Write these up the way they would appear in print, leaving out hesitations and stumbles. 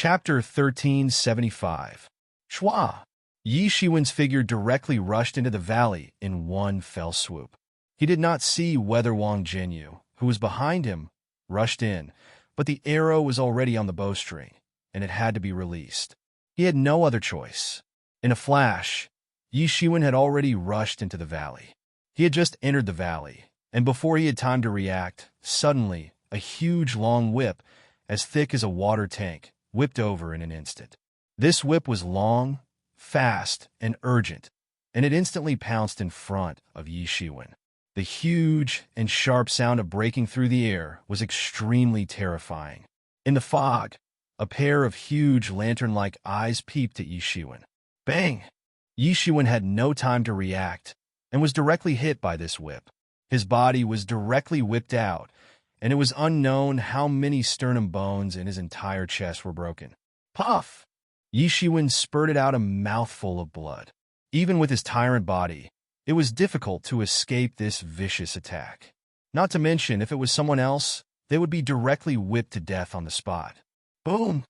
Chapter 1375. Schwa. Yi Shiwen's figure directly rushed into the valley in one fell swoop. He did not see whether Wang Jinyu, who was behind him, rushed in, but the arrow was already on the bowstring, and it had to be released. He had no other choice. In a flash, Yi Shiwen had already rushed into the valley. He had just entered the valley, and before he had time to react, suddenly, a huge long whip, as thick as a water tank, whipped over in an instant. This whip was long, fast, and urgent, and it instantly pounced in front of Yi Shiwen. The huge and sharp sound of breaking through the air was extremely terrifying. In the fog, a pair of huge lantern-like eyes peeped at Yi Shiwen. Bang! Yi Shiwen had no time to react and was directly hit by this whip. His body was directly whipped out, and it was unknown how many sternum bones in his entire chest were broken. Puff! Yi Shiwen spurted out a mouthful of blood. Even with his tyrant body, it was difficult to escape this vicious attack. Not to mention, if it was someone else, they would be directly whipped to death on the spot. Boom!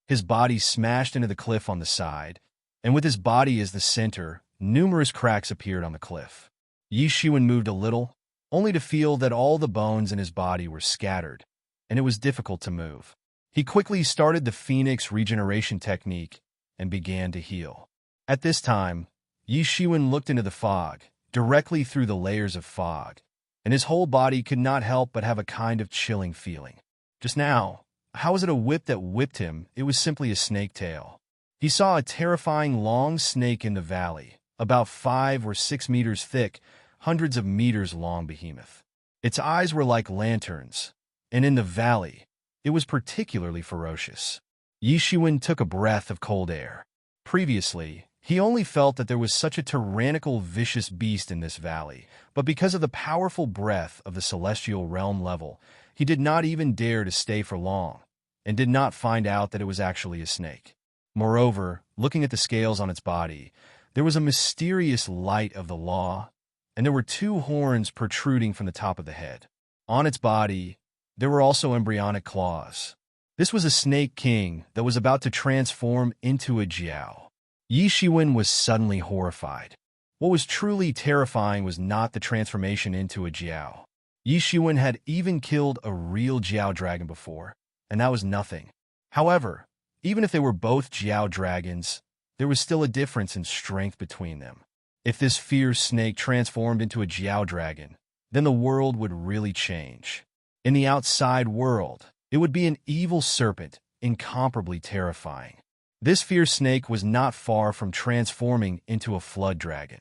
His body smashed into the cliff on the side, and with his body as the center, numerous cracks appeared on the cliff. Yi Shiwen moved a little, only to feel that all the bones in his body were scattered, and it was difficult to move. He quickly started the Phoenix regeneration technique and began to heal. At this time, Yi Shiwen looked into the fog, directly through the layers of fog, and his whole body could not help but have a kind of chilling feeling. Just now, how was it a whip that whipped him? It was simply a snake tail. He saw a terrifying long snake in the valley, about 5 or 6 meters thick, hundreds of meters long behemoth. Its eyes were like lanterns, and in the valley, it was particularly ferocious. Yi Shiwen took a breath of cold air. Previously, he only felt that there was such a tyrannical, vicious beast in this valley, but because of the powerful breath of the celestial realm level, he did not even dare to stay for long, and did not find out that it was actually a snake. Moreover, looking at the scales on its body, there was a mysterious light of the law, and there were 2 horns protruding from the top of the head. On its body, there were also embryonic claws. This was a snake king that was about to transform into a jiao. Yi Shiwen was suddenly horrified. What was truly terrifying was not the transformation into a jiao. Yi Shiwen had even killed a real jiao dragon before, and that was nothing. However, even if they were both jiao dragons, there was still a difference in strength between them. If this fierce snake transformed into a jiao dragon, then the world would really change. In the outside world, it would be an evil serpent, incomparably terrifying. This fierce snake was not far from transforming into a flood dragon.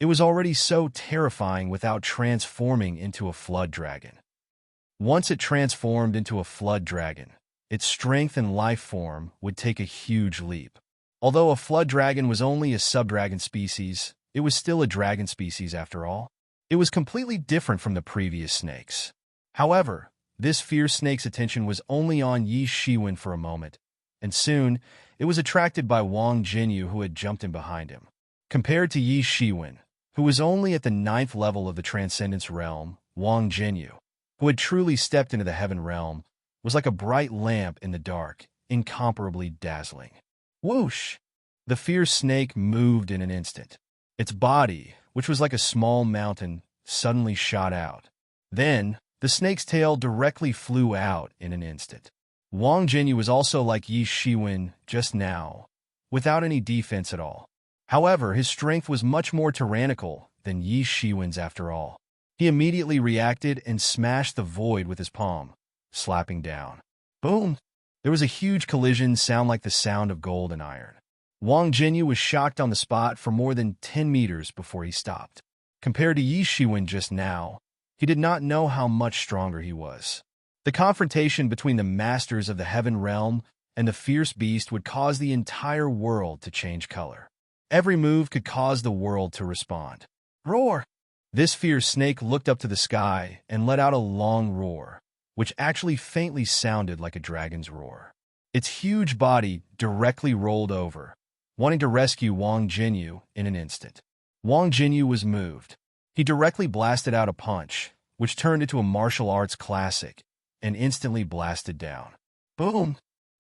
It was already so terrifying without transforming into a flood dragon. Once it transformed into a flood dragon, its strength and life form would take a huge leap. Although a flood dragon was only a subdragon species, it was still a dragon species after all. It was completely different from the previous snakes. However, this fierce snake's attention was only on Yi Shiwen for a moment, and soon it was attracted by Wang Jinyu, who had jumped in behind him. Compared to Yi Shiwen, who was only at the 9th level of the Transcendence Realm, Wang Jinyu, who had truly stepped into the Heaven Realm, was like a bright lamp in the dark, incomparably dazzling. Whoosh! The fierce snake moved in an instant. Its body, which was like a small mountain, suddenly shot out. Then, the snake's tail directly flew out in an instant. Wang Jinyu was also like Yi Shiwen just now, without any defense at all. However, his strength was much more tyrannical than Yi Shiwen's after all. He immediately reacted and smashed the void with his palm, slapping down. Boom! There was a huge collision sound like the sound of gold and iron. Wang Jinyu was shocked on the spot for more than 10 meters before he stopped. Compared to Yi Shiwen just now, he did not know how much stronger he was. The confrontation between the masters of the Heaven Realm and the fierce beast would cause the entire world to change color. Every move could cause the world to respond. Roar! This fierce snake looked up to the sky and let out a long roar, which actually faintly sounded like a dragon's roar. Its huge body directly rolled over, wanting to rescue Wang Jinyu in an instant. Wang Jinyu was moved. He directly blasted out a punch, which turned into a martial arts classic, and instantly blasted down. Boom!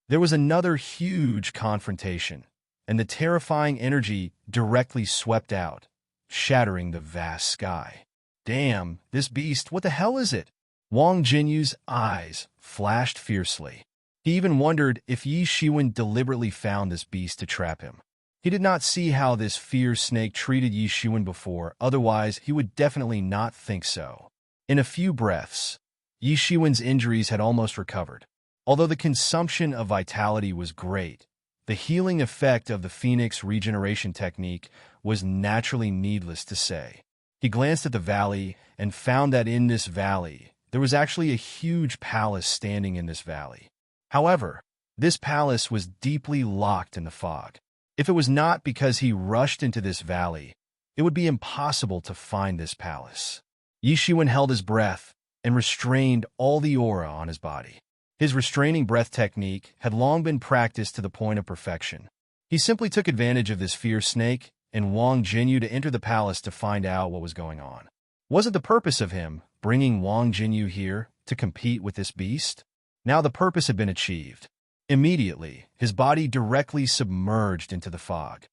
There was another huge confrontation, and the terrifying energy directly swept out, shattering the vast sky. Damn, this beast, what the hell is it? Wang Jinyu's eyes flashed fiercely. He even wondered if Yi Shiwen deliberately found this beast to trap him. He did not see how this fierce snake treated Yi Shiwen before, otherwise he would definitely not think so. In a few breaths, Yi Shiwen's injuries had almost recovered. Although the consumption of vitality was great, the healing effect of the Phoenix regeneration technique was naturally needless to say. He glanced at the valley and found that in this valley, there was actually a huge palace standing in this valley. However, this palace was deeply locked in the fog. If it was not because he rushed into this valley, it would be impossible to find this palace. Yi Shiwen held his breath and restrained all the aura on his body. His restraining breath technique had long been practiced to the point of perfection. He simply took advantage of this fierce snake and Wang Jinyu to enter the palace to find out what was going on. Was it the purpose of him bringing Wang Jinyu here to compete with this beast? Now the purpose had been achieved. Immediately, his body directly submerged into the fog.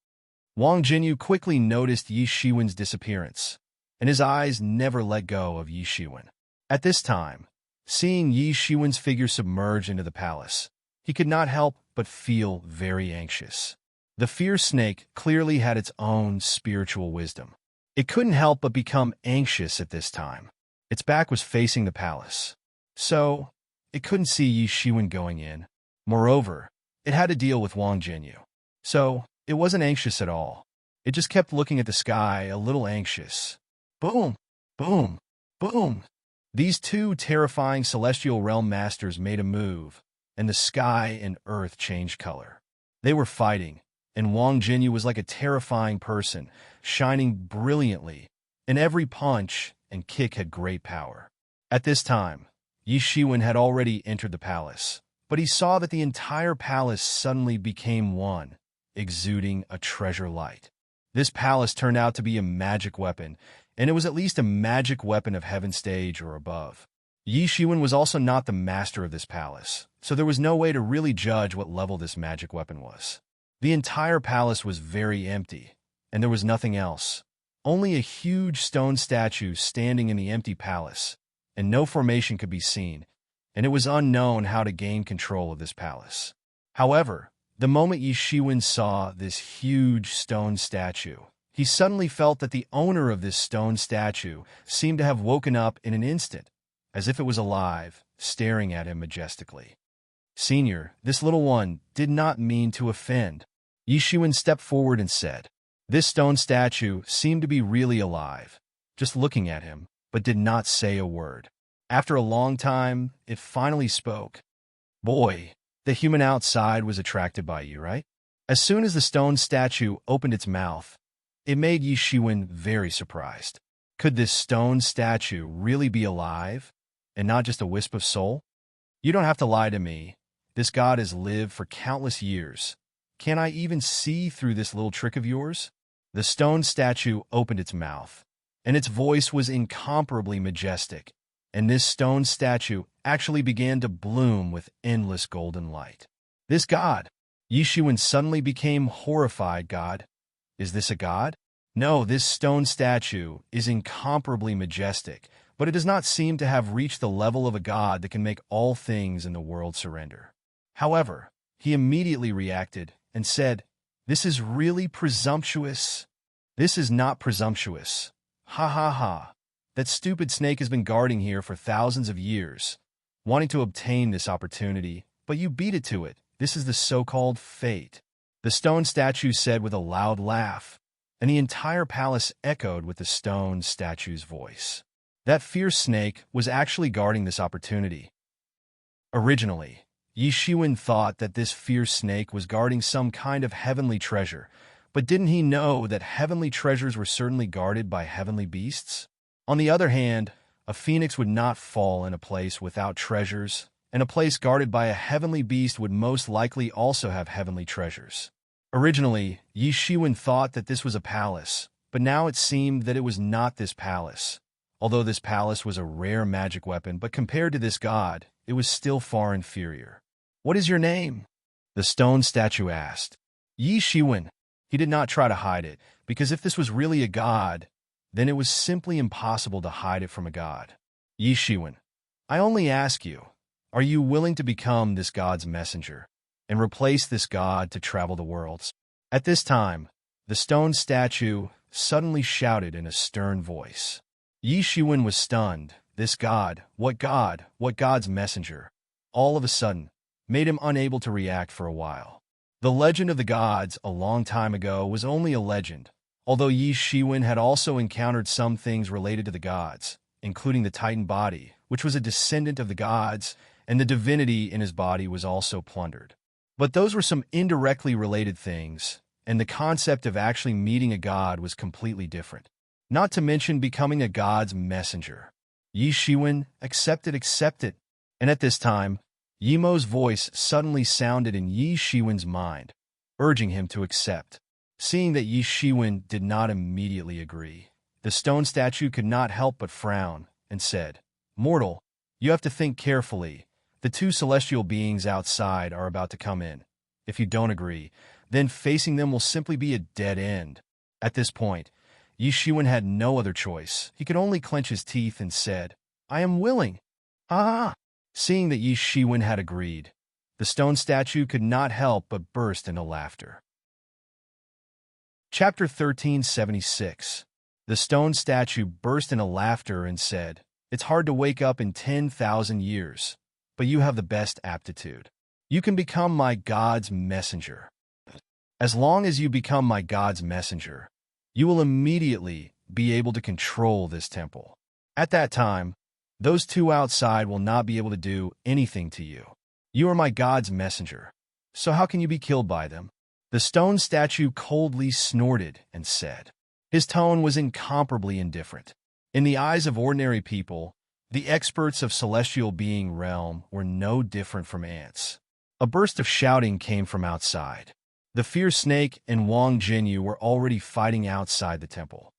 Wang Jinyu quickly noticed Yi Shiwen's disappearance, and his eyes never let go of Yi Shiwen. At this time, seeing Yi Shiwen's figure submerge into the palace, he could not help but feel very anxious. The fierce snake clearly had its own spiritual wisdom. It couldn't help but become anxious at this time. Its back was facing the palace, so it couldn't see Yi Shiwen going in. Moreover, it had to deal with Wang Jinyu, so it wasn't anxious at all. It just kept looking at the sky, a little anxious. Boom! Boom! Boom! These two terrifying celestial realm masters made a move, and the sky and earth changed color. They were fighting, and Wang Jinyu was like a terrifying person, shining brilliantly, and every punch and kick had great power. At this time, Yi Shiwen had already entered the palace, but he saw that the entire palace suddenly became one, exuding a treasure light. This palace turned out to be a magic weapon, and it was at least a magic weapon of heaven stage or above. Yi Shiwen was also not the master of this palace, so there was no way to really judge what level this magic weapon was. The entire palace was very empty, and there was nothing else. Only a huge stone statue standing in the empty palace, and no formation could be seen, and it was unknown how to gain control of this palace. However, the moment Yi Shiwen saw this huge stone statue, he suddenly felt that the owner of this stone statue seemed to have woken up in an instant, as if it was alive, staring at him majestically. Senior, this little one did not mean to offend. Yi Shiwen stepped forward and said. This stone statue seemed to be really alive, just looking at him, but did not say a word. After a long time, it finally spoke. Boy, the human outside was attracted by you, right? As soon as the stone statue opened its mouth, it made Yi Shiwen very surprised. Could this stone statue really be alive, and not just a wisp of soul? You don't have to lie to me. This god has lived for countless years. Can I even see through this little trick of yours? The stone statue opened its mouth, and its voice was incomparably majestic, and this stone statue actually began to bloom with endless golden light. This god! Yi Shiwen suddenly became horrified. God? Is this a god? No, this stone statue is incomparably majestic, but it does not seem to have reached the level of a god that can make all things in the world surrender. However, he immediately reacted and said, This is really presumptuous. This is not presumptuous. Ha ha ha. That stupid snake has been guarding here for thousands of years, wanting to obtain this opportunity, but you beat it to it. This is the so-called fate. The stone statue said with a loud laugh, and the entire palace echoed with the stone statue's voice. That fierce snake was actually guarding this opportunity. Originally, Yi Shiwen thought that this fierce snake was guarding some kind of heavenly treasure, but didn't he know that heavenly treasures were certainly guarded by heavenly beasts? On the other hand, a phoenix would not fall in a place without treasures, and a place guarded by a heavenly beast would most likely also have heavenly treasures. Originally, Yi Shiwen thought that this was a palace, but now it seemed that it was not this palace. Although this palace was a rare magic weapon, but compared to this god, it was still far inferior. What is your name? The stone statue asked. Yi Shiwen. He did not try to hide it, because if this was really a god, then it was simply impossible to hide it from a god. Yi Shiwen. I only ask you, are you willing to become this god's messenger and replace this god to travel the worlds? At this time, the stone statue suddenly shouted in a stern voice. Yi Shiwen was stunned. This god, what God's messenger, all of a sudden, made him unable to react for a while. The legend of the gods a long time ago was only a legend, although Yi Shiwen had also encountered some things related to the gods, including the Titan body, which was a descendant of the gods, and the divinity in his body was also plundered. But those were some indirectly related things, and the concept of actually meeting a god was completely different. Not to mention becoming a god's messenger. Yi Shiwen, accept it. And at this time, Yimo's voice suddenly sounded in Yi Shiwen's mind, urging him to accept. Seeing that Yi Shiwen did not immediately agree, the stone statue could not help but frown, and said, Mortal, you have to think carefully. The two celestial beings outside are about to come in. If you don't agree, then facing them will simply be a dead end. At this point, Yi Shiwen had no other choice. He could only clench his teeth and said, I am willing. Ah! Seeing that Yi Shiwen had agreed, the stone statue could not help but burst into laughter. Chapter 1376. The stone statue burst into laughter and said, It's hard to wake up in 10,000 years, but you have the best aptitude. You can become my god's messenger. As long as you become my god's messenger, you will immediately be able to control this temple. At that time, those two outside will not be able to do anything to you. You are my god's messenger, so how can you be killed by them? The stone statue coldly snorted and said. His tone was incomparably indifferent. In the eyes of ordinary people, the experts of celestial being realm were no different from ants. A burst of shouting came from outside. The fierce snake and Wang Jinyu were already fighting outside the temple.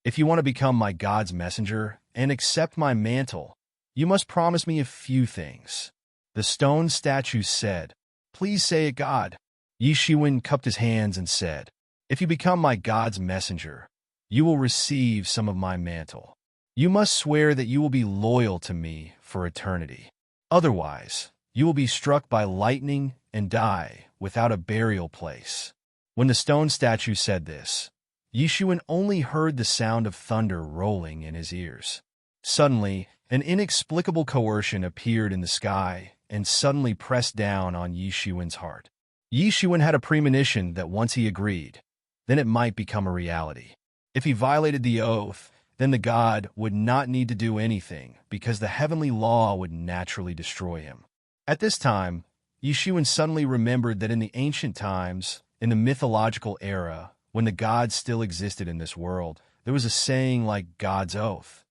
If you want to become my god's messenger and accept my mantle, you must promise me a few things. The stone statue said, Please say it, God. Yi Shiwen cupped his hands and said, If you become my god's messenger, you will receive some of my mantle. You must swear that you will be loyal to me for eternity. Otherwise, you will be struck by lightning and die without a burial place. When the stone statue said this, Yi Shiwen only heard the sound of thunder rolling in his ears. Suddenly, an inexplicable coercion appeared in the sky and suddenly pressed down on Yi Shiwen's heart. Yi Shiwen had a premonition that once he agreed, then it might become a reality. If he violated the oath, then the god would not need to do anything because the heavenly law would naturally destroy him. At this time, Yi Shiwen suddenly remembered that in the ancient times, in the mythological era, when the gods still existed in this world, there was a saying like God's oath.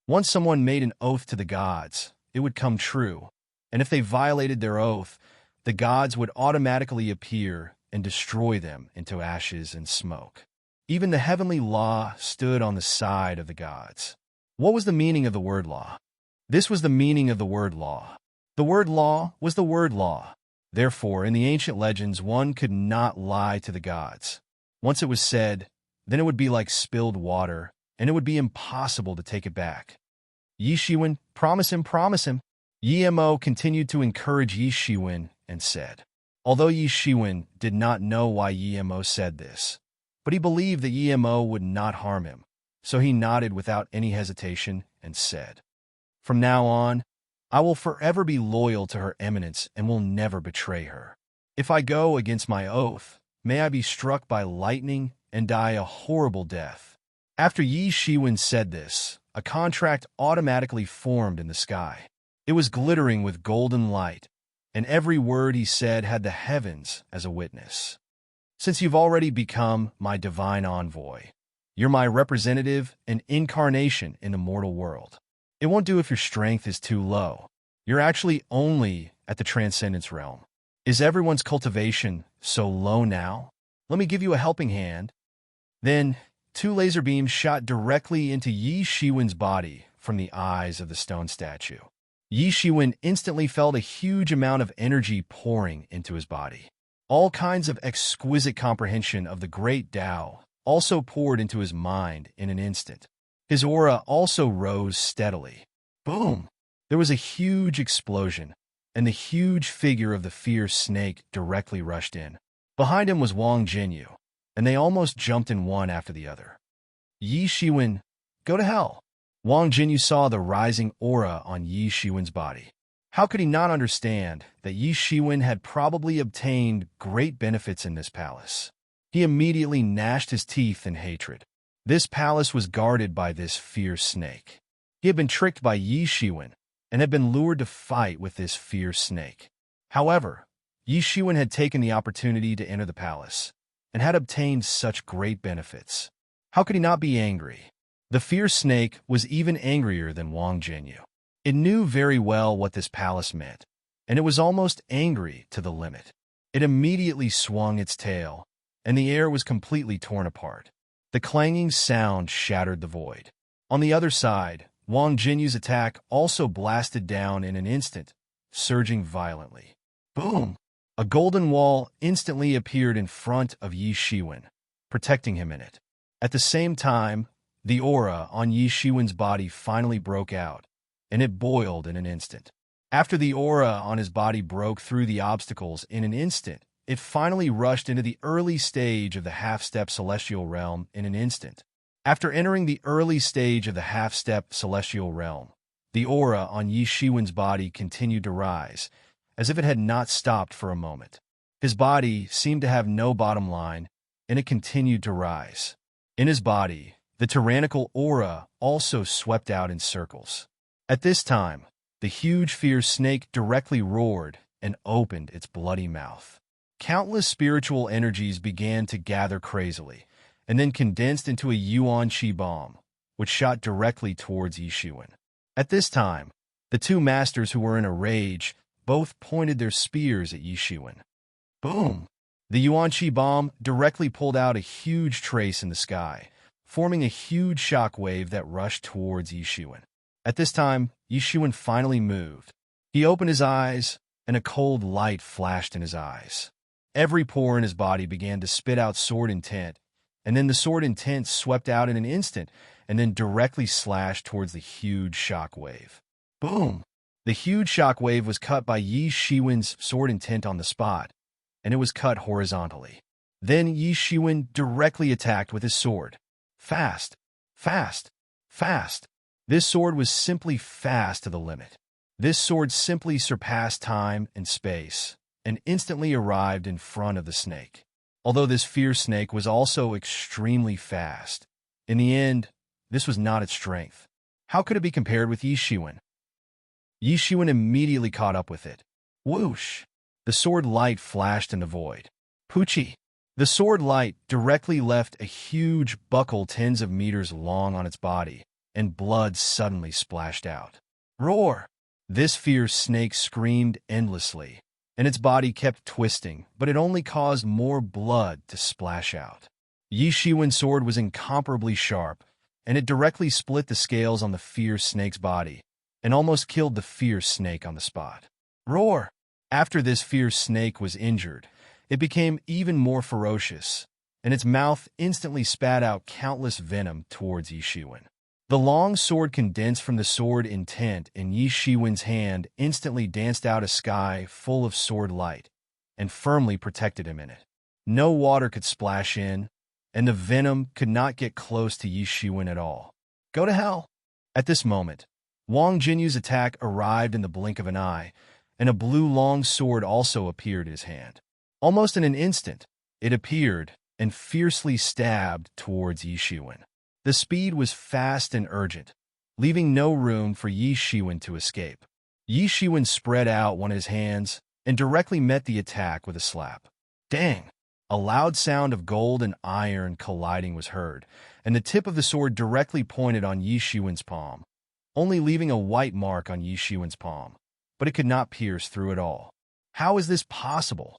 Once someone made an oath to the gods, it would come true, and if they violated their oath, the gods would automatically appear and destroy them into ashes and smoke. Even the heavenly law stood on the side of the gods. What was the meaning of the word law? This was the meaning of the word law. The word law was the word law. Therefore, in the ancient legends, one could not lie to the gods. Once it was said, then it would be like spilled water, and it would be impossible to take it back. Yi Shiwen, promise him. Yi Mo continued to encourage Yi Shiwen and said. Although Yi Shiwen did not know why Yi Mo said this, but he believed that Yi Mo would not harm him, so he nodded without any hesitation and said, From now on, I will forever be loyal to Her Eminence and will never betray her. If I go against my oath, may I be struck by lightning and die a horrible death. After Yi Shiwen said this, a contract automatically formed in the sky. It was glittering with golden light, and every word he said had the heavens as a witness. Since you've already become my divine envoy, you're my representative and incarnation in the mortal world. It won't do if your strength is too low. You're actually only at the transcendence realm. Is everyone's cultivation so low now? Let me give you a helping hand. Then, two laser beams shot directly into Yi Shiwen's body from the eyes of the stone statue. Yi Shiwen instantly felt a huge amount of energy pouring into his body. All kinds of exquisite comprehension of the great Tao also poured into his mind in an instant. His aura also rose steadily. Boom! There was a huge explosion, and the huge figure of the fierce snake directly rushed in. Behind him was Wang Jinyu, and they almost jumped in one after the other. Yi Shiwen, go to hell! Wang Jinyu saw the rising aura on Yi Shiwen's body. How could he not understand that Yi Shiwen had probably obtained great benefits in this palace? He immediately gnashed his teeth in hatred. This palace was guarded by this fierce snake. He had been tricked by Yi Shiwen and had been lured to fight with this fierce snake. However, Yi Shiwen had taken the opportunity to enter the palace and had obtained such great benefits. How could he not be angry? The fierce snake was even angrier than Wang Jinyu. It knew very well what this palace meant, and it was almost angry to the limit. It immediately swung its tail, and the air was completely torn apart. The clanging sound shattered the void. On the other side, Wang Jinyu's attack also blasted down in an instant, surging violently. Boom! A golden wall instantly appeared in front of Yi Shiwen, protecting him in it. At the same time, the aura on Yi Shiwen's body finally broke out, and it boiled in an instant. After the aura on his body broke through the obstacles in an instant, it finally rushed into the early stage of the half-step celestial realm in an instant. After entering the early stage of the half-step celestial realm, the aura on Yi Shiwen's body continued to rise, as if it had not stopped for a moment. His body seemed to have no bottom line, and it continued to rise. In his body, the tyrannical aura also swept out in circles. At this time, the huge fierce snake directly roared and opened its bloody mouth. Countless spiritual energies began to gather crazily, and then condensed into a yuan qi bomb, which shot directly towards Yi Shiwen. At this time, the two masters who were in a rage both pointed their spears at Yi Shiwen. Boom! The yuan qi bomb directly pulled out a huge trace in the sky, forming a huge shock wave that rushed towards Yi Shiwen. At this time, Yi Shiwen finally moved. He opened his eyes, and a cold light flashed in his eyes. Every pore in his body began to spit out sword intent, and then the sword intent swept out in an instant and then directly slashed towards the huge shock wave. Boom! The huge shock wave was cut by Yi Shiwen's sword intent on the spot, and it was cut horizontally. Then Yi Shiwen directly attacked with his sword. Fast, fast, fast. This sword was simply fast to the limit. This sword simply surpassed time and space, and instantly arrived in front of the snake. Although this fierce snake was also extremely fast, in the end, this was not its strength. How could it be compared with Yi Shiwen? Yi Shiwen immediately caught up with it. Whoosh! The sword light flashed in the void. Poochie! The sword light directly left a huge buckle tens of meters long on its body, and blood suddenly splashed out. Roar! This fierce snake screamed endlessly, and its body kept twisting, but it only caused more blood to splash out. Yi Shiwen's sword was incomparably sharp, and it directly split the scales on the fierce snake's body, and almost killed the fierce snake on the spot. Roar! After this fierce snake was injured, it became even more ferocious, and its mouth instantly spat out countless venom towards Yi Shiwen. The long sword condensed from the sword intent in Yi Shiwen's hand instantly danced out a sky full of sword light and firmly protected him in it. No water could splash in, and the venom could not get close to Yi Shiwen at all. Go to hell! At this moment, Wang Jinyu's attack arrived in the blink of an eye, and a blue long sword also appeared in his hand. Almost in an instant, it appeared and fiercely stabbed towards Yi Shiwen. The speed was fast and urgent, leaving no room for Yi Shiwen to escape. Yi Shiwen spread out one of his hands and directly met the attack with a slap. Dang! A loud sound of gold and iron colliding was heard, and the tip of the sword directly pointed on Yi Shiwen's palm, only leaving a white mark on Yi Shiwen's palm, but it could not pierce through it all. How is this possible?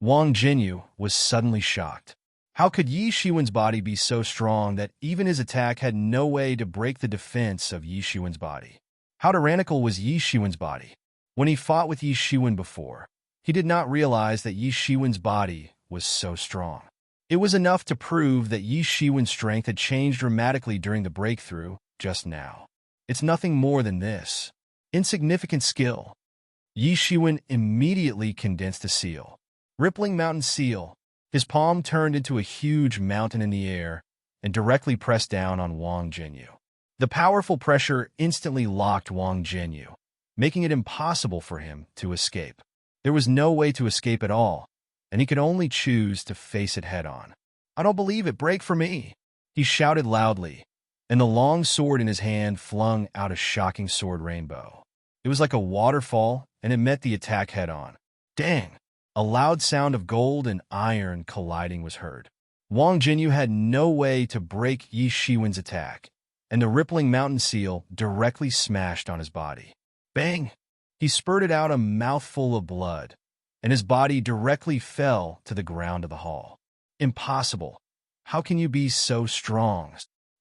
Wang Jinyu was suddenly shocked. How could Yi Shiwen's body be so strong that even his attack had no way to break the defense of Yi Shiwen's body? How tyrannical was Yi Shiwen's body? When he fought with Yi Shiwen before, He did not realize that Yi Shiwen's body was so strong. It was enough to prove that Yi Shiwen's strength had changed dramatically during the breakthrough just now. It's nothing more than this. Insignificant skill. Yi Shiwen immediately condensed a seal. Rippling mountain seal. His palm turned into a huge mountain in the air and directly pressed down on Wang Jinyu. The powerful pressure instantly locked Wang Jinyu, making it impossible for him to escape. There was no way to escape at all, and he could only choose to face it head-on. "I don't believe it, break for me!" He shouted loudly, and the long sword in his hand flung out a shocking sword rainbow. It was like a waterfall, and it met the attack head-on. Dang! A loud sound of gold and iron colliding was heard. Wang Jinyu had no way to break Yi Shiwen's attack, and the rippling mountain seal directly smashed on his body. Bang! He spurted out a mouthful of blood, and his body directly fell to the ground of the hall. Impossible! How can you be so strong?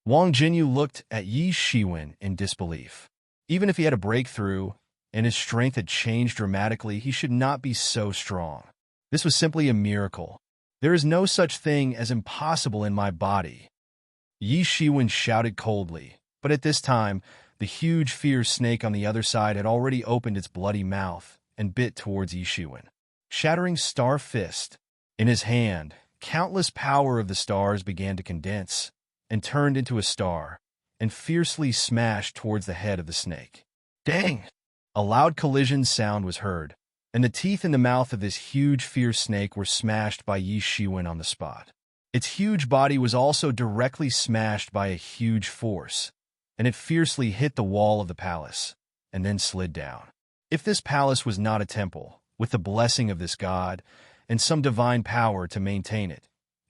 Wang Jinyu looked at Yi Shiwen in disbelief. Even if he had a breakthrough and his strength had changed dramatically, he should not be so strong. This was simply a miracle. There is no such thing as impossible in my body. Yi Shiwen shouted coldly, but at this time, the huge fierce snake on the other side had already opened its bloody mouth and bit towards Yi Shiwen. Shattering star fist. In his hand, countless power of the stars began to condense and turned into a star and fiercely smashed towards the head of the snake. Dang! A loud collision sound was heard, and the teeth in the mouth of this huge fierce snake were smashed by Yi Shiwen on the spot. Its huge body was also directly smashed by a huge force, and it fiercely hit the wall of the palace, and then slid down. If this palace was not a temple, with the blessing of this god, and some divine power to maintain it,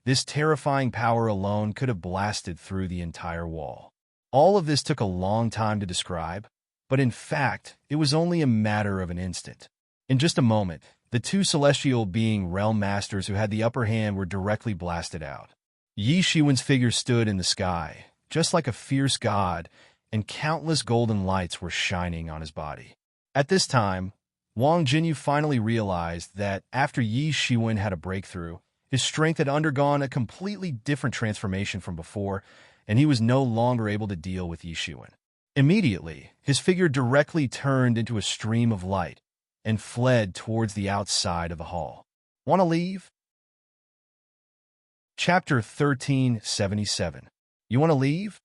this terrifying power alone could have blasted through the entire wall. All of this took a long time to describe, but in fact, it was only a matter of an instant. In just a moment, the two celestial being realm masters who had the upper hand were directly blasted out. Yi Shiwen's figure stood in the sky, just like a fierce god, and countless golden lights were shining on his body. At this time, Wang Jinyu finally realized that after Yi Shiwen had a breakthrough, his strength had undergone a completely different transformation from before, and he was no longer able to deal with Yi Shiwen. Immediately, his figure directly turned into a stream of light and fled towards the outside of the hall. "Want to leave?" Chapter 1377. "You want to leave?"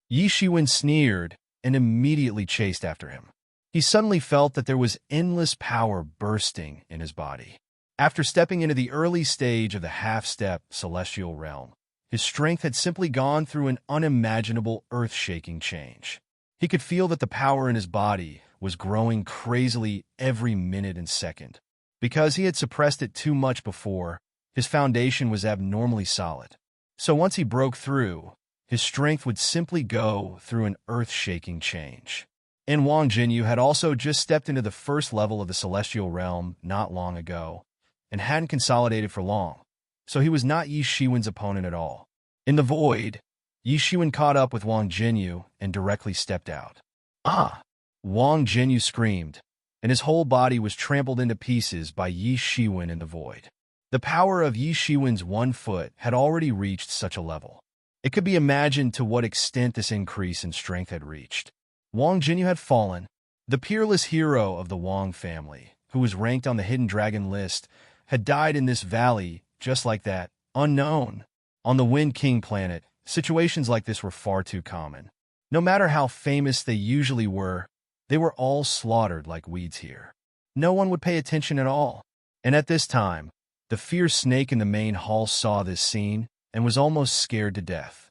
Yi Shiwen sneered and immediately chased after him. He suddenly felt that there was endless power bursting in his body. After stepping into the early stage of the half-step celestial realm, his strength had simply gone through an unimaginable earth-shaking change. He could feel that the power in his body was growing crazily every minute and second. Because he had suppressed it too much before, his foundation was abnormally solid. So once he broke through, his strength would simply go through an earth-shaking change. And Wang Jinyu had also just stepped into the first level of the celestial realm not long ago, and hadn't consolidated for long, so he was not Yi Shiwen's opponent at all. In the void, Yi Shiwen caught up with Wang Jinyu and directly stepped out. "Ah!" Wang Jinyu screamed, and his whole body was trampled into pieces by Yi Shiwen in the void. The power of Yi Shiwen's one foot had already reached such a level. It could be imagined to what extent this increase in strength had reached. Wang Jinyu had fallen. The peerless hero of the Wang family, who was ranked on the Hidden Dragon list, had died in this valley just like that, unknown. On the Wind King planet, situations like this were far too common. No matter how famous they usually were, they were all slaughtered like weeds here. No one would pay attention at all. And at this time, the fierce snake in the main hall saw this scene and was almost scared to death.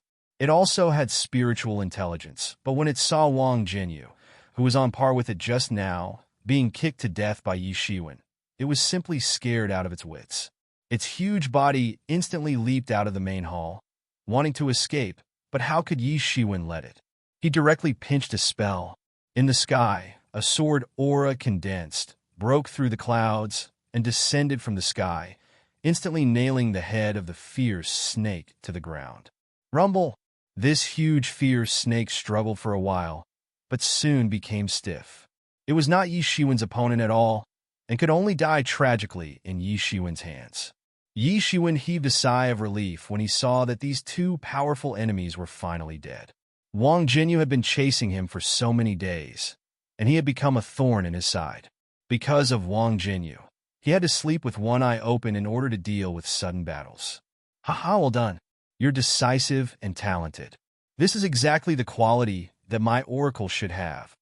It also had spiritual intelligence, but when it saw Wang Jinyu, who was on par with it just now, being kicked to death by Yi Shiwen, it was simply scared out of its wits. Its huge body instantly leaped out of the main hall, wanting to escape, but how could Yi Shiwen let it? He directly pinched a spell. In the sky, a sword aura condensed, broke through the clouds, and descended from the sky, instantly nailing the head of the fierce snake to the ground. Rumble! This huge fierce snake struggled for a while, but soon became stiff. It was not Yi Shiwen's opponent at all, and could only die tragically in Yi Shiwen's hands. Yi Shiwen heaved a sigh of relief when he saw that these two powerful enemies were finally dead. Wang Jinyu had been chasing him for so many days, and he had become a thorn in his side. Because of Wang Jinyu, he had to sleep with one eye open in order to deal with sudden battles. Haha, well done. You're decisive and talented. This is exactly the quality that my oracle should have.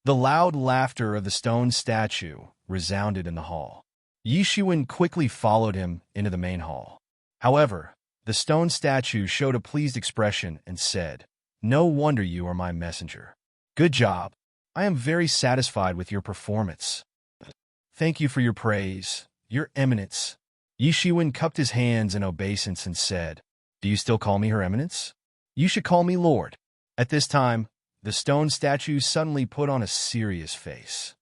The loud laughter of the stone statue resounded in the hall. Yi Shiwen quickly followed him into the main hall. However, the stone statue showed a pleased expression and said, "No wonder you are my messenger. Good job. I am very satisfied with your performance. Thank you for your praise, Your Eminence." Yi Shiwen cupped his hands in obeisance and said, "Do you still call me Her Eminence? You should call me Lord." At this time, the stone statue suddenly put on a serious face.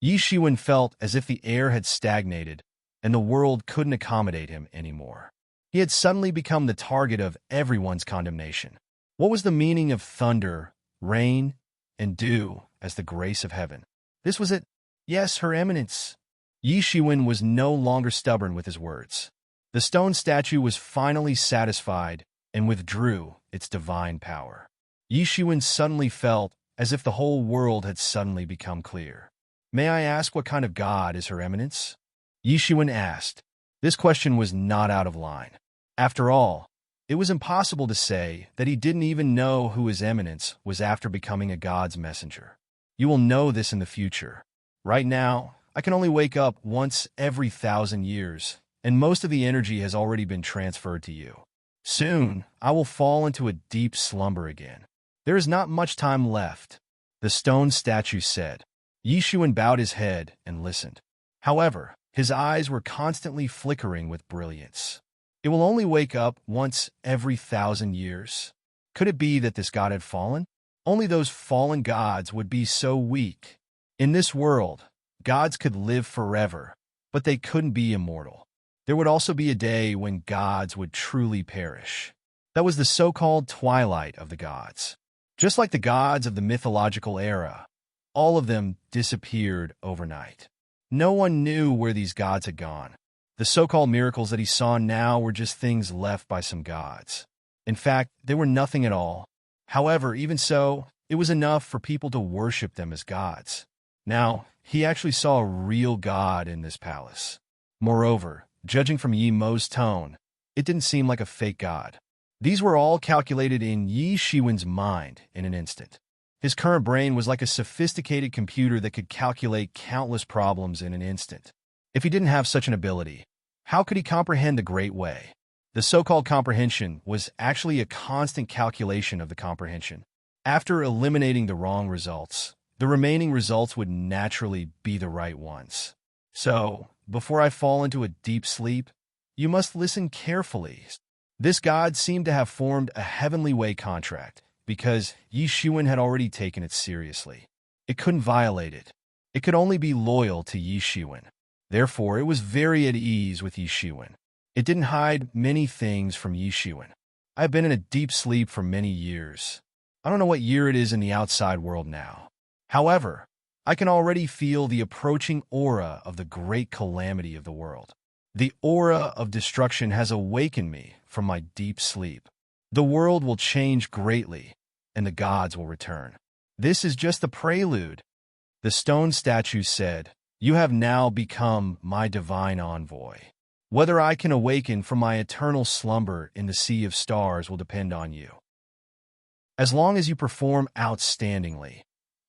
Yi Shiwen felt as if the air had stagnated and the world couldn't accommodate him anymore. He had suddenly become the target of everyone's condemnation. What was the meaning of thunder, rain, and dew as the grace of heaven? This was it. Yes, Her Eminence. Yi Shiwen was no longer stubborn with his words. The stone statue was finally satisfied and withdrew its divine power. Yi Shiwen suddenly felt as if the whole world had suddenly become clear. "May I ask what kind of god is Her Eminence?" Yi Shiwen asked. This question was not out of line. After all, it was impossible to say that he didn't even know who His Eminence was after becoming a god's messenger. You will know this in the future. Right now, I can only wake up once every 1,000 years, and most of the energy has already been transferred to you. Soon, I will fall into a deep slumber again. There is not much time left, the stone statue said. Yi Shiwen bowed his head and listened. However, his eyes were constantly flickering with brilliance. It will only wake up once every 1,000 years. Could it be that this god had fallen? Only those fallen gods would be so weak. In this world, gods could live forever, but they couldn't be immortal. There would also be a day when gods would truly perish. That was the so-called twilight of the gods. Just like the gods of the mythological era, all of them disappeared overnight. No one knew where these gods had gone. The so-called miracles that he saw now were just things left by some gods. In fact, they were nothing at all. However, even so, it was enough for people to worship them as gods. Now, he actually saw a real god in this palace. Moreover, judging from Yi Mo's tone, it didn't seem like a fake god. These were all calculated in Yi Shiwen's mind in an instant. His current brain was like a sophisticated computer that could calculate countless problems in an instant. If he didn't have such an ability, how could he comprehend the Great Way? The so-called comprehension was actually a constant calculation of the comprehension. After eliminating the wrong results, the remaining results would naturally be the right ones. So, before I fall into a deep sleep, you must listen carefully. This god seemed to have formed a heavenly way contract, because Yi Shiwen had already taken it seriously. It couldn't violate it. It could only be loyal to Yi Shiwen. Therefore, it was very at ease with Yi Shiwen. It didn't hide many things from Yi Shiwen. I have been in a deep sleep for many years. I don't know what year it is in the outside world now. However, I can already feel the approaching aura of the great calamity of the world. The aura of destruction has awakened me from my deep sleep. The world will change greatly, and the gods will return. This is just the prelude. The stone statue said, "You have now become my divine envoy. Whether I can awaken from my eternal slumber in the sea of stars will depend on you. As long as you perform outstandingly,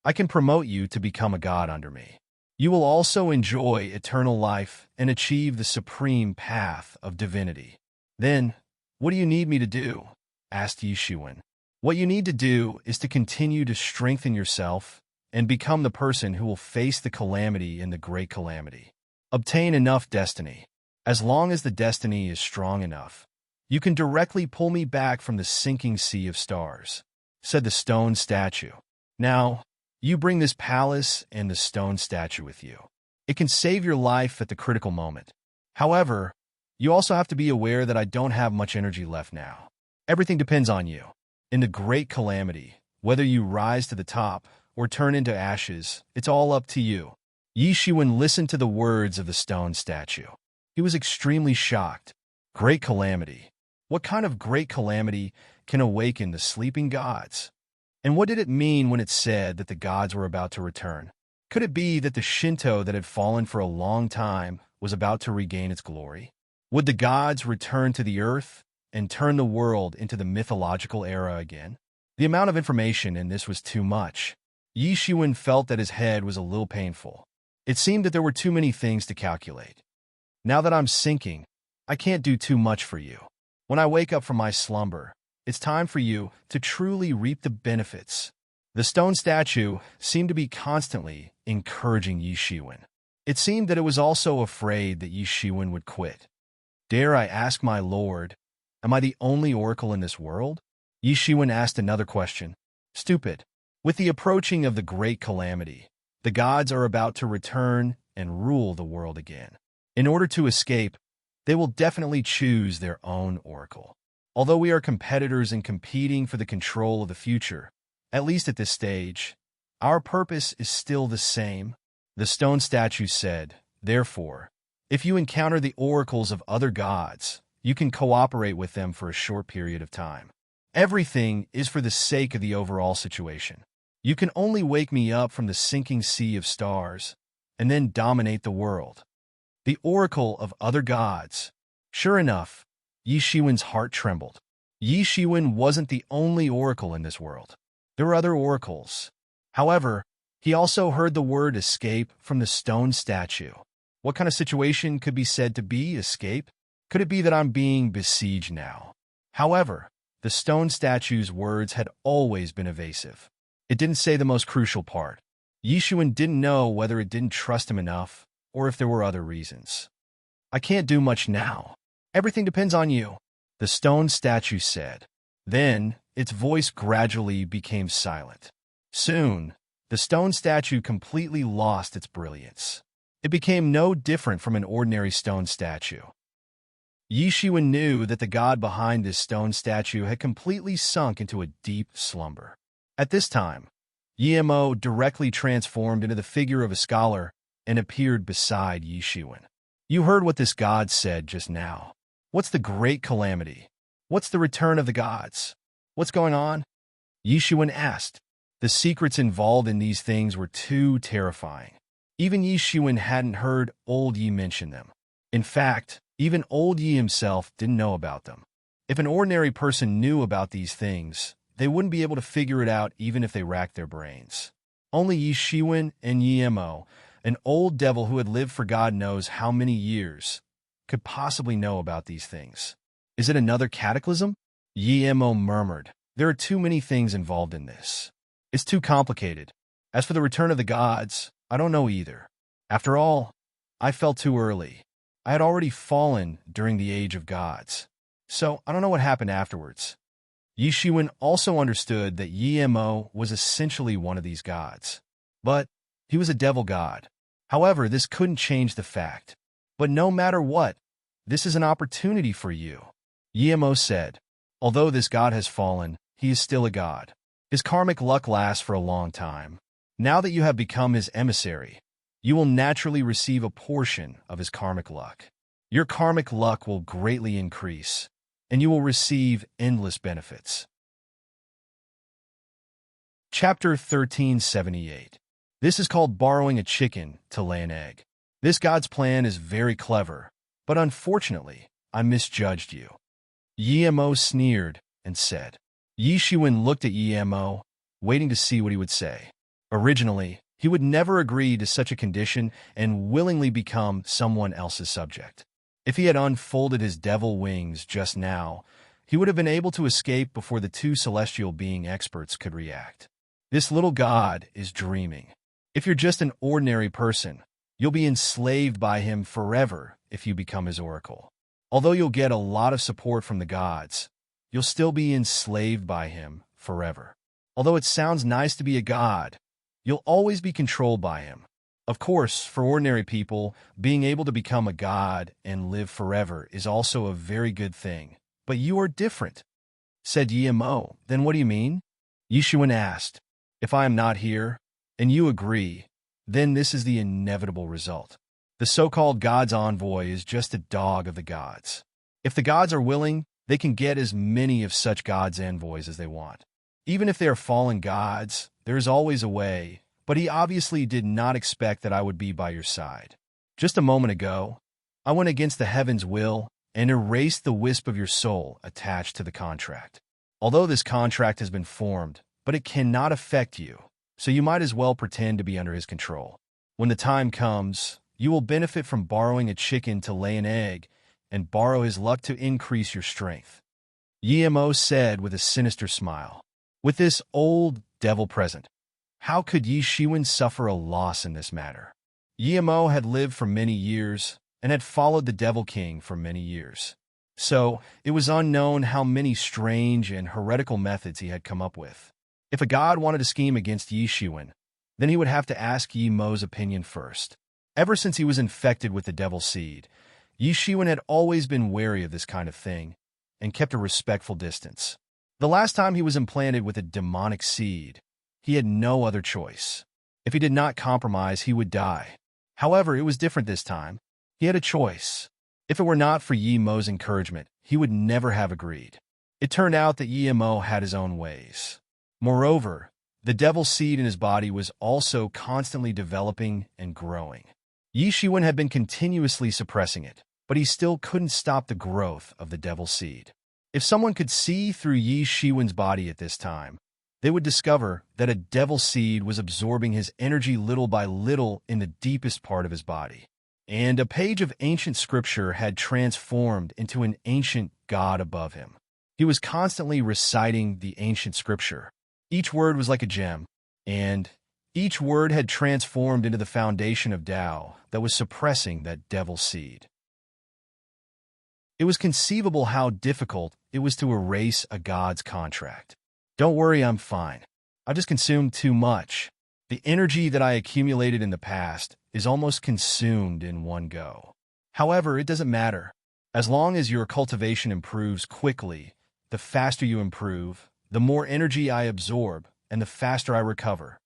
I can promote you to become a god under me. You will also enjoy eternal life and achieve the supreme path of divinity." "Then, what do you need me to do?" asked Yi Shiwen. "What you need to do is to continue to strengthen yourself and become the person who will face the calamity in the great calamity. Obtain enough destiny. As long as the destiny is strong enough, you can directly pull me back from the sinking sea of stars," said the stone statue. "Now, you bring this palace and the stone statue with you. It can save your life at the critical moment. However, you also have to be aware that I don't have much energy left now. Everything depends on you. In the great calamity, whether you rise to the top or turn into ashes, it's all up to you. Yi Shiwen listened to the words of the stone statue. He was extremely shocked. Great calamity. What kind of great calamity can awaken the sleeping gods? And what did it mean when it said that the gods were about to return? Could it be that the Shinto that had fallen for a long time was about to regain its glory? Would the gods return to the earth and turn the world into the mythological era again? The amount of information in this was too much. Yi Shiwen felt that his head was a little painful. It seemed that there were too many things to calculate. Now that I'm sinking, I can't do too much for you. When I wake up from my slumber, it's time for you to truly reap the benefits. The stone statue seemed to be constantly encouraging Yi Shiwen. It seemed that it was also afraid that Yi Shiwen would quit. Dare I ask, my lord, am I the only oracle in this world? Yi Shiwen asked another question. Stupid. With the approaching of the great calamity, the gods are about to return and rule the world again. In order to escape, they will definitely choose their own oracle. Although we are competitors and competing for the control of the future, at least at this stage, our purpose is still the same. The stone statue said, therefore, if you encounter the oracles of other gods, you can cooperate with them for a short period of time. Everything is for the sake of the overall situation. You can only wake me up from the sinking sea of stars and then dominate the world. The oracle of other gods. Sure enough, Yi Shiwen's heart trembled. Yi Shiwen wasn't the only oracle in this world. There were other oracles. However, he also heard the word escape from the stone statue. What kind of situation could be said to be escape? Could it be that I'm being besieged now? However, the stone statue's words had always been evasive. It didn't say the most crucial part. Yi Shiwen didn't know whether it didn't trust him enough or if there were other reasons. I can't do much now. Everything depends on you, the stone statue said. Then, its voice gradually became silent. Soon, the stone statue completely lost its brilliance. It became no different from an ordinary stone statue. Yi Shiwen knew that the god behind this stone statue had completely sunk into a deep slumber. At this time, Yi Mo directly transformed into the figure of a scholar and appeared beside Yi Shiwen. You heard what this god said just now. What's the great calamity? What's the return of the gods? What's going on? Yi Shiwen asked. The secrets involved in these things were too terrifying. Even Yi Shiwen hadn't heard old Yi mention them. In fact, even old Yi himself didn't know about them. If an ordinary person knew about these things, they wouldn't be able to figure it out even if they racked their brains. Only Yi Shiwen and Yi Mo, an old devil who had lived for God knows how many years, could possibly know about these things. Is it another cataclysm? Yi Mo murmured. There are too many things involved in this. It's too complicated. As for the return of the gods, I don't know either. After all, I fell too early. I had already fallen during the age of gods. So I don't know what happened afterwards. Yi Shiwen also understood that Yi Mo was essentially one of these gods. But he was a devil god. However, this couldn't change the fact. But no matter what, this is an opportunity for you. Yi Mo said, although this god has fallen, he is still a god. His karmic luck lasts for a long time. Now that you have become his emissary, you will naturally receive a portion of his karmic luck. Your karmic luck will greatly increase, and you will receive endless benefits. Chapter 1378. This is called borrowing a chicken to lay an egg. This god's plan is very clever, but unfortunately, I misjudged you. Yi Mo sneered and said. Yi Shiwen looked at Yi Mo, waiting to see what he would say. Originally, he would never agree to such a condition and willingly become someone else's subject. If he had unfolded his devil wings just now, he would have been able to escape before the two celestial being experts could react. This little god is dreaming. If you're just an ordinary person, you'll be enslaved by him forever if you become his oracle. Although you'll get a lot of support from the gods, you'll still be enslaved by him forever. Although it sounds nice to be a god, you'll always be controlled by him. Of course, for ordinary people, being able to become a god and live forever is also a very good thing. But you are different, said Yi Mo. Then what do you mean? Yi Shiwen asked. If I am not here, and you agree, then this is the inevitable result. The so-called God's envoy is just a dog of the gods. If the gods are willing, they can get as many of such God's envoys as they want. Even if they are fallen gods, there is always a way, but he obviously did not expect that I would be by your side. Just a moment ago, I went against the heaven's will and erased the wisp of your soul attached to the contract. Although this contract has been formed, but it cannot affect you, so you might as well pretend to be under his control. When the time comes, you will benefit from borrowing a chicken to lay an egg and borrow his luck to increase your strength. Yemo said with a sinister smile. With this old devil present, how could Yi Shiwen suffer a loss in this matter? Yemo had lived for many years and had followed the Devil King for many years. So, it was unknown how many strange and heretical methods he had come up with. If a god wanted to scheme against Yi Shiwen, then he would have to ask Yi Mo's opinion first. Ever since he was infected with the Devil Seed, Yi Shiwen had always been wary of this kind of thing and kept a respectful distance. The last time he was implanted with a demonic seed, he had no other choice. If he did not compromise, he would die. However, it was different this time. He had a choice. If it were not for Yi Mo's encouragement, he would never have agreed. It turned out that Yi Mo had his own ways. Moreover, the devil seed in his body was also constantly developing and growing. Yi Shiwen had been continuously suppressing it, but he still couldn't stop the growth of the devil seed. If someone could see through Yi Shiwen's body at this time, they would discover that a devil seed was absorbing his energy little by little in the deepest part of his body. And a page of ancient scripture had transformed into an ancient god above him. He was constantly reciting the ancient scripture. Each word was like a gem, and each word had transformed into the foundation of Tao that was suppressing that devil seed. It was conceivable how difficult it was to erase a god's contract. Don't worry, I'm fine. I just consumed too much. The energy that I accumulated in the past is almost consumed in one go. However, it doesn't matter. As long as your cultivation improves quickly, the faster you improve, the more energy I absorb, and the faster I recover.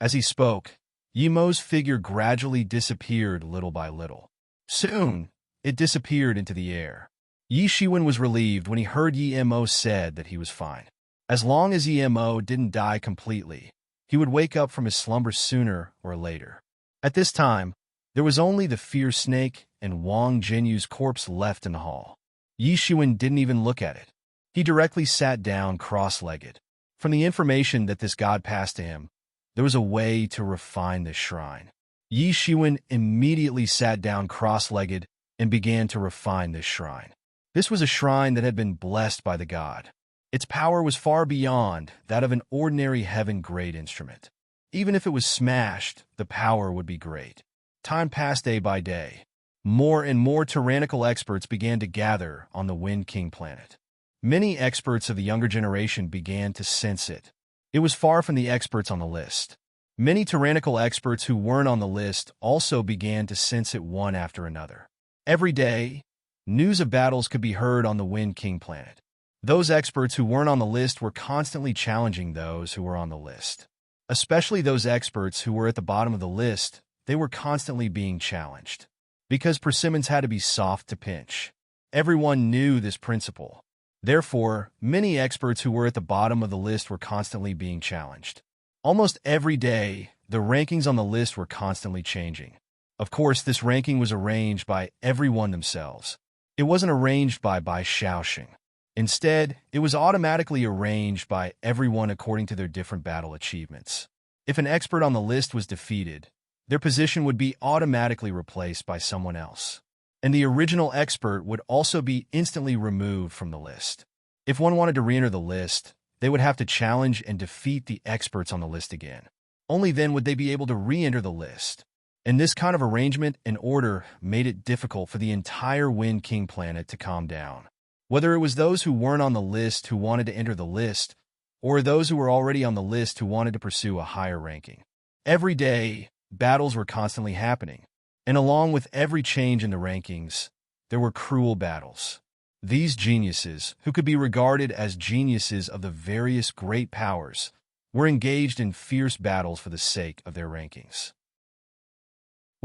As he spoke, Yi Mo's figure gradually disappeared little by little. Soon, it disappeared into the air. Yi Shiwen was relieved when he heard Yi Mo said that he was fine. As long as Yi Mo didn't die completely, he would wake up from his slumber sooner or later. At this time, there was only the fierce snake and Wang Jinyu's corpse left in the hall. Yi Shiwen didn't even look at it. He directly sat down cross-legged. From the information that this god passed to him, there was a way to refine this shrine. Yi Shiwen immediately sat down cross-legged and began to refine this shrine. This was a shrine that had been blessed by the god. Its power was far beyond that of an ordinary heaven-grade instrument. Even if it was smashed, the power would be great. Time passed day by day. More and more tyrannical experts began to gather on the Wind King planet. Many experts of the younger generation began to sense it. It was far from the experts on the list. Many tyrannical experts who weren't on the list also began to sense it one after another. Every day, news of battles could be heard on the Wind King planet. Those experts who weren't on the list were constantly challenging those who were on the list. Especially those experts who were at the bottom of the list, they were constantly being challenged. Because persimmons had to be soft to pinch. Everyone knew this principle. Therefore, many experts who were at the bottom of the list were constantly being challenged. Almost every day, the rankings on the list were constantly changing. Of course, this ranking was arranged by everyone themselves. It wasn't arranged by Xiaoxing. Instead, it was automatically arranged by everyone according to their different battle achievements. If an expert on the list was defeated, their position would be automatically replaced by someone else. And the original expert would also be instantly removed from the list. If one wanted to re-enter the list, they would have to challenge and defeat the experts on the list again. Only then would they be able to re-enter the list. And this kind of arrangement and order made it difficult for the entire Wind King planet to calm down. Whether it was those who weren't on the list who wanted to enter the list, or those who were already on the list who wanted to pursue a higher ranking. Every day, battles were constantly happening, and along with every change in the rankings, there were cruel battles. These geniuses, who could be regarded as geniuses of the various great powers, were engaged in fierce battles for the sake of their rankings.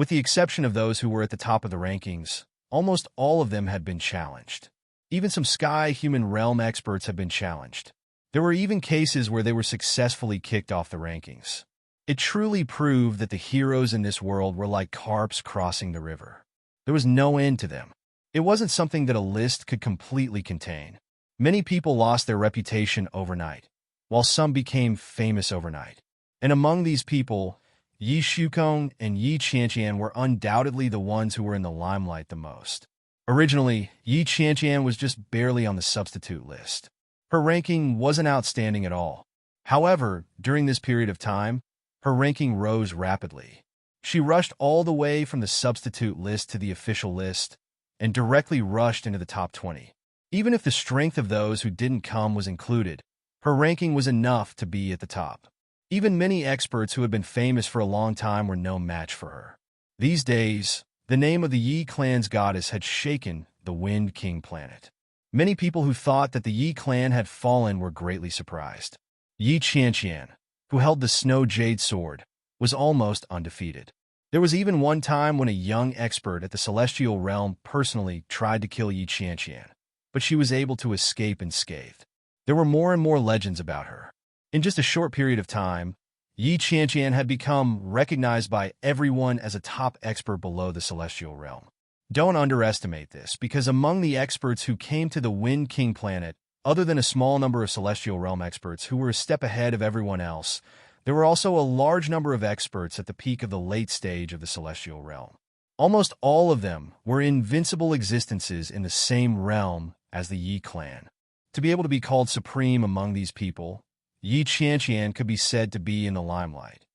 With the exception of those who were at the top of the rankings, almost all of them had been challenged. Even some sky human realm experts had been challenged. There were even cases where they were successfully kicked off the rankings. It truly proved that the heroes in this world were like carps crossing the river. There was no end to them. It wasn't something that a list could completely contain. Many people lost their reputation overnight, while some became famous overnight. And among these people, Yi Shukong and Yi Qianqian were undoubtedly the ones who were in the limelight the most. Originally, Yi Qianqian was just barely on the substitute list. Her ranking wasn't outstanding at all. However, during this period of time, her ranking rose rapidly. She rushed all the way from the substitute list to the official list, and directly rushed into the top 20. Even if the strength of those who didn't come was included, her ranking was enough to be at the top. Even many experts who had been famous for a long time were no match for her. These days, the name of the Yi clan's goddess had shaken the Wind King planet. Many people who thought that the Yi clan had fallen were greatly surprised. Yi Qianqian, who held the Snow Jade Sword, was almost undefeated. There was even one time when a young expert at the Celestial Realm personally tried to kill Yi Qianqian, but she was able to escape unscathed. There were more and more legends about her. In just a short period of time, Yi Qianqian had become recognized by everyone as a top expert below the Celestial Realm. Don't underestimate this, because among the experts who came to the Wind King planet, other than a small number of Celestial Realm experts who were a step ahead of everyone else, there were also a large number of experts at the peak of the late stage of the Celestial Realm. Almost all of them were invincible existences in the same realm as the Yi clan. To be able to be called supreme among these people, Yi Qianqian could be said to be in the limelight.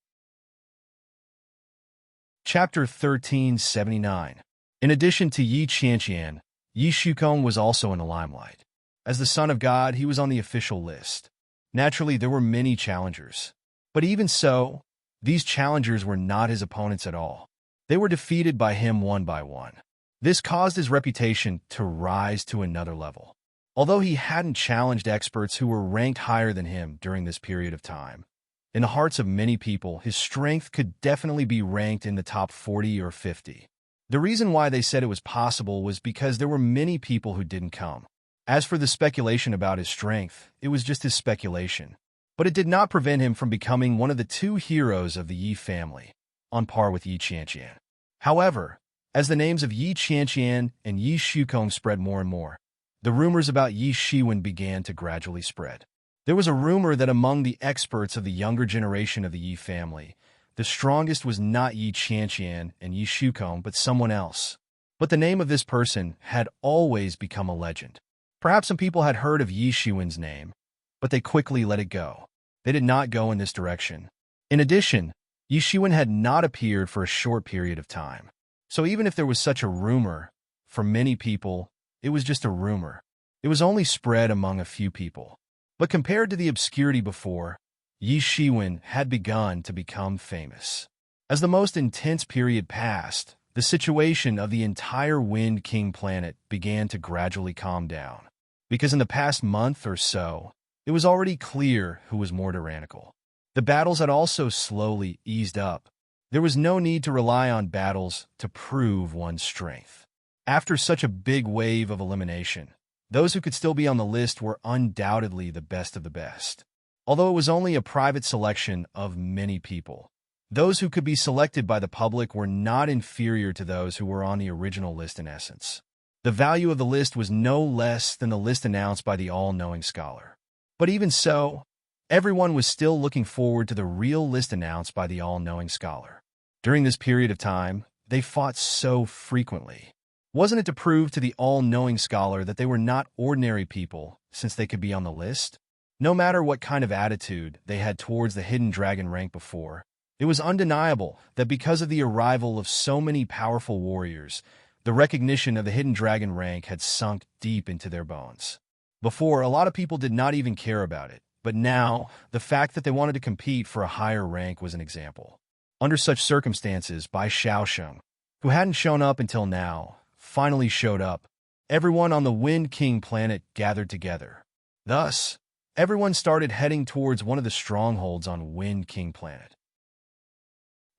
Chapter 1379. In addition to Yi Qianqian, Yi Shukong was also in the limelight. As the son of God, he was on the official list. Naturally, there were many challengers. But even so, these challengers were not his opponents at all. They were defeated by him one by one. This caused his reputation to rise to another level. Although he hadn't challenged experts who were ranked higher than him during this period of time, in the hearts of many people, his strength could definitely be ranked in the top 40 or 50. The reason why they said it was possible was because there were many people who didn't come. As for the speculation about his strength, it was just his speculation. But it did not prevent him from becoming one of the two heroes of the Yi family, on par with Yi Qianqian. However, as the names of Yi Qianqian and Yi Shukong spread more and more, the rumors about Yi Shiwen began to gradually spread. There was a rumor that among the experts of the younger generation of the Yi family, the strongest was not Yi Qianqian and Yi Shukong, but someone else. But the name of this person had always become a legend. Perhaps some people had heard of Yi Shiwen's name, but they quickly let it go. They did not go in this direction. In addition, Yi Shiwen had not appeared for a short period of time. So even if there was such a rumor, for many people, it was just a rumor. It was only spread among a few people. But compared to the obscurity before, Yi Shiwen had begun to become famous. As the most intense period passed, the situation of the entire Wind King planet began to gradually calm down. Because in the past month or so, it was already clear who was more tyrannical. The battles had also slowly eased up. There was no need to rely on battles to prove one's strength. After such a big wave of elimination, those who could still be on the list were undoubtedly the best of the best. Although it was only a private selection of many people, those who could be selected by the public were not inferior to those who were on the original list in essence. The value of the list was no less than the list announced by the all-knowing scholar. But even so, everyone was still looking forward to the real list announced by the all-knowing scholar. During this period of time, they fought so frequently. Wasn't it to prove to the all-knowing scholar that they were not ordinary people, since they could be on the list? No matter what kind of attitude they had towards the hidden dragon rank before, it was undeniable that because of the arrival of so many powerful warriors, the recognition of the hidden dragon rank had sunk deep into their bones. Before, a lot of people did not even care about it, but now, the fact that they wanted to compete for a higher rank was an example. Under such circumstances, Bai Xiaosheng, who hadn't shown up until now, finally showed up. Everyone on the Wind King planet gathered together. Thus, everyone started heading towards one of the strongholds on Wind King planet.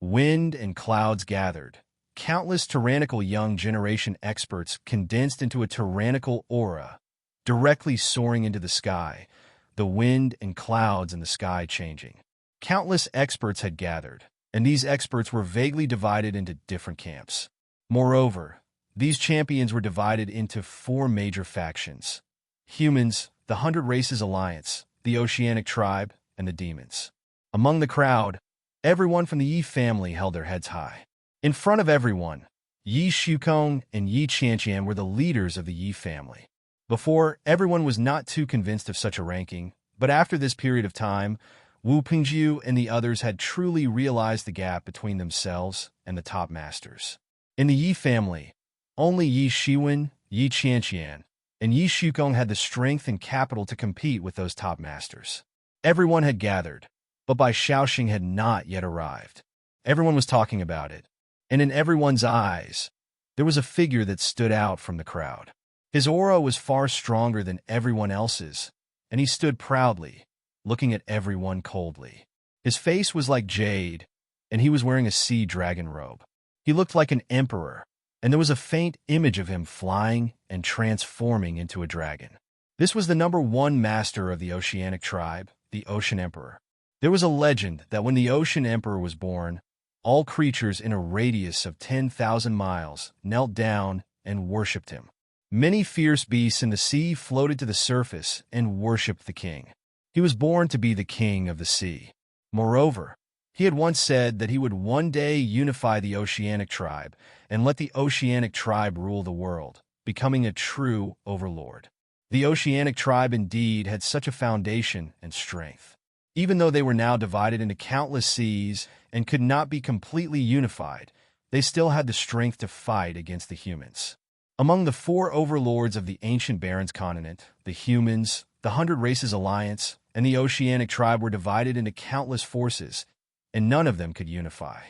Wind and clouds gathered, countless tyrannical young generation experts condensed into a tyrannical aura, directly soaring into the sky, the wind and clouds in the sky changing. Countless experts had gathered, and these experts were vaguely divided into different camps. Moreover, these champions were divided into four major factions: humans, the 100 Races Alliance, the Oceanic Tribe, and the demons. Among the crowd, everyone from the Yi family held their heads high. In front of everyone, Yi Shukong and Yi Qianqian were the leaders of the Yi family. Before, everyone was not too convinced of such a ranking, but after this period of time, Wu Pingjiu and the others had truly realized the gap between themselves and the top masters. In the Yi family, only Yi Shiwen, Yi Qianqian, and Yi Shukong had the strength and capital to compete with those top masters. Everyone had gathered, but Bai Shaoxing had not yet arrived. Everyone was talking about it, and in everyone's eyes, there was a figure that stood out from the crowd. His aura was far stronger than everyone else's, and he stood proudly, looking at everyone coldly. His face was like jade, and he was wearing a sea dragon robe. He looked like an emperor, and there was a faint image of him flying and transforming into a dragon. This was the #1 master of the Oceanic Tribe, the Ocean Emperor. There was a legend that when the Ocean Emperor was born, all creatures in a radius of 10,000 miles knelt down and worshipped him. Many fierce beasts in the sea floated to the surface and worshipped the king. He was born to be the king of the sea. Moreover, he had once said that he would one day unify the Oceanic Tribe and let the Oceanic Tribe rule the world, becoming a true overlord. The Oceanic Tribe indeed had such a foundation and strength. Even though they were now divided into countless seas and could not be completely unified, they still had the strength to fight against the humans. Among the four overlords of the ancient Barrens continent, the humans, the 100 Races Alliance, and the Oceanic Tribe were divided into countless forces, and none of them could unify.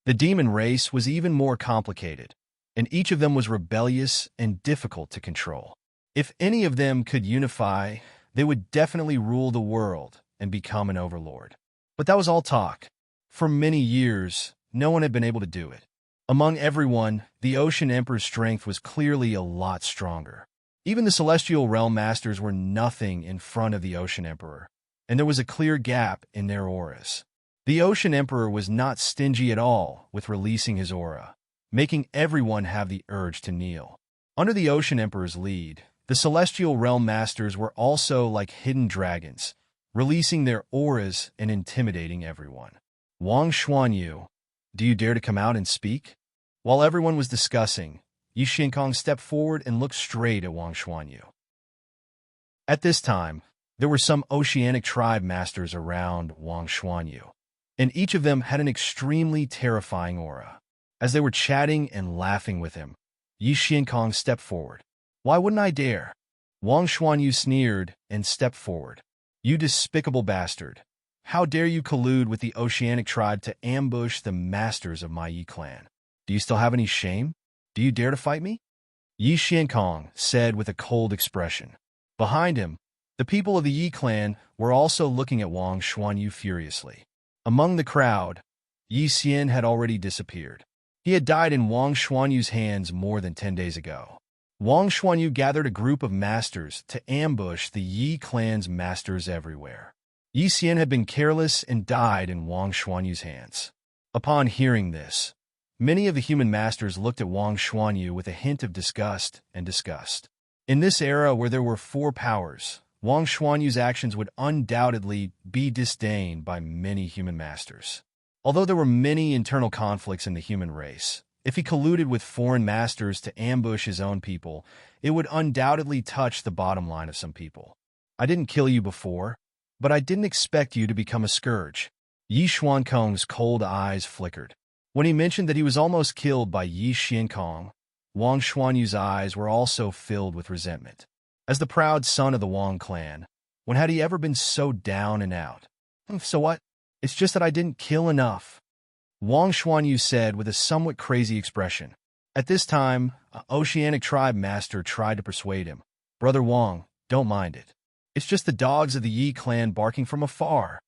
The demon race was even more complicated, and each of them was rebellious and difficult to control. If any of them could unify, they would definitely rule the world and become an overlord. But that was all talk. For many years, no one had been able to do it. Among everyone, the Ocean Emperor's strength was clearly a lot stronger. Even the Celestial Realm Masters were nothing in front of the Ocean Emperor, and there was a clear gap in their auras. The Ocean Emperor was not stingy at all with releasing his aura, making everyone have the urge to kneel. Under the Ocean Emperor's lead, the Celestial Realm Masters were also like hidden dragons, releasing their auras and intimidating everyone. Wang Xuanyu, do you dare to come out and speak? While everyone was discussing, Yi Xinkong stepped forward and looked straight at Wang Xuanyu. At this time, there were some Oceanic Tribe masters around Wang Xuanyu, and each of them had an extremely terrifying aura. As they were chatting and laughing with him, Yi Xinkong stepped forward. Why wouldn't I dare? Wang Xuanyu sneered and stepped forward. You despicable bastard. How dare you collude with the Oceanic Tribe to ambush the masters of my Yi clan? Do you still have any shame? Do you dare to fight me? Yi Xiankong said with a cold expression. Behind him, the people of the Yi clan were also looking at Wang Xuanyu furiously. Among the crowd, Yi Xian had already disappeared. He had died in Wang Xuanyu's hands more than 10 days ago. Wang Xuanyu gathered a group of masters to ambush the Yi clan's masters everywhere. Yi Xian had been careless and died in Wang Xuanyu's hands. Upon hearing this, many of the human masters looked at Wang Xuanyu with a hint of disgust and disgust. In this era where there were four powers, Wang Xuanyu's actions would undoubtedly be disdained by many human masters. Although there were many internal conflicts in the human race, if he colluded with foreign masters to ambush his own people, it would undoubtedly touch the bottom line of some people. I didn't kill you before, but I didn't expect you to become a scourge. Yi Xuankong's cold eyes flickered. When he mentioned that he was almost killed by Yi Xiankong, Wang Xuanyu's eyes were also filled with resentment. As the proud son of the Wang clan, when had he ever been so down and out? So what? It's just that I didn't kill enough, Wang Xuanyu said with a somewhat crazy expression. At this time, an Oceanic Tribe master tried to persuade him. Brother Wang, don't mind it. It's just the dogs of the Yi clan barking from afar.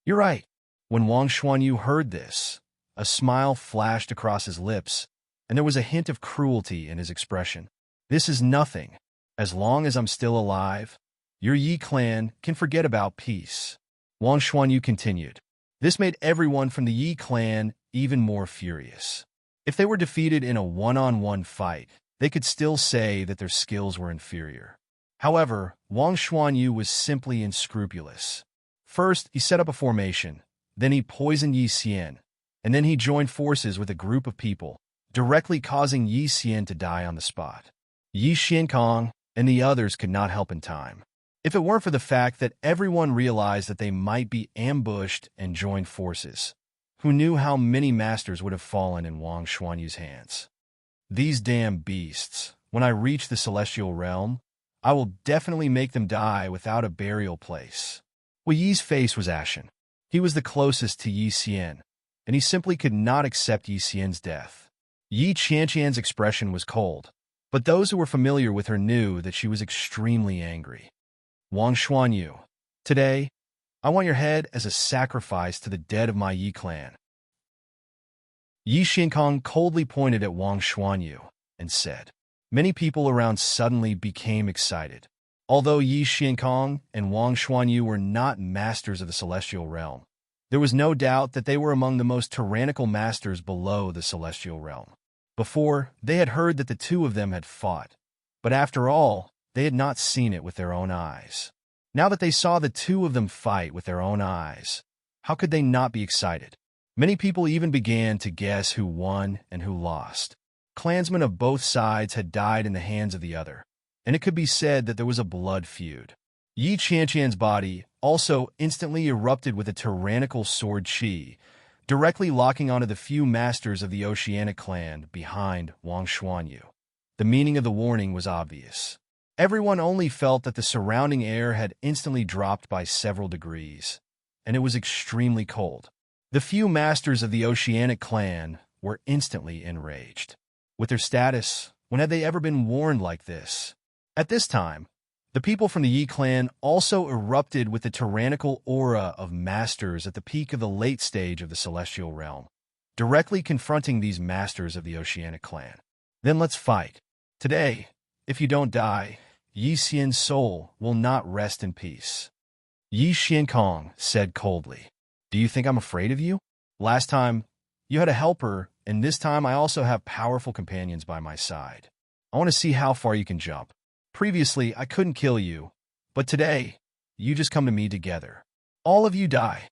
You're right. When Wang Xuanyu heard this, a smile flashed across his lips, and there was a hint of cruelty in his expression. "This is nothing. As long as I'm still alive, your Yi clan can forget about peace." Wang Xuanyu continued. This made everyone from the Yi clan even more furious. If they were defeated in a one-on-one fight, they could still say that their skills were inferior. However, Wang Xuanyu was simply unscrupulous. First, he set up a formation, then he poisoned Yi Xian, and then he joined forces with a group of people, directly causing Yi Xian to die on the spot. Yi Xiankong and the others could not help in time. If it weren't for the fact that everyone realized that they might be ambushed and joined forces, who knew how many masters would have fallen in Wang Xuanyu's hands? These damn beasts, when I reach the celestial realm, I will definitely make them die without a burial place. Well, Yi's face was ashen. He was the closest to Yi Xian, and he simply could not accept Yi Xian's death. Yi Qianqian's expression was cold, but those who were familiar with her knew that she was extremely angry. "Wang Xuanyu, today, I want your head as a sacrifice to the dead of my Yi clan." Yi Xiankong coldly pointed at Wang Xuanyu and said. Many people around suddenly became excited. Although Yi Xiankong and Wang Xuanyu were not masters of the celestial realm, there was no doubt that they were among the most tyrannical masters below the celestial realm. Before, they had heard that the two of them had fought, but after all, they had not seen it with their own eyes. Now that they saw the two of them fight with their own eyes, how could they not be excited? Many people even began to guess who won and who lost. Clansmen of both sides had died in the hands of the other, and it could be said that there was a blood feud. Yi Qianqian's body also instantly erupted with a tyrannical sword qi, directly locking onto the few masters of the Oceanic clan behind Wang Xuanyu. The meaning of the warning was obvious. Everyone only felt that the surrounding air had instantly dropped by several degrees, and it was extremely cold. The few masters of the Oceanic clan were instantly enraged. With their status, when had they ever been warned like this? At this time, the people from the Yi clan also erupted with the tyrannical aura of masters at the peak of the late stage of the celestial realm, directly confronting these masters of the Oceanic clan. "Then let's fight. Today, if you don't die, Yi Xian's soul will not rest in peace." Yi Xiankong said coldly. "Do you think I'm afraid of you? Last time, you had a helper, and this time I also have powerful companions by my side. I want to see how far you can jump. Previously, I couldn't kill you, but today, you just come to me together. All of you die."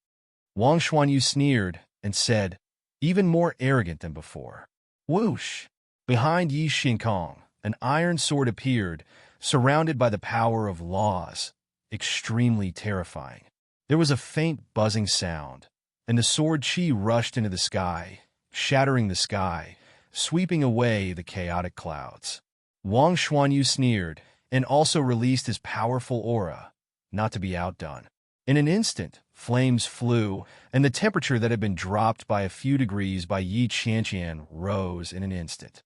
Wang Xuanyu sneered and said, even more arrogant than before. Whoosh! Behind Yi Xiankong, an iron sword appeared, surrounded by the power of laws, extremely terrifying. There was a faint buzzing sound, and the sword qi rushed into the sky, shattering the sky, sweeping away the chaotic clouds. Wang Xuanyu sneered, and also released his powerful aura, not to be outdone. In an instant, flames flew, and the temperature that had been dropped by a few degrees by Yi Qianqian rose in an instant.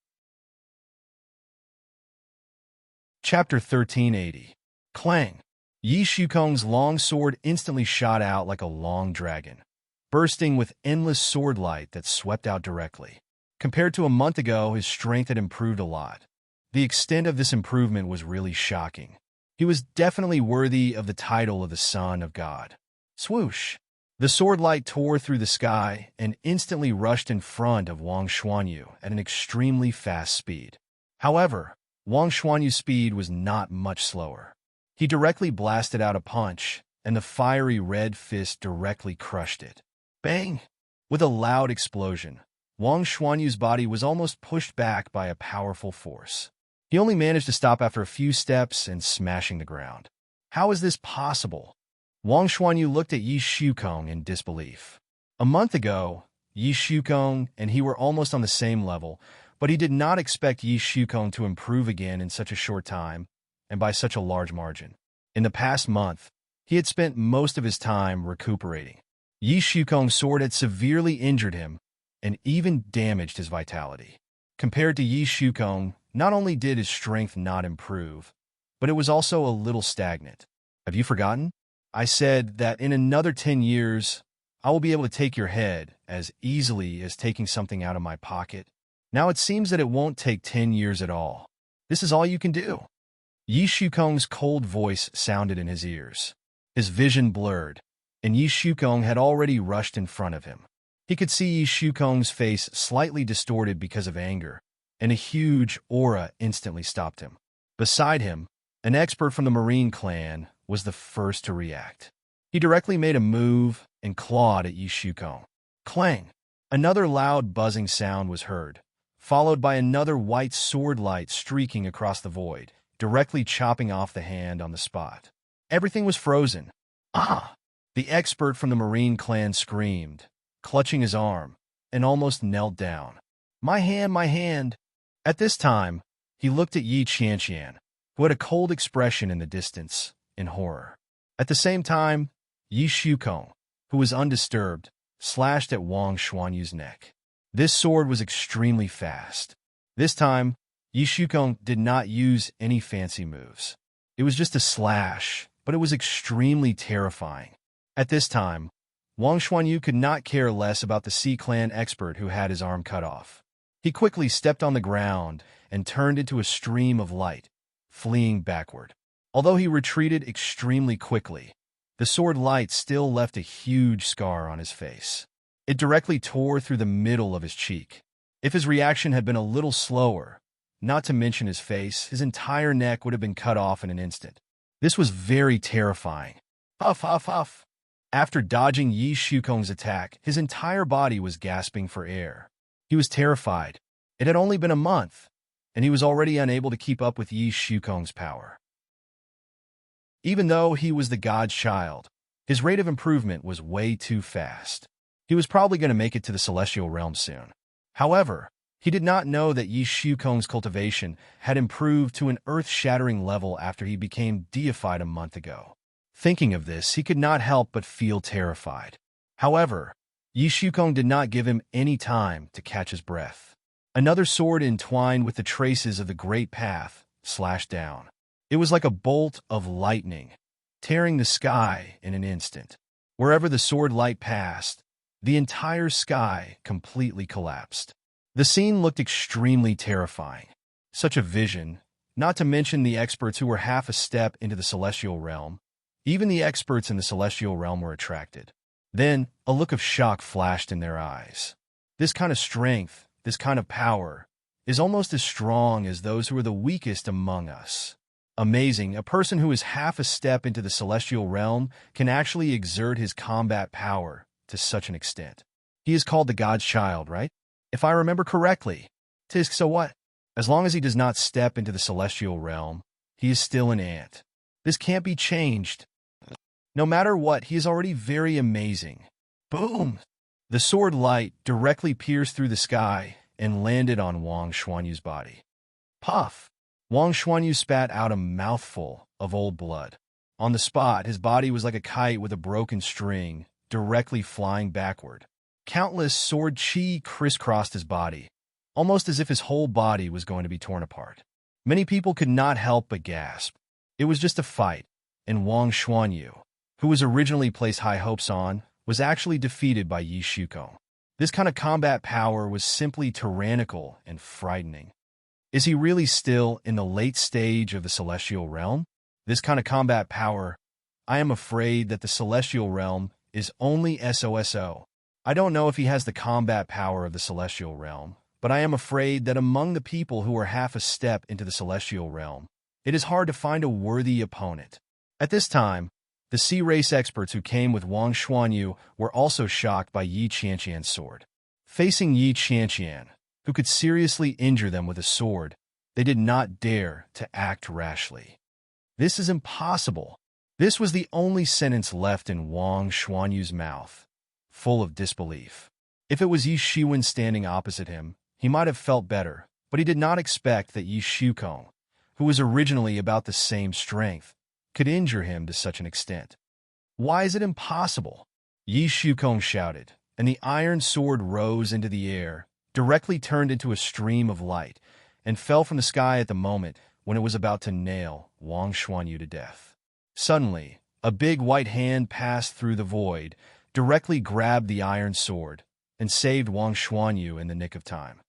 Chapter 1380. Clang! Yi Shukong's long sword instantly shot out like a long dragon, bursting with endless sword light that swept out directly. Compared to a month ago, his strength had improved a lot. The extent of this improvement was really shocking. He was definitely worthy of the title of the Son of God. Swoosh! The sword light tore through the sky and instantly rushed in front of Wang Xuanyu at an extremely fast speed. However, Wang Xuanyu's speed was not much slower. He directly blasted out a punch, and the fiery red fist directly crushed it. Bang! With a loud explosion, Wang Xuanyu's body was almost pushed back by a powerful force. He only managed to stop after a few steps and smashing the ground. How is this possible? Wang Xuanyu looked at Yi Shukong in disbelief. A month ago, Yi Shukong and he were almost on the same level, but he did not expect Yi Shukong to improve again in such a short time and by such a large margin. In the past month, he had spent most of his time recuperating. Yi Shukong's sword had severely injured him and even damaged his vitality. Compared to Yi Shukong, not only did his strength not improve, but it was also a little stagnant. Have you forgotten? I said that in another 10 years, I will be able to take your head as easily as taking something out of my pocket. Now it seems that it won't take 10 years at all. This is all you can do. Yi Shukong's cold voice sounded in his ears. His vision blurred, and Yi Shukong had already rushed in front of him. He could see Yi Shukong's face slightly distorted because of anger, and a huge aura instantly stopped him. Beside him, an expert from the Marine clan was the first to react. He directly made a move and clawed at Yi Shukong. Clang! Another loud buzzing sound was heard, followed by another white sword light streaking across the void, directly chopping off the hand on the spot. Everything was frozen. Ah! The expert from the Marine clan screamed, clutching his arm, and almost knelt down. My hand, my hand! At this time, he looked at Yi Qianqian, who had a cold expression in the distance, in horror. At the same time, Yi Shukong, who was undisturbed, slashed at Wang Xuanyu's neck. This sword was extremely fast. This time, Yi Shukong did not use any fancy moves. It was just a slash, but it was extremely terrifying. At this time, Wang Xuanyu could not care less about the Sea Clan expert who had his arm cut off. He quickly stepped on the ground and turned into a stream of light, fleeing backward. Although he retreated extremely quickly, the sword light still left a huge scar on his face. It directly tore through the middle of his cheek. If his reaction had been a little slower, not to mention his face, his entire neck would have been cut off in an instant. This was very terrifying. Huff, huff, huff. After dodging Yi Shukong's attack, his entire body was gasping for air. He was terrified. It had only been a month, and he was already unable to keep up with Yi Shukong's power. Even though he was the god's child, his rate of improvement was way too fast. He was probably going to make it to the celestial realm soon. However, he did not know that Yi Shukong's cultivation had improved to an earth-shattering level after he became deified a month ago. Thinking of this, he could not help but feel terrified. However, Yi Shukong did not give him any time to catch his breath. Another sword entwined with the traces of the Great Path slashed down. It was like a bolt of lightning, tearing the sky in an instant. Wherever the sword light passed, the entire sky completely collapsed. The scene looked extremely terrifying. Such a vision, not to mention the experts who were half a step into the celestial realm. Even the experts in the celestial realm were attracted. Then, a look of shock flashed in their eyes. This kind of strength, this kind of power, is almost as strong as those who are the weakest among us. Amazing, a person who is half a step into the celestial realm can actually exert his combat power to such an extent. He is called the god's child, right? If I remember correctly. Tisk, so what? As long as he does not step into the celestial realm, he is still an ant. This can't be changed. No matter what, he is already very amazing. Boom! The sword light directly pierced through the sky and landed on Wang Xuanyu's body. Puff! Wang Xuanyu spat out a mouthful of old blood. On the spot, his body was like a kite with a broken string, directly flying backward. Countless sword chi crisscrossed his body, almost as if his whole body was going to be torn apart. Many people could not help but gasp. It was just a fight, and Wang Xuanyu, who was originally placed high hopes on, was actually defeated by Yi Shukong. This kind of combat power was simply tyrannical and frightening. Is he really still in the late stage of the celestial realm? This kind of combat power, I am afraid that the celestial realm is only SOSO. I don't know if he has the combat power of the celestial realm, but I am afraid that among the people who are half a step into the celestial realm, it is hard to find a worthy opponent. At this time, the sea race experts who came with Wang Xuanyu were also shocked by Yi Qianqian's sword. Facing Yi Qianqian, who could seriously injure them with a sword, they did not dare to act rashly. This is impossible. This was the only sentence left in Wang Xuanyu's mouth, full of disbelief. If it was Yi Shiwen standing opposite him, he might have felt better, but he did not expect that Yi Shukong, who was originally about the same strength, could injure him to such an extent. Why is it impossible? Yi Shukong shouted, and the iron sword rose into the air, directly turned into a stream of light, and fell from the sky at the moment when it was about to nail Wang Xuanyu to death. Suddenly, a big white hand passed through the void, directly grabbed the iron sword, and saved Wang Xuanyu in the nick of time.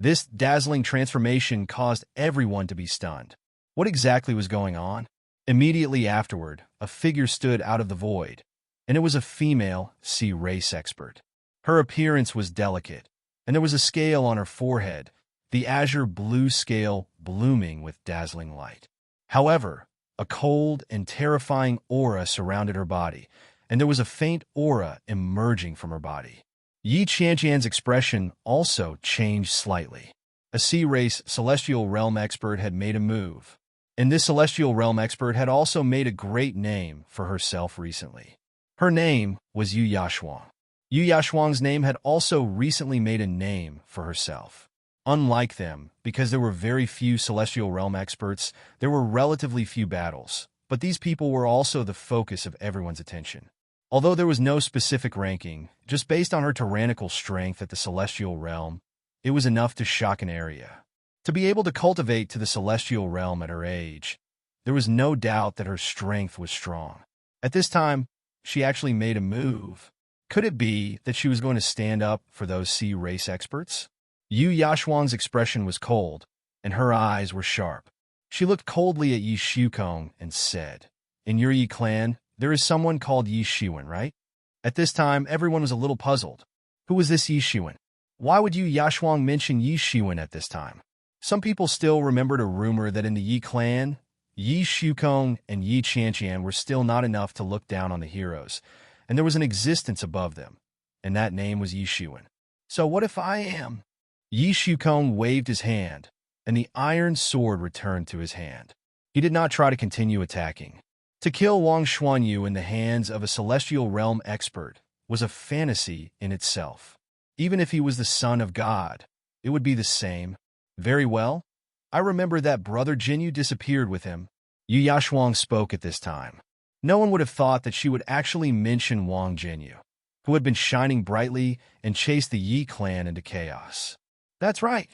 This dazzling transformation caused everyone to be stunned. What exactly was going on? Immediately afterward, a figure stood out of the void, and it was a female sea race expert. Her appearance was delicate, and there was a scale on her forehead, the azure blue scale blooming with dazzling light. However, a cold and terrifying aura surrounded her body, and there was a faint aura emerging from her body. Yi Qianqian's expression also changed slightly. A sea race celestial realm expert had made a move, and this celestial realm expert had also made a great name for herself recently. Her name was Yu Yashuang. Yu Yashuang's name had also recently made a name for herself. Unlike them, because there were very few celestial realm experts, there were relatively few battles, but these people were also the focus of everyone's attention. Although there was no specific ranking, just based on her tyrannical strength at the celestial realm, it was enough to shock an area. To be able to cultivate to the celestial realm at her age, there was no doubt that her strength was strong. At this time, she actually made a move. Could it be that she was going to stand up for those sea race experts? Yu Yashuang's expression was cold, and her eyes were sharp. She looked coldly at Yi Shukong and said, "In your Yi clan, there is someone called Yi Shiwen, right?" At this time, everyone was a little puzzled. Who was this Yi Shiwen? Why would Yu Yashuang mention Yi Shiwen at this time? Some people still remembered a rumor that in the Yi clan, Yi Shukong and Yi Qianqian were still not enough to look down on the heroes, and there was an existence above them, and that name was Yi Shiwen. So what if I am? Yi Shukong waved his hand, and the iron sword returned to his hand. He did not try to continue attacking. To kill Wang Xuanyu in the hands of a celestial realm expert was a fantasy in itself. Even if he was the son of God, it would be the same. Very well. I remember that brother Jinyu disappeared with him. Yu Yashuang spoke at this time. No one would have thought that she would actually mention Wang Jinyu, who had been shining brightly and chased the Yi clan into chaos. That's right.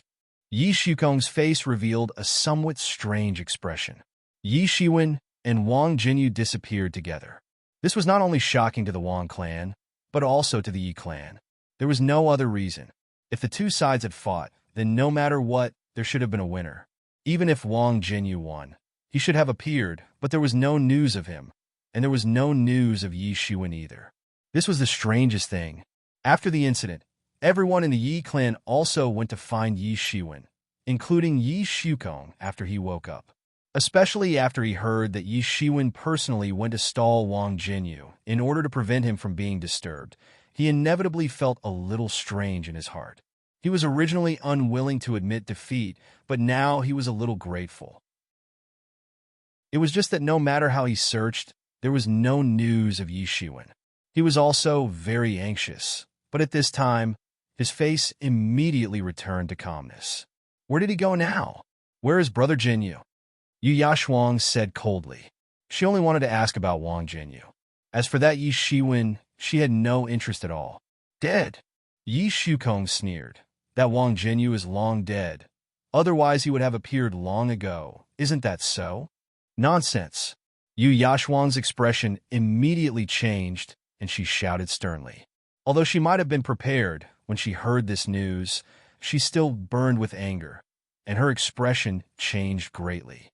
Yi Shukong's face revealed a somewhat strange expression. Yi Shiwen and Wang Jinyu disappeared together. This was not only shocking to the Wang clan, but also to the Yi clan. There was no other reason. If the two sides had fought, then no matter what, there should have been a winner. Even if Wang Jinyu won, he should have appeared, but there was no news of him, and there was no news of Yi Shiwen either. This was the strangest thing. After the incident, everyone in the Yi clan also went to find Yi Shiwen, including Yi Shukong after he woke up. Especially after he heard that Yi Shiwen personally went to stall Wang Jinyu in order to prevent him from being disturbed, he inevitably felt a little strange in his heart. He was originally unwilling to admit defeat, but now he was a little grateful. It was just that no matter how he searched, there was no news of Yi Shiwen. He was also very anxious, but at this time, his face immediately returned to calmness. Where did he go now? Where is brother Jinyu? Yu Yashuang said coldly. She only wanted to ask about Wang Jinyu. As for that Yi Shiwen, she had no interest at all. Dead? Yi Shukong sneered. That Wang Jinyu is long dead. Otherwise he would have appeared long ago. Isn't that so? Nonsense. Yu Yashuang's expression immediately changed, and she shouted sternly. Although she might have been prepared when she heard this news, she still burned with anger, and her expression changed greatly.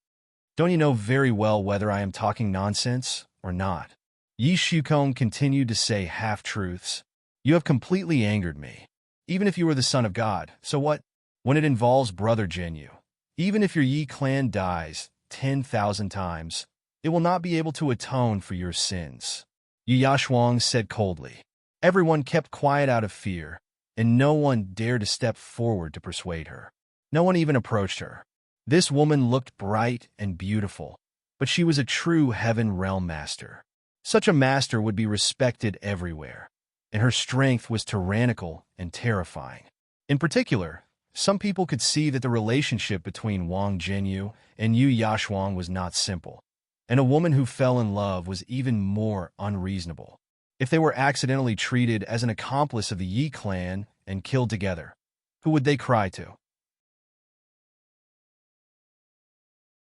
Don't you know very well whether I am talking nonsense or not? Yi Shukong continued to say half-truths. You have completely angered me. Even if you were the son of God, so what? When it involves brother Jinyu, even if your Yi clan dies 10,000 times, it will not be able to atone for your sins. Yu Yashuang said coldly. Everyone kept quiet out of fear, and no one dared to step forward to persuade her. No one even approached her. This woman looked bright and beautiful, but she was a true heaven realm master. Such a master would be respected everywhere, and her strength was tyrannical and terrifying. In particular, some people could see that the relationship between Wang Jinyu and Yu Yashuang was not simple, and a woman who fell in love was even more unreasonable. If they were accidentally treated as an accomplice of the Yi clan and killed together, who would they cry to?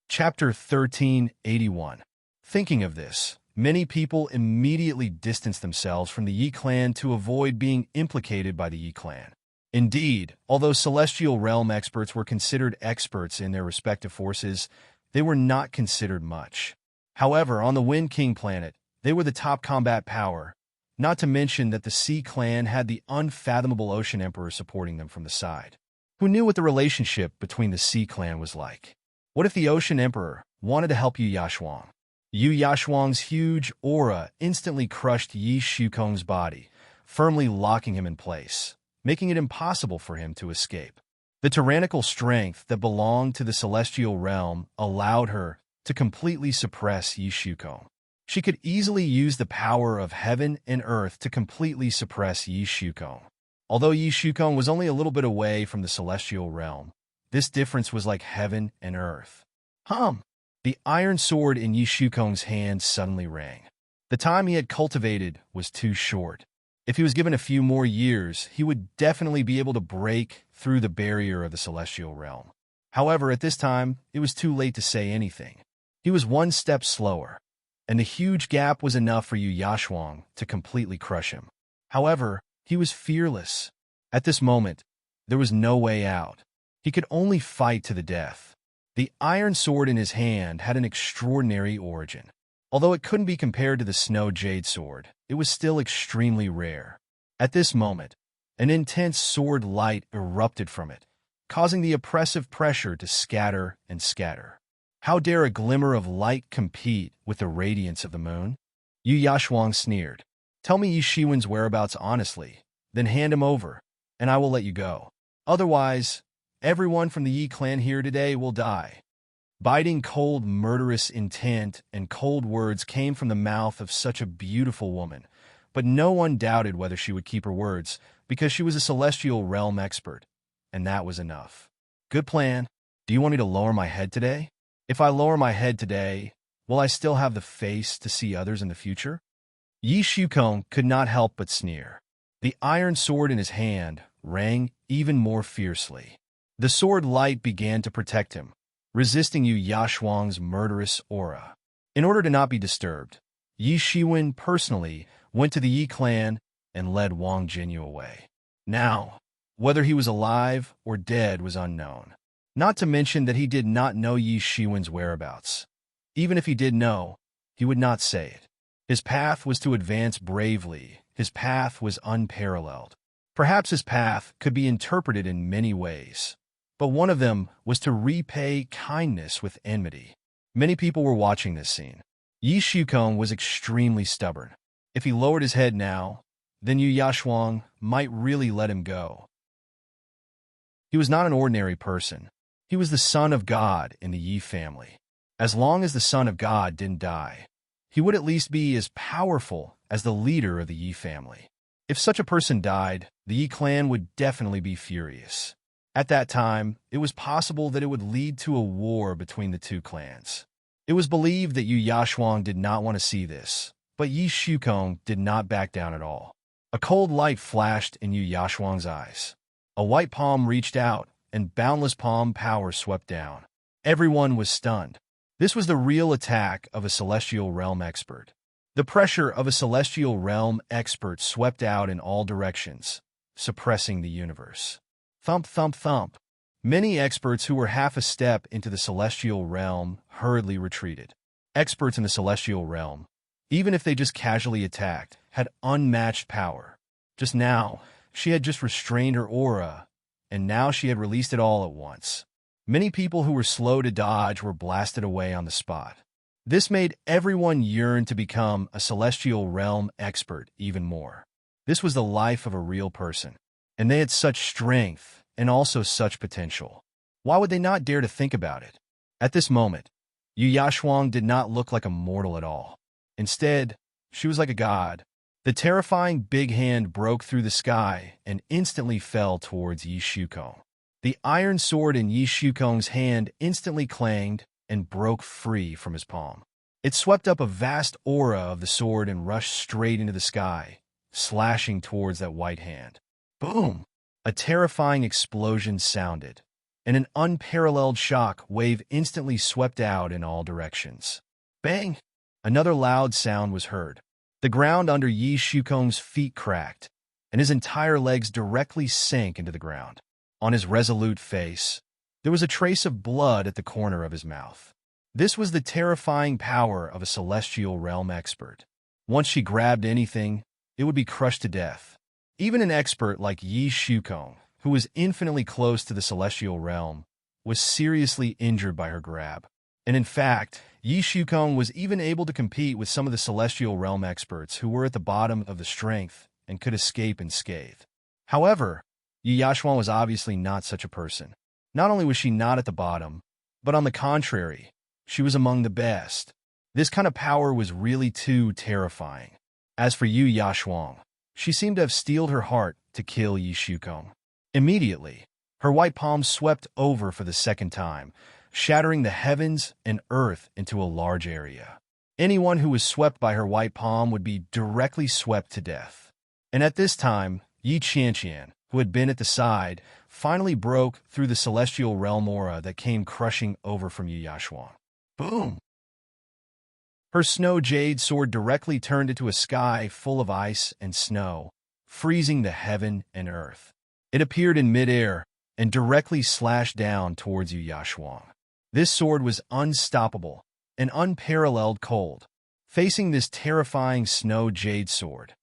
Chapter 1381. Thinking of this, many people immediately distanced themselves from the Yi clan to avoid being implicated by the Yi clan. Indeed, although celestial realm experts were considered experts in their respective forces, they were not considered much. However, on the Wind King planet, they were the top combat power, not to mention that the Sea Clan had the unfathomable Ocean Emperor supporting them from the side. Who knew what the relationship between the Sea Clan was like? What if the Ocean Emperor wanted to help Yu Yashuang? Yu Yashuang's huge aura instantly crushed Yi Shukong's body, firmly locking him in place, making it impossible for him to escape. The tyrannical strength that belonged to the celestial realm allowed her to completely suppress Yi Shukong. She could easily use the power of heaven and earth to completely suppress Yi Shukong. Although Yi Shukong was only a little bit away from the celestial realm, this difference was like heaven and earth. The iron sword in Yi Shukong's hand suddenly rang. The time he had cultivated was too short. If he was given a few more years, he would definitely be able to break through the barrier of the celestial realm. However, at this time, it was too late to say anything. He was one step slower, and the huge gap was enough for Yu Yashuang to completely crush him. However, he was fearless. At this moment, there was no way out. He could only fight to the death. The iron sword in his hand had an extraordinary origin. Although it couldn't be compared to the snow jade sword, it was still extremely rare. At this moment, an intense sword light erupted from it, causing the oppressive pressure to scatter and scatter. How dare a glimmer of light compete with the radiance of the moon? Yu Yashuang sneered. Tell me Yi Shiwen's whereabouts honestly, then hand him over, and I will let you go. Otherwise, everyone from the Yi clan here today will die. Biting cold, murderous intent and cold words came from the mouth of such a beautiful woman, but no one doubted whether she would keep her words because she was a celestial realm expert, and that was enough. Good plan. Do you want me to lower my head today? If I lower my head today, will I still have the face to see others in the future? Yi Shukong could not help but sneer. The iron sword in his hand rang even more fiercely. The sword light began to protect him, resisting Yu Yashuang's murderous aura. In order to not be disturbed, Yi Shiwen personally went to the Yi clan and led Wang Jinyu away. Now, whether he was alive or dead was unknown. Not to mention that he did not know Yi Shiwen's whereabouts. Even if he did know, he would not say it. His path was to advance bravely. His path was unparalleled. Perhaps his path could be interpreted in many ways, but one of them was to repay kindness with enmity. Many people were watching this scene. Yi Shukong was extremely stubborn. If he lowered his head now, then Yu Yashuang might really let him go. He was not an ordinary person. He was the son of God in the Yi family. As long as the son of God didn't die, he would at least be as powerful as the leader of the Yi family. If such a person died, the Yi clan would definitely be furious. At that time, it was possible that it would lead to a war between the two clans. It was believed that Yu Yashuang did not want to see this, but Yi Shukong did not back down at all. A cold light flashed in Yu Yashuang's eyes. A white palm reached out, and boundless palm power swept down. Everyone was stunned. This was the real attack of a celestial realm expert. The pressure of a celestial realm expert swept out in all directions, suppressing the universe. Thump, thump, thump. Many experts who were half a step into the celestial realm hurriedly retreated. Experts in the celestial realm, even if they just casually attacked, had unmatched power. Just now, she had just restrained her aura, and now she had released it all at once. Many people who were slow to dodge were blasted away on the spot. This made everyone yearn to become a celestial realm expert even more. This was the life of a real person, and they had such strength and also such potential. Why would they not dare to think about it? At this moment, Yu Yashuang did not look like a mortal at all. Instead, she was like a god. The terrifying big hand broke through the sky and instantly fell towards Yi Shukong. The iron sword in Yi Shukong's hand instantly clanged and broke free from his palm. It swept up a vast aura of the sword and rushed straight into the sky, slashing towards that white hand. Boom! A terrifying explosion sounded, and an unparalleled shock wave instantly swept out in all directions. Bang! Another loud sound was heard. The ground under Yi Shukong's feet cracked, and his entire legs directly sank into the ground. On his resolute face, there was a trace of blood at the corner of his mouth. This was the terrifying power of a celestial realm expert. Once she grabbed anything, it would be crushed to death. Even an expert like Yi Shukong, who was infinitely close to the celestial realm, was seriously injured by her grab. And in fact, Yi Shukong was even able to compete with some of the celestial realm experts who were at the bottom of the strength and could escape unscathed. However, Yi Yashuang was obviously not such a person. Not only was she not at the bottom, but on the contrary, she was among the best. This kind of power was really too terrifying. As for Yu Yashuang, she seemed to have steeled her heart to kill Yi Shukong. Immediately, her white palm swept over for the second time, shattering the heavens and earth into a large area. Anyone who was swept by her white palm would be directly swept to death. And at this time, Yi Qianqian, who had been at the side, finally broke through the celestial realm aura that came crushing over from Yu Yashuang. Boom! Her snow jade sword directly turned into a sky full of ice and snow, freezing the heaven and earth. It appeared in midair and directly slashed down towards Yu Yashuang. This sword was unstoppable and unparalleled cold. Facing this terrifying snow jade sword,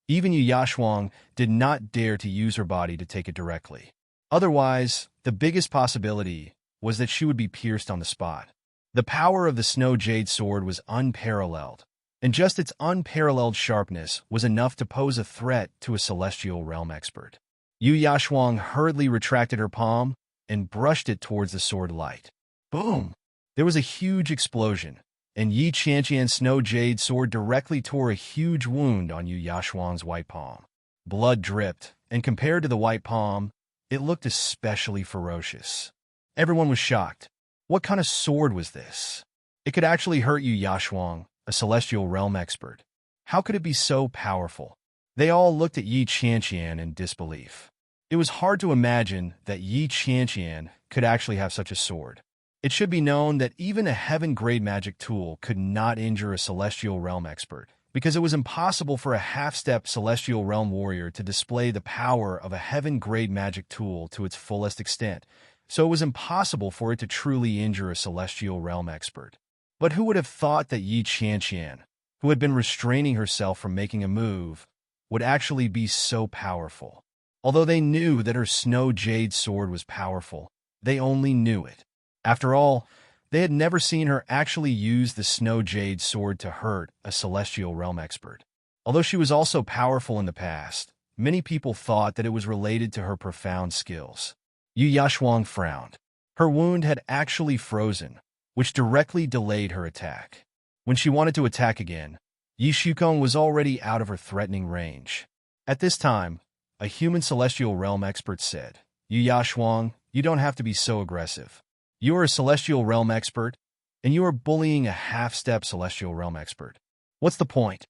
even Yu Yashuang did not dare to use her body to take it directly. Otherwise, the biggest possibility was that she would be pierced on the spot. The power of the snow jade sword was unparalleled, and just its unparalleled sharpness was enough to pose a threat to a celestial realm expert. Yu Yashuang hurriedly retracted her palm and brushed it towards the sword light. Boom! There was a huge explosion, and Yi Qianqian's snow jade sword directly tore a huge wound on Yu Yashuang's white palm. Blood dripped, and compared to the white palm, it looked especially ferocious. Everyone was shocked. What kind of sword was this? It could actually hurt Yu Yashuang, a celestial realm expert. How could it be so powerful? They all looked at Yi Qianqian in disbelief. It was hard to imagine that Yi Qianqian could actually have such a sword. It should be known that even a heaven-grade magic tool could not injure a celestial realm expert, because it was impossible for a half-step celestial realm warrior to display the power of a heaven-grade magic tool to its fullest extent, so it was impossible for it to truly injure a celestial realm expert. But who would have thought that Yi Qianqian, who had been restraining herself from making a move, would actually be so powerful? Although they knew that her snow jade sword was powerful, they only knew it. After all, they had never seen her actually use the snow jade sword to hurt a celestial realm expert. Although she was also powerful in the past, many people thought that it was related to her profound skills. Yu Yashuang frowned. Her wound had actually frozen, which directly delayed her attack. When she wanted to attack again, Yi Shukong was already out of her threatening range. At this time, a human celestial realm expert said, "Yu Yashuang, you don't have to be so aggressive. You are a celestial realm expert, and you are bullying a half-step celestial realm expert. What's the point?"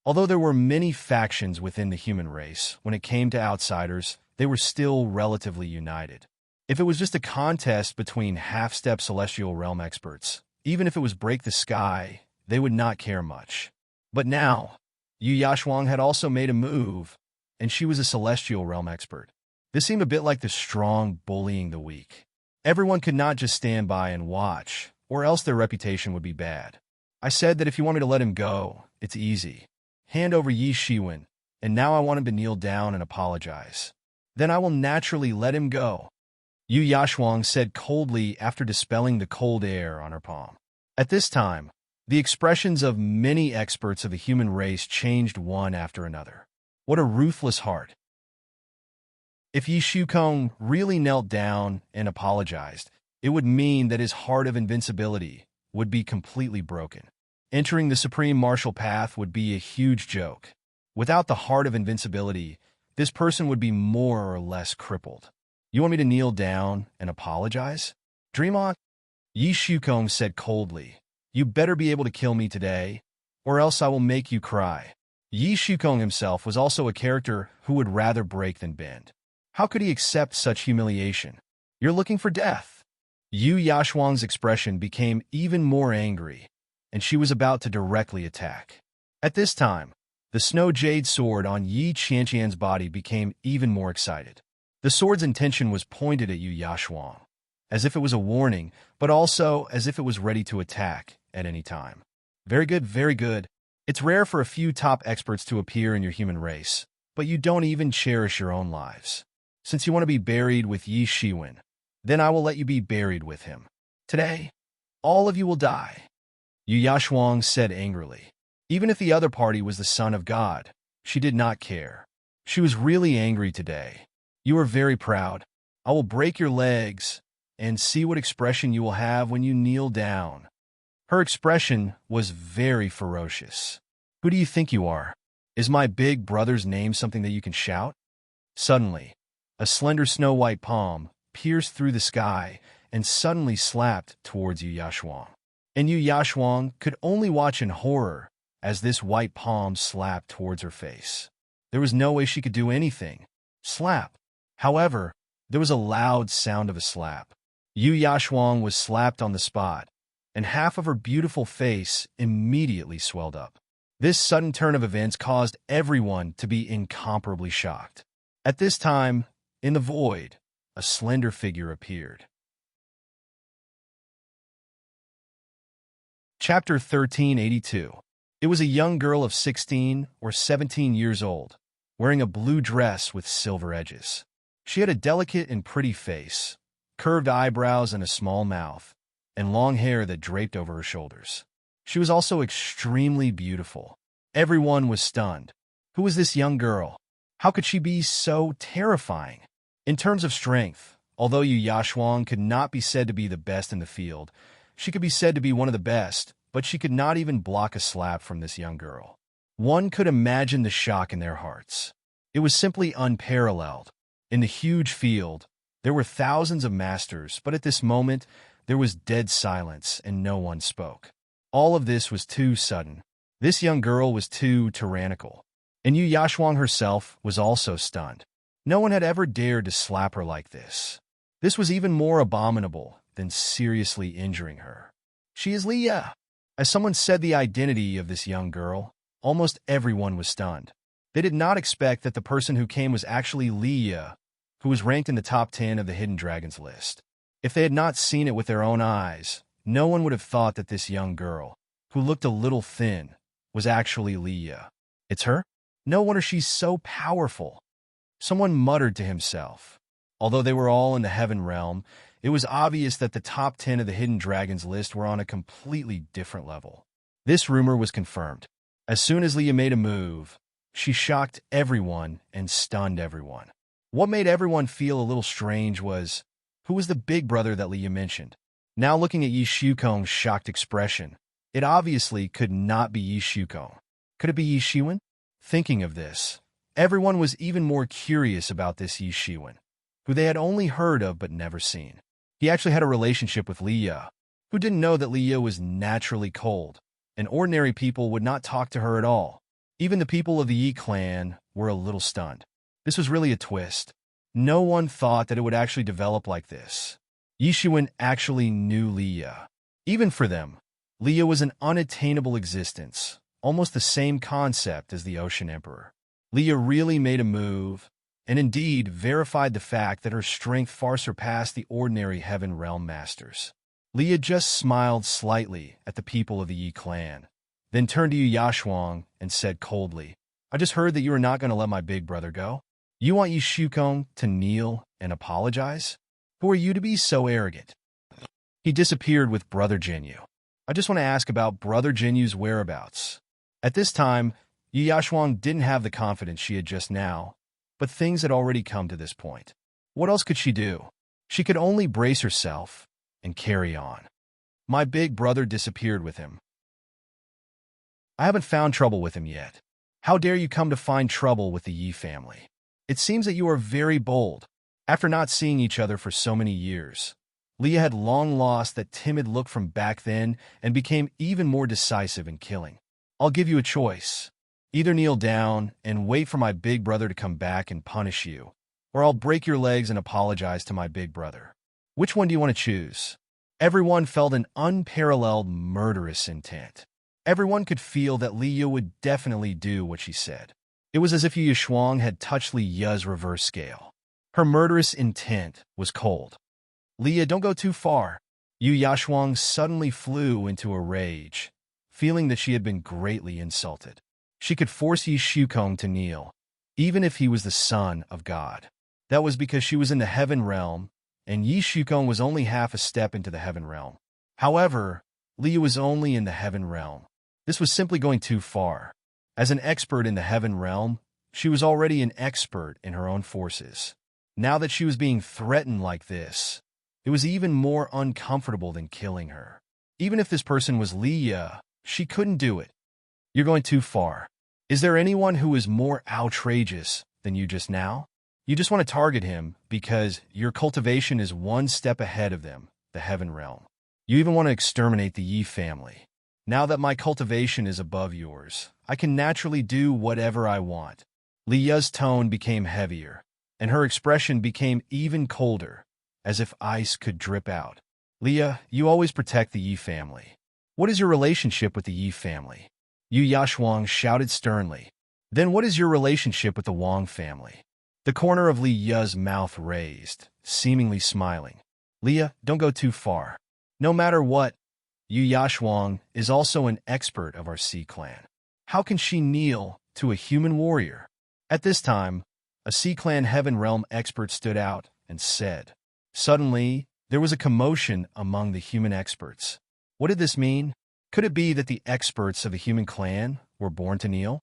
Although there were many factions within the human race, when it came to outsiders, they were still relatively united. If it was just a contest between half-step celestial realm experts, even if it was break the sky, they would not care much. But now, Yu Yashuang had also made a move, and she was a celestial realm expert. This seemed a bit like the strong bullying the weak. Everyone could not just stand by and watch, or else their reputation would be bad. I said that if you want me to let him go, it's easy. Hand over Yi Shiwen, and now I want him to kneel down and apologize. Then I will naturally let him go, Yu Yashuang said coldly after dispelling the cold air on her palm. At this time, the expressions of many experts of the human race changed one after another. What a ruthless heart. If Yi Shukong really knelt down and apologized, it would mean that his heart of invincibility would be completely broken. Entering the supreme martial path would be a huge joke. Without the heart of invincibility, this person would be more or less crippled. You want me to kneel down and apologize? Dream on? Yi Shukong said coldly. You better be able to kill me today, or else I will make you cry. Yi Shukong himself was also a character who would rather break than bend. How could he accept such humiliation? You're looking for death. Yu Yashuang's expression became even more angry, and she was about to directly attack. At this time, The snow jade sword on Yi Qianqian's body became even more excited. The sword's intention was pointed at Yu Yashuang, as if it was a warning, but also as if it was ready to attack at any time. Very good, very good. It's rare for a few top experts to appear in your human race, but you don't even cherish your own lives. Since you want to be buried with Yi Shiwen, then I will let you be buried with him. Today, all of you will die, Yu Yashuang said angrily. Even if the other party was the son of God, she did not care. She was really angry today. You are very proud. I will break your legs and see what expression you will have when you kneel down. Her expression was very ferocious. Who do you think you are? Is my big brother's name something that you can shout? Suddenly, a slender snow-white palm pierced through the sky and suddenly slapped towards Yu Yashuang. And Yu Yashuang could only watch in horror as this white palm slapped towards her face. There was no way she could do anything. Slap. However, there was a loud sound of a slap. Yu Yashuang was slapped on the spot, and half of her beautiful face immediately swelled up. This sudden turn of events caused everyone to be incomparably shocked. At this time, in the void, a slender figure appeared. Chapter 1382. It was a young girl of 16 or 17 years old, wearing a blue dress with silver edges. She had a delicate and pretty face, curved eyebrows and a small mouth, and long hair that draped over her shoulders. She was also extremely beautiful. Everyone was stunned. Who was this young girl? How could she be so terrifying? In terms of strength, although Yu Yashuang could not be said to be the best in the field, she could be said to be one of the best, but she could not even block a slap from this young girl. One could imagine the shock in their hearts. It was simply unparalleled. In the huge field, there were thousands of masters, but at this moment, there was dead silence and no one spoke. All of this was too sudden. This young girl was too tyrannical. And Yu Yashuang herself was also stunned. No one had ever dared to slap her like this. This was even more abominable than seriously injuring her. She is Leah. As someone said the identity of this young girl, almost everyone was stunned. They did not expect that the person who came was actually Leah, who was ranked in the top 10 of the Hidden Dragons list. If they had not seen it with their own eyes, no one would have thought that this young girl, who looked a little thin, was actually Leah. It's her? No wonder she's so powerful. Someone muttered to himself. Although they were all in the heaven realm, it was obvious that the top 10 of the Hidden Dragons list were on a completely different level. This rumor was confirmed. As soon as Leah made a move, she shocked everyone and stunned everyone. What made everyone feel a little strange was, who was the big brother that Leah mentioned? Now looking at Yi Shukong's shocked expression, it obviously could not be Yi Shukong. Could it be Yi Shiwen? Thinking of this, everyone was even more curious about this Yi Shiwen, who they had only heard of but never seen. He actually had a relationship with Leah, who didn't know that Leah was naturally cold, and ordinary people would not talk to her at all. Even the people of the Yi clan were a little stunned. This was really a twist. No one thought that it would actually develop like this. Yi Shiwen actually knew Leah. Even for them, Leah was an unattainable existence, almost the same concept as the Ocean Emperor. Leah really made a move, and indeed verified the fact that her strength far surpassed the ordinary Heaven Realm Masters. Leah just smiled slightly at the people of the Yi clan, then turned to Yu Yashuang and said coldly, I just heard that you are not going to let my big brother go. You want Yi Shukong to kneel and apologize? Who are you to be so arrogant? He disappeared with Brother Jinyu. I just want to ask about Brother Jinyu's whereabouts. At this time, Yu Yashuang didn't have the confidence she had just now, but things had already come to this point. What else could she do? She could only brace herself and carry on. My big brother disappeared with him. I haven't found trouble with him yet. How dare you come to find trouble with the Yi family? It seems that you are very bold. After not seeing each other for so many years, Leah had long lost that timid look from back then and became even more decisive in killing. I'll give you a choice. Either kneel down and wait for my big brother to come back and punish you, or I'll break your legs and apologize to my big brother. Which one do you want to choose? Everyone felt an unparalleled murderous intent. Everyone could feel that Liya would definitely do what she said. It was as if Yu Shuang had touched Liya's reverse scale. Her murderous intent was cold. Liya, don't go too far. Yu Yashuang suddenly flew into a rage, feeling that she had been greatly insulted. She could force Yi Shukong to kneel, even if he was the son of God. That was because she was in the heaven realm, and Yi Shukong was only half a step into the heaven realm. However, Liya was only in the heaven realm. This was simply going too far. As an expert in the heaven realm, she was already an expert in her own forces. Now that she was being threatened like this, it was even more uncomfortable than killing her. Even if this person was Liya, she couldn't do it. You're going too far. Is there anyone who is more outrageous than you just now? You just want to target him because your cultivation is one step ahead of them, the heaven realm. You even want to exterminate the Yi family. Now that my cultivation is above yours, I can naturally do whatever I want. Liya's tone became heavier, and her expression became even colder, as if ice could drip out. Liya, you always protect the Yi family. What is your relationship with the Yi family? Yu Yashuang shouted sternly. Then what is your relationship with the Wang family? The corner of Liya's mouth raised, seemingly smiling. Liya, don't go too far. No matter what, Yu Yashuang is also an expert of our Sea clan. How can she kneel to a human warrior? At this time, a Sea clan heaven realm expert stood out and said. Suddenly, there was a commotion among the human experts. What did this mean? Could it be that the experts of the human clan were born to kneel?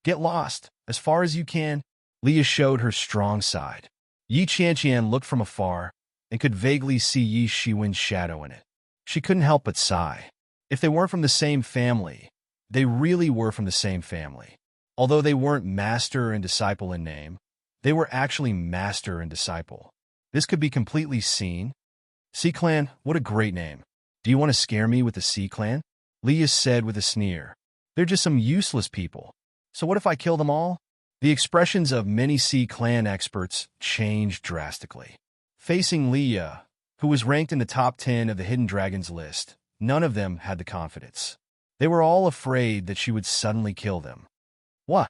Get lost, as far as you can. Liya showed her strong side. Yi Qianqian looked from afar and could vaguely see Yi Shiwen's shadow in it. She couldn't help but sigh. If they weren't from the same family, they really were from the same family. Although they weren't master and disciple in name, they were actually master and disciple. This could be completely seen. Sea Clan, what a great name. Do you want to scare me with the Sea Clan? Liya said with a sneer. They're just some useless people. So what if I kill them all? The expressions of many Sea Clan experts changed drastically. Facing Liya, who was ranked in the top 10 of the Hidden Dragons list, none of them had the confidence. They were all afraid that she would suddenly kill them. What?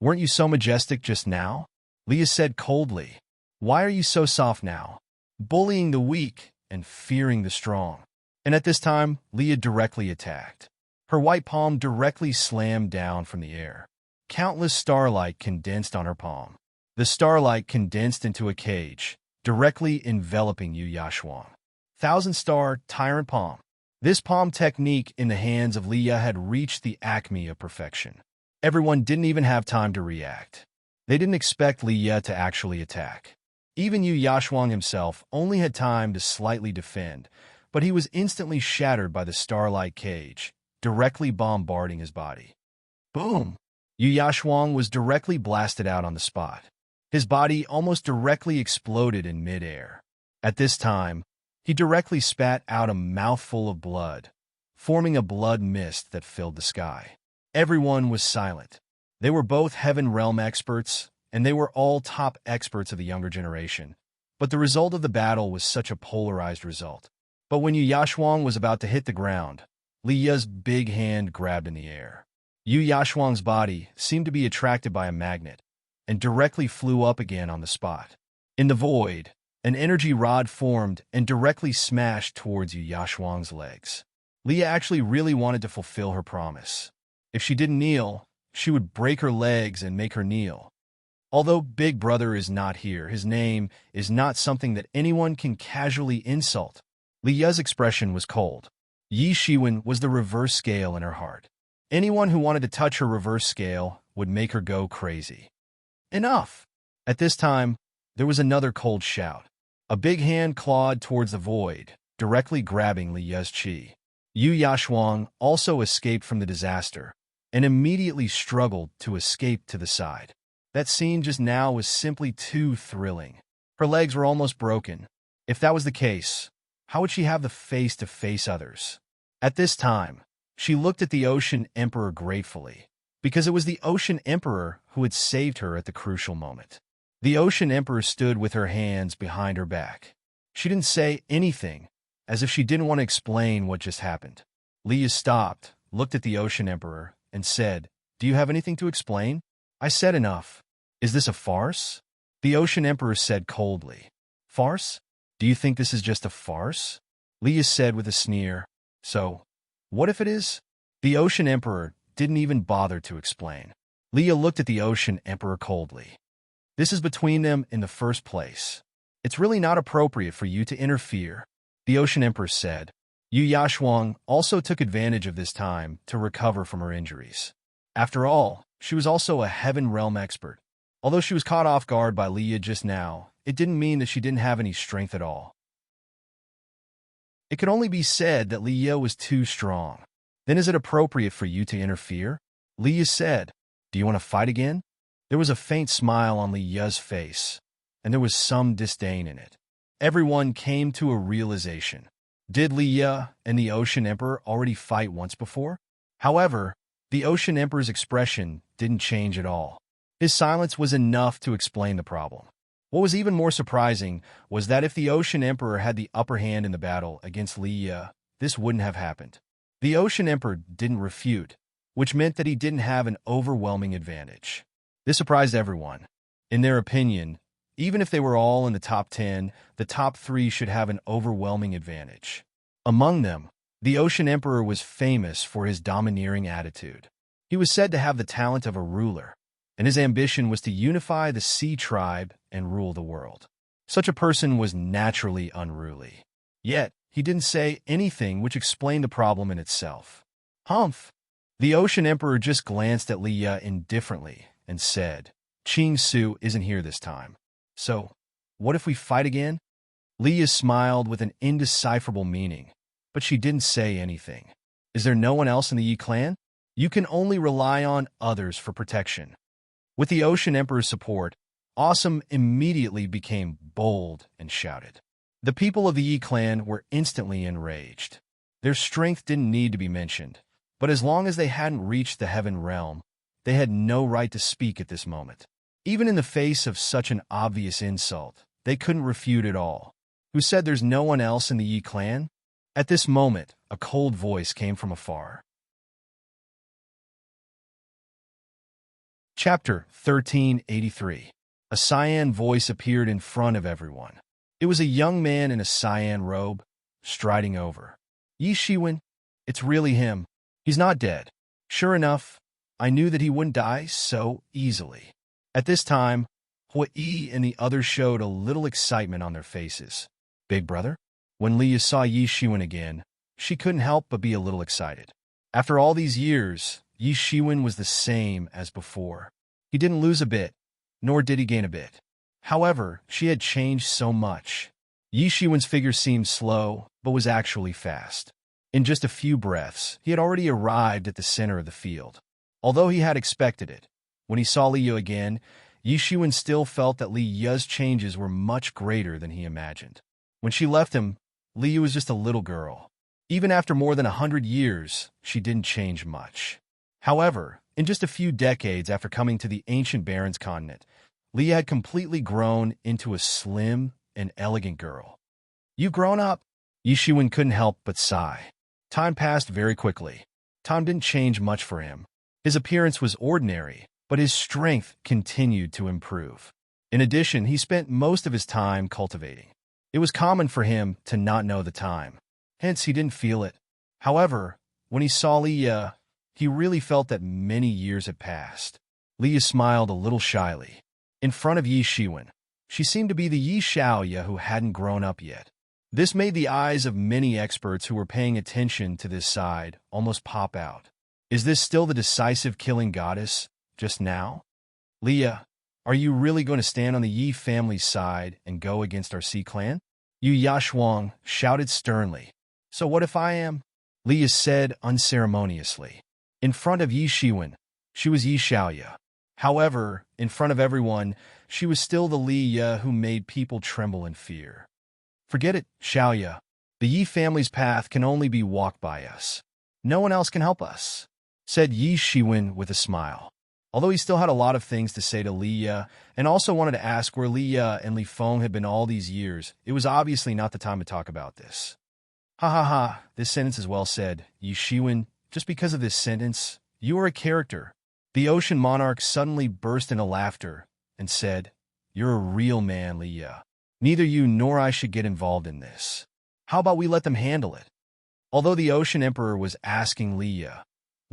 Weren't you so majestic just now? Liya said coldly. Why are you so soft now? Bullying the weak and fearing the strong. And at this time, Liya directly attacked. Her white palm directly slammed down from the air. Countless starlight condensed on her palm. The starlight condensed into a cage, directly enveloping Yu Yashuang. Thousand-star tyrant palm. This palm technique in the hands of Liya had reached the acme of perfection. Everyone didn't even have time to react. They didn't expect Liya to actually attack. Even Yu Yashuang himself only had time to slightly defend, but he was instantly shattered by the starlight cage, directly bombarding his body. Boom! Yu Yashuang was directly blasted out on the spot. His body almost directly exploded in midair. At this time, he directly spat out a mouthful of blood, forming a blood mist that filled the sky. Everyone was silent. They were both Heaven Realm experts, and they were all top experts of the younger generation. But the result of the battle was such a polarized result. But when Yu Yashuang was about to hit the ground, Liya's big hand grabbed in the air. Yu Yashuang's body seemed to be attracted by a magnet, and directly flew up again on the spot. In the void, an energy rod formed and directly smashed towards Yu Yashuang's legs. Liya actually really wanted to fulfill her promise. If she didn't kneel, she would break her legs and make her kneel. Although Big Brother is not here, his name is not something that anyone can casually insult. Liya's expression was cold. Yi Shiwen was the reverse scale in her heart. Anyone who wanted to touch her reverse scale would make her go crazy. Enough! At this time, there was another cold shout. A big hand clawed towards the void, directly grabbing Liya's chi. Yu Yashuang also escaped from the disaster, and immediately struggled to escape to the side. That scene just now was simply too thrilling. Her legs were almost broken. If that was the case, how would she have the face to face others? At this time, she looked at the Ocean Emperor gratefully, because it was the Ocean Emperor who had saved her at the crucial moment. The Ocean Emperor stood with her hands behind her back. She didn't say anything, as if she didn't want to explain what just happened. Li stopped, looked at the Ocean Emperor, and said, "Do you have anything to explain?" "I said enough. Is this a farce?" The Ocean Emperor said coldly. "Farce? Do you think this is just a farce?" Li said with a sneer. "So, what if it is?" The Ocean Emperor didn't even bother to explain. Leah looked at the Ocean Emperor coldly. "This is between them in the first place. It's really not appropriate for you to interfere," the Ocean Emperor said. Yu Yashuang also took advantage of this time to recover from her injuries. After all, she was also a Heaven Realm expert. Although she was caught off guard by Leah just now, it didn't mean that she didn't have any strength at all. It could only be said that Leah was too strong. "Then is it appropriate for you to interfere?" Leah said. "Do you want to fight again?" There was a faint smile on Leah's face, and there was some disdain in it. Everyone came to a realization. Did Leah and the Ocean Emperor already fight once before? However, the Ocean Emperor's expression didn't change at all. His silence was enough to explain the problem. What was even more surprising was that if the Ocean Emperor had the upper hand in the battle against Leah, this wouldn't have happened. The Ocean Emperor didn't refute, which meant that he didn't have an overwhelming advantage. This surprised everyone. In their opinion, even if they were all in the top 10, the top 3 should have an overwhelming advantage. Among them, the Ocean Emperor was famous for his domineering attitude. He was said to have the talent of a ruler, and his ambition was to unify the Sea Tribe and rule the world. Such a person was naturally unruly. Yet, he didn't say anything which explained the problem in itself. "Humph!" The Ocean Emperor just glanced at Leah indifferently and said, "Ching Su isn't here this time. So, what if we fight again?" Leah smiled with an indecipherable meaning, but she didn't say anything. "Is there no one else in the Yi clan? You can only rely on others for protection." With the Ocean Emperor's support, Awesome immediately became bold and shouted. The people of the Yi clan were instantly enraged. Their strength didn't need to be mentioned, but as long as they hadn't reached the Heaven Realm, they had no right to speak at this moment. Even in the face of such an obvious insult, they couldn't refute at all. "Who said there's no one else in the Yi clan?" At this moment, a cold voice came from afar. Chapter 1383. A cyan voice appeared in front of everyone. It was a young man in a cyan robe, striding over. "Yi Shiwen, it's really him. He's not dead. Sure enough, I knew that he wouldn't die so easily." At this time, Hui and the others showed a little excitement on their faces. "Big brother?" When Leah saw Yi Shiwen again, she couldn't help but be a little excited. After all these years, Yi Shiwen was the same as before. He didn't lose a bit, nor did he gain a bit. However, she had changed so much. Yi Shiwen's figure seemed slow, but was actually fast. In just a few breaths, he had already arrived at the center of the field. Although he had expected it, when he saw Liu again, Yi Shiwen still felt that Li Yu's changes were much greater than he imagined. When she left him, Liu was just a little girl. Even after more than 100 years, she didn't change much. However, in just a few decades after coming to the ancient Barrens continent, Li had completely grown into a slim and elegant girl. "You've grown up." Yi Shiwen couldn't help but sigh. Time passed very quickly. Time didn't change much for him. His appearance was ordinary, but his strength continued to improve. In addition, he spent most of his time cultivating. It was common for him to not know the time. Hence, he didn't feel it. However, when he saw Leah, he really felt that many years had passed. Leah smiled a little shyly. In front of Yi Shiwen, she seemed to be the Yi Xiaoya who hadn't grown up yet. This made the eyes of many experts who were paying attention to this side almost pop out. Is this still the decisive killing goddess, just now? "Leah, are you really going to stand on the Yi family's side and go against our Sea clan?" Yu Yashuang shouted sternly. "So what if I am?" Leah said unceremoniously. In front of Yi Shiwen, she was Yi Xiaoya. However, in front of everyone, she was still the Leah who made people tremble in fear. "Forget it, Xiaoya. The Yi family's path can only be walked by us. No one else can help us," said Yi Shiwen with a smile. Although he still had a lot of things to say to Leah, and also wanted to ask where Leah and Li Feng had been all these years, it was obviously not the time to talk about this. Ha ha ha, this sentence is well said. Yi Shiwen, just because of this sentence, you are a character. The ocean monarch suddenly burst into laughter and said, You're a real man, Liya. Neither you nor I should get involved in this. How about we let them handle it? Although the ocean emperor was asking Liya,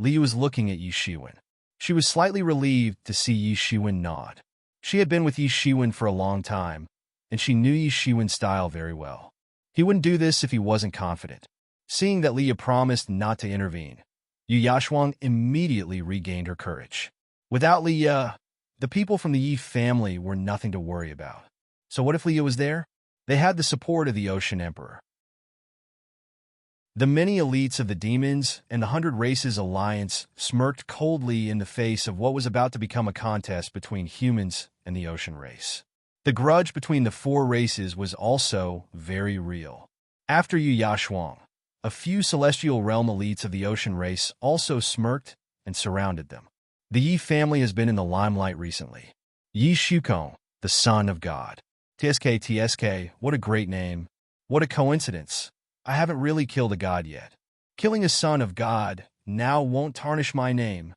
Liya was looking at Yi Shiwen. She was slightly relieved to see Yi Shiwen nod. She had been with Yi Shiwen for a long time, and she knew Yi Shiwen's style very well. He wouldn't do this if he wasn't confident. Seeing that Liya promised not to intervene, Yu Yashuang immediately regained her courage. Without Liya, the people from the Yi family were nothing to worry about. So what if Liya was there? They had the support of the Ocean Emperor. The many elites of the Demons and the 100 Races Alliance smirked coldly in the face of what was about to become a contest between humans and the ocean race. The grudge between the four races was also very real. After Yu Yashuang, a few celestial realm elites of the ocean race also smirked and surrounded them. The Yi family has been in the limelight recently. Yi Shukong, the son of God. TSK, what a great name. What a coincidence. I haven't really killed a god yet. Killing a son of God now won't tarnish my name.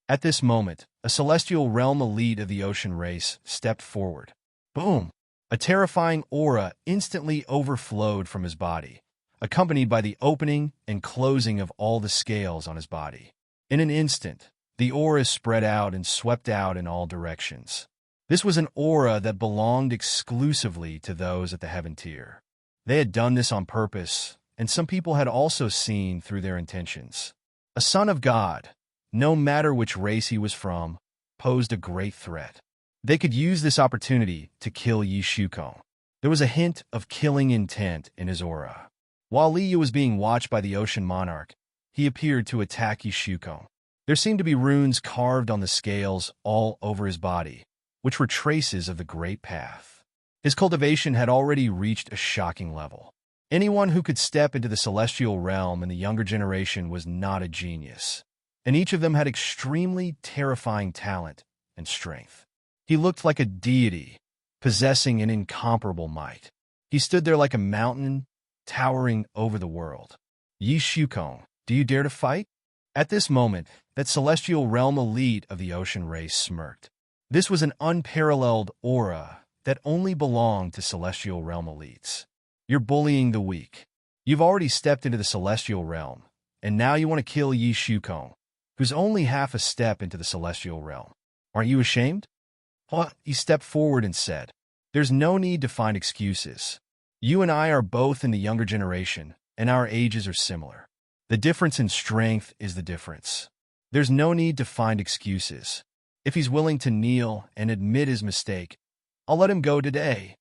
At this moment, a celestial realm elite of the ocean race stepped forward. Boom! A terrifying aura instantly overflowed from his body, accompanied by the opening and closing of all the scales on his body. In an instant, the aura spread out and swept out in all directions. This was an aura that belonged exclusively to those at the heaven tier. They had done this on purpose, and some people had also seen through their intentions. A son of God, no matter which race he was from, posed a great threat. They could use this opportunity to kill Yi Shukong. There was a hint of killing intent in his aura. While Liya was being watched by the ocean monarch, he appeared to attack Yi Shukong. There seemed to be runes carved on the scales all over his body, which were traces of the Great Path. His cultivation had already reached a shocking level. Anyone who could step into the celestial realm in the younger generation was not a genius, and each of them had extremely terrifying talent and strength. He looked like a deity, possessing an incomparable might. He stood there like a mountain, towering over the world. Yi Shukong, do you dare to fight? At this moment, that celestial realm elite of the ocean race smirked. This was an unparalleled aura that only belonged to celestial realm elites. You're bullying the weak. You've already stepped into the celestial realm, and now you want to kill Yi Shukong, who's only half a step into the celestial realm. Aren't you ashamed? He stepped forward and said, There's no need to find excuses. You and I are both in the younger generation, and our ages are similar. The difference in strength is the difference. There's no need to find excuses. If he's willing to kneel and admit his mistake, I'll let him go today.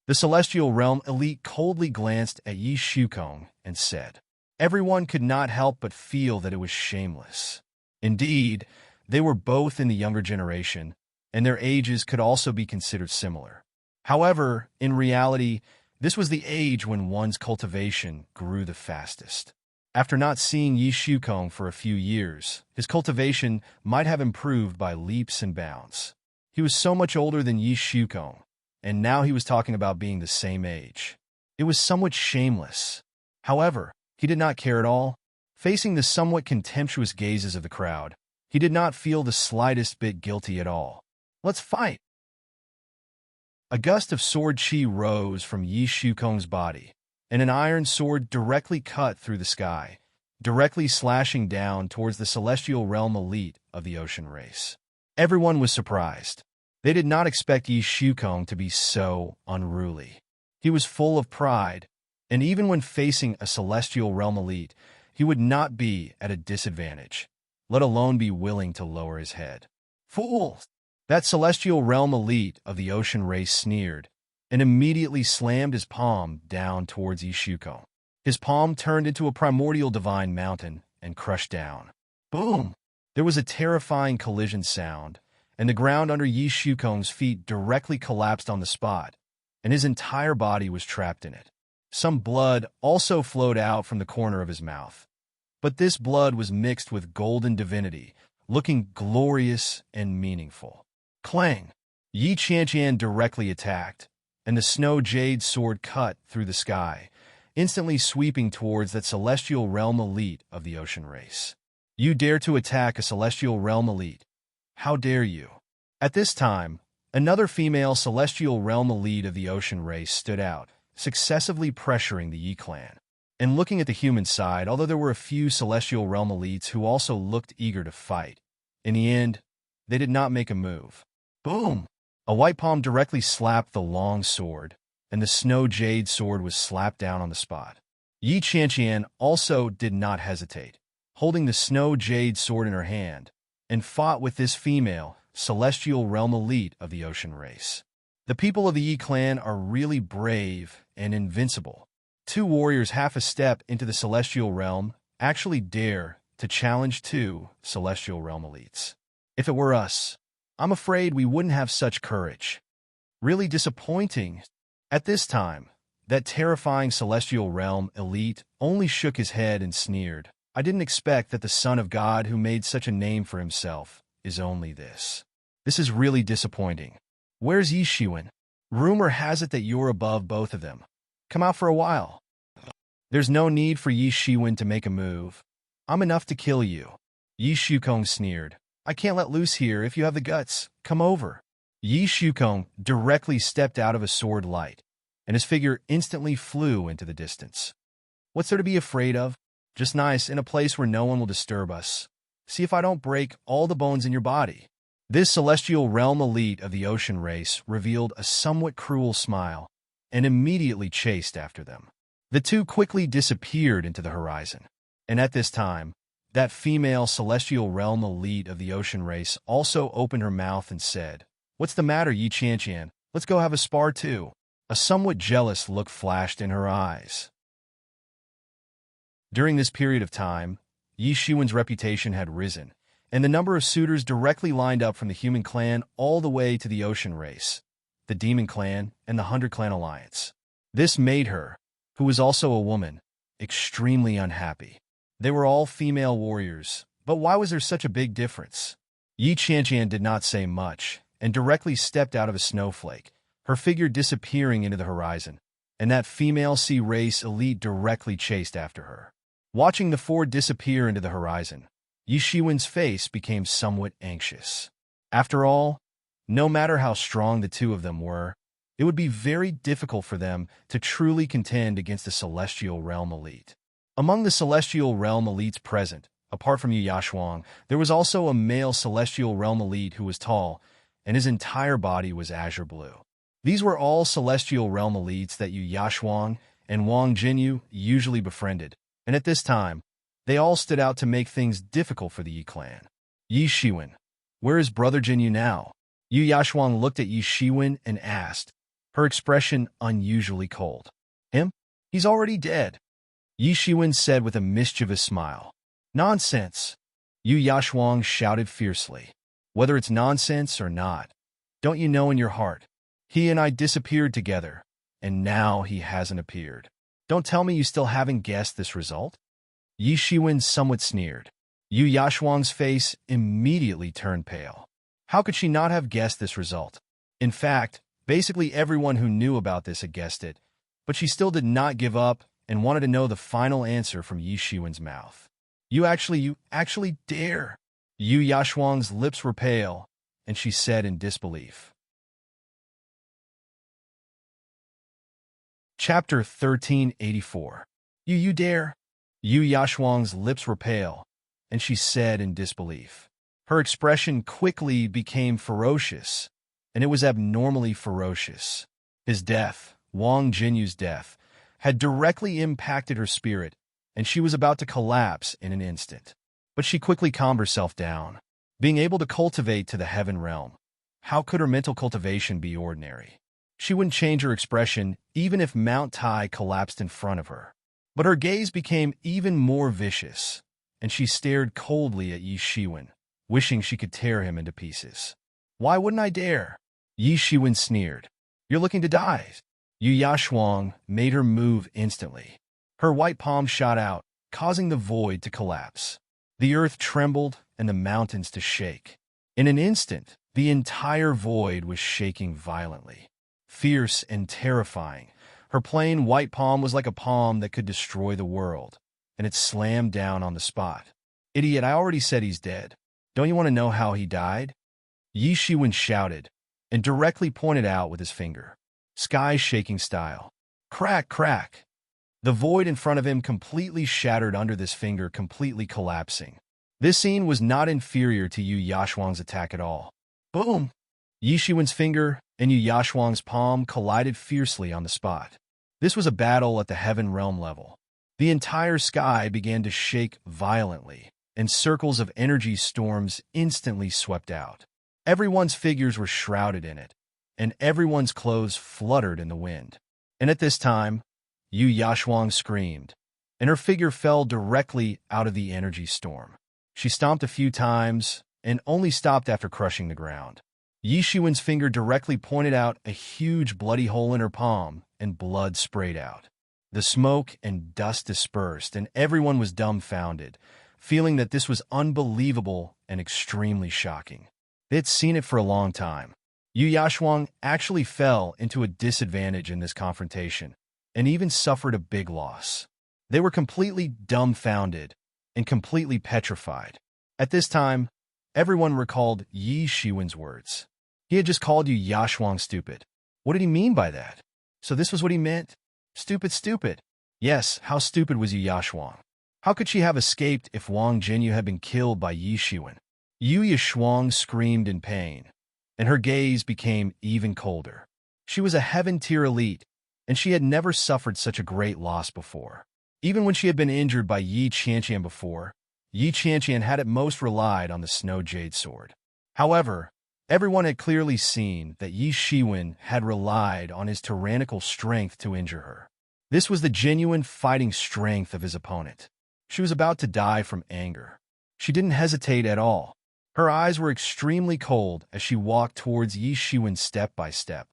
The celestial realm elite coldly glanced at Yi Shukong and said, Everyone could not help but feel that it was shameless. Indeed, they were both in the younger generation, and their ages could also be considered similar. However, in reality, this was the age when one's cultivation grew the fastest. After not seeing Yi Shukong for a few years, his cultivation might have improved by leaps and bounds. He was so much older than Yi Shukong, and now he was talking about being the same age. It was somewhat shameless. However, he did not care at all. Facing the somewhat contemptuous gazes of the crowd, he did not feel the slightest bit guilty at all. Let's fight! A gust of sword chi rose from Yi Shukong's body, and an iron sword directly cut through the sky, directly slashing down towards the celestial realm elite of the ocean race. Everyone was surprised. They did not expect Yi Shukong to be so unruly. He was full of pride, and even when facing a celestial realm elite, he would not be at a disadvantage, let alone be willing to lower his head. Fools! That celestial realm elite of the ocean race sneered, and immediately slammed his palm down towards Yi Shukong. His palm turned into a primordial divine mountain and crushed down. Boom! There was a terrifying collision sound, and the ground under Yi Shukong's feet directly collapsed on the spot, and his entire body was trapped in it. Some blood also flowed out from the corner of his mouth, but this blood was mixed with golden divinity, looking glorious and meaningful. Clang! Yi Qianqian directly attacked, and the snow jade sword cut through the sky, instantly sweeping towards that celestial realm elite of the ocean race. You dare to attack a celestial realm elite? How dare you? At this time, another female celestial realm elite of the ocean race stood out, successively pressuring the Yi clan. And looking at the human side, although there were a few celestial realm elites who also looked eager to fight, in the end, they did not make a move. Boom! A white palm directly slapped the long sword, and the snow jade sword was slapped down on the spot. Yi Qianqian also did not hesitate, holding the snow jade sword in her hand, and fought with this female, celestial realm elite of the ocean race. The people of the Yi clan are really brave and invincible. Two warriors half a step into the celestial realm actually dare to challenge two celestial realm elites. If it were us, I'm afraid we wouldn't have such courage. Really disappointing. At this time, that terrifying celestial realm elite only shook his head and sneered. I didn't expect that the son of God who made such a name for himself is only this. This is really disappointing. Where's Yi Shiwen? Rumor has it that you're above both of them. Come out for a while. There's no need for Yi Shiwen to make a move. I'm enough to kill you. Yi Shukong sneered. I can't let loose here if you have the guts. Come over. Yi Shukong directly stepped out of a sword light, and his figure instantly flew into the distance. What's there to be afraid of? Just nice in a place where no one will disturb us. See if I don't break all the bones in your body. This celestial realm elite of the ocean race revealed a somewhat cruel smile and immediately chased after them. The two quickly disappeared into the horizon, and at this time, that female celestial realm elite of the ocean race also opened her mouth and said, What's the matter, Yi Qianqian? Let's go have a spar too. A somewhat jealous look flashed in her eyes. During this period of time, Yi Shiwen's reputation had risen, and the number of suitors directly lined up from the human clan all the way to the ocean race, the demon clan, and the 100 clan alliance. This made her, who was also a woman, extremely unhappy. They were all female warriors, but why was there such a big difference? Yi Qianqian did not say much, and directly stepped out of a snowflake, her figure disappearing into the horizon, and that female sea race elite directly chased after her. Watching the four disappear into the horizon, Yi Shiwen's face became somewhat anxious. After all, no matter how strong the two of them were, it would be very difficult for them to truly contend against the celestial realm elite. Among the celestial realm elites present, apart from Yu Yashuang, there was also a male celestial realm elite who was tall, and his entire body was azure blue. These were all celestial realm elites that Yu Yashuang and Wang Jinyu usually befriended, and at this time, they all stood out to make things difficult for the Yi clan. Yi Shiwen, where is brother Jinyu now? Yu Yashuang looked at Yi Shiwen and asked, her expression unusually cold. Him? He's already dead. Yi Shiwen said with a mischievous smile. Nonsense! Yu Yashuang shouted fiercely. Whether it's nonsense or not, don't you know in your heart? He and I disappeared together, and now he hasn't appeared. Don't tell me you still haven't guessed this result? Yi Shiwen somewhat sneered. Yu Yashuang's face immediately turned pale. How could she not have guessed this result? In fact, basically everyone who knew about this had guessed it, but she still did not give up and wanted to know the final answer from Yi Shiwen's mouth. You actually dare? Yu Yashuang's lips were pale, and she said in disbelief. Chapter 1384. You dare? Yu Yashuang's lips were pale, and she said in disbelief. Her expression quickly became ferocious, and it was abnormally ferocious. His death, Wang Jinyu's death, had directly impacted her spirit, and she was about to collapse in an instant. But she quickly calmed herself down. Being able to cultivate to the heaven realm, how could her mental cultivation be ordinary? She wouldn't change her expression even if Mount Tai collapsed in front of her. But her gaze became even more vicious, and she stared coldly at Yi Shiwen, wishing she could tear him into pieces. Why wouldn't I dare? Yi Shiwen sneered. You're looking to die. Yu Yashuang made her move instantly. Her white palm shot out, causing the void to collapse. The earth trembled and the mountains to shake. In an instant, the entire void was shaking violently. Fierce and terrifying, Her plain white palm was like a palm that could destroy the world, and it slammed down on the spot. Idiot, I already said he's dead. Don't you want to know how he died? Yi Shiwen shouted, and directly pointed out with his finger. Sky-shaking style. Crack, crack. The void in front of him completely shattered under this finger, completely collapsing. This scene was not inferior to Yu Yashuang's attack at all. Boom! Yi Shiwen's finger and Yu Yashuang's palm collided fiercely on the spot. This was a battle at the heaven realm level. The entire sky began to shake violently, and circles of energy storms instantly swept out. Everyone's figures were shrouded in it, and everyone's clothes fluttered in the wind. And at this time, Yu Yashuang screamed, and her figure fell directly out of the energy storm. She stomped a few times, and only stopped after crushing the ground. Yi Shiwen's finger directly pointed out a huge bloody hole in her palm, and blood sprayed out. The smoke and dust dispersed, and everyone was dumbfounded, feeling that this was unbelievable and extremely shocking. They had seen it for a long time. Yu Yashuang actually fell into a disadvantage in this confrontation, and even suffered a big loss. They were completely dumbfounded and completely petrified. At this time, everyone recalled Yi Shiwen's words. He had just called Yu Yashuang stupid. What did he mean by that? So this was what he meant? Stupid, stupid. Yes, how stupid was Yu Yashuang? How could she have escaped if Wang Jinyu had been killed by Yi Shiwen? Yu Yashuang screamed in pain, and her gaze became even colder. She was a heaven-tier elite, and she had never suffered such a great loss before. Even when she had been injured by Yi Qianqian before, Yi Qianqian had at most relied on the Snow Jade Sword. However, everyone had clearly seen that Yi Shiwen had relied on his tyrannical strength to injure her. This was the genuine fighting strength of his opponent. She was about to die from anger. She didn't hesitate at all. Her eyes were extremely cold as she walked towards Yi Shiwen step by step.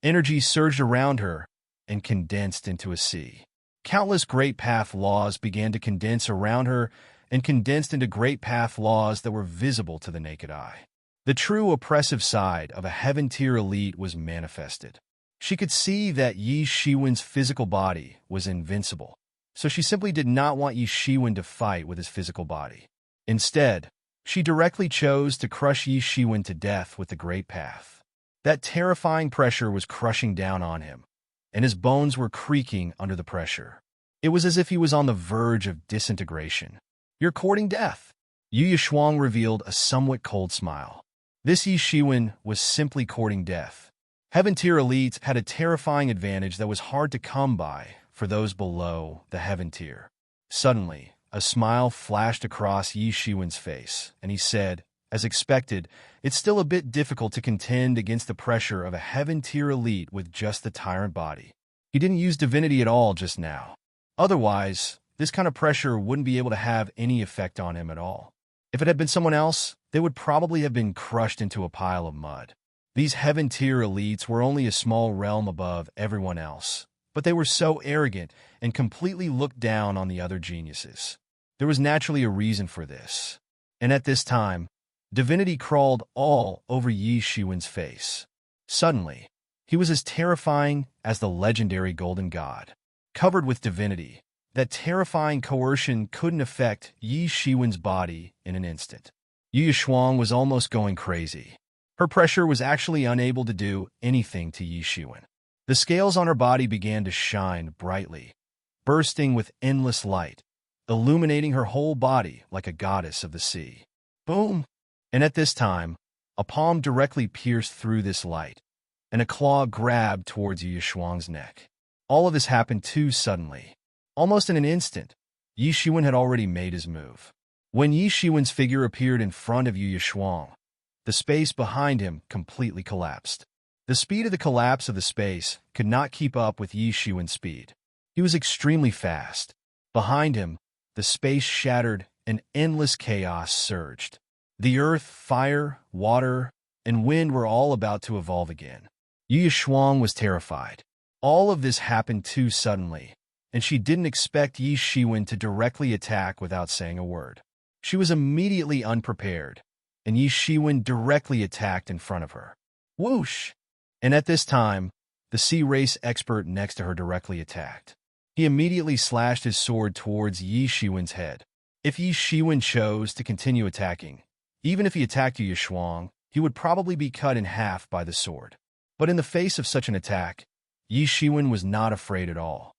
Energy surged around her and condensed into a sea. Countless Great Path laws began to condense around her and condensed into Great Path laws that were visible to the naked eye. The true oppressive side of a heaven-tier elite was manifested. She could see that Yi Shiwen's physical body was invincible, so she simply did not want Yi Shiwen to fight with his physical body. Instead, she directly chose to crush Yi Shiwen to death with the Great Path. That terrifying pressure was crushing down on him, and his bones were creaking under the pressure. It was as if he was on the verge of disintegration. You're courting death. Yu Yashuang revealed a somewhat cold smile. This Yi Shiwen was simply courting death. Heaven-tier elites had a terrifying advantage that was hard to come by for those below the heaven tier. Suddenly, a smile flashed across Yi Shiwen's face, and he said, as expected, it's still a bit difficult to contend against the pressure of a heaven-tier elite with just the tyrant body. He didn't use divinity at all just now. Otherwise, this kind of pressure wouldn't be able to have any effect on him at all. If it had been someone else, they would probably have been crushed into a pile of mud. These heaven-tier elites were only a small realm above everyone else, but they were so arrogant and completely looked down on the other geniuses. There was naturally a reason for this. And at this time, divinity crawled all over Yi Shiwen's face. Suddenly, he was as terrifying as the legendary Golden God. Covered with divinity, that terrifying coercion couldn't affect Yi Shiwen's body in an instant. Yu Yashuang was almost going crazy. Her pressure was actually unable to do anything to Yi Shiwen. The scales on her body began to shine brightly, bursting with endless light, illuminating her whole body like a goddess of the sea. Boom! And at this time, a palm directly pierced through this light, and a claw grabbed towards Yu Yashuang's neck. All of this happened too suddenly. Almost in an instant, Yi Shiwen had already made his move. When Yi Shiwen's figure appeared in front of Yu Yashuang, the space behind him completely collapsed. The speed of the collapse of the space could not keep up with Yi Shiwen's speed. He was extremely fast. Behind him, the space shattered and endless chaos surged. The earth, fire, water, and wind were all about to evolve again. Yu Yashuang was terrified. All of this happened too suddenly, and she didn't expect Yi Shiwen to directly attack without saying a word. She was immediately unprepared, and Yi Shiwen directly attacked in front of her. Whoosh! And at this time, the sea race expert next to her directly attacked. He immediately slashed his sword towards Yi Shiwen's head. If Yi Shiwen chose to continue attacking, even if he attacked Yu Yashuang, he would probably be cut in half by the sword. But in the face of such an attack, Yi Shiwen was not afraid at all.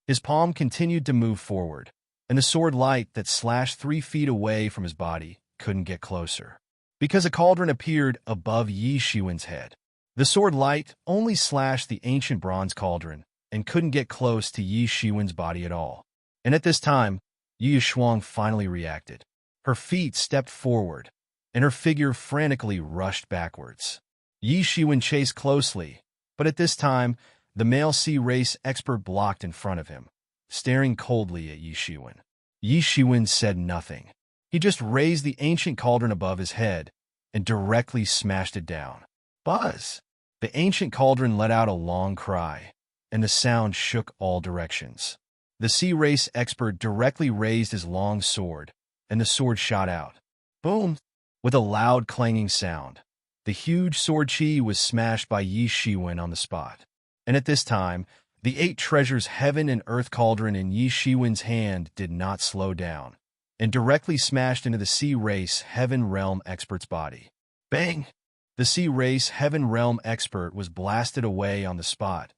His palm continued to move forward, and the sword light that slashed 3 feet away from his body couldn't get closer. Because a cauldron appeared above Yi Shiwen's head, the sword light only slashed the ancient bronze cauldron and couldn't get close to Yi Shiwen's body at all. And at this time, Yu Yashuang finally reacted. Her feet stepped forward, and her figure frantically rushed backwards. Yi Shiwen chased closely, but at this time, the male sea race expert blocked in front of him, staring coldly at Yi Shiwen. Yi Shiwen said nothing. He just raised the ancient cauldron above his head and directly smashed it down. Buzz! The ancient cauldron let out a long cry, and the sound shook all directions. The sea race expert directly raised his long sword, and the sword shot out. Boom! With a loud clanging sound, the huge sword chi was smashed by Yi Shiwen on the spot. And at this time, the 8 treasures heaven and earth cauldron in Yi Shiwen's hand did not slow down, and directly smashed into the sea race heaven realm expert's body. Bang! The sea race heaven realm expert was blasted away on the spot,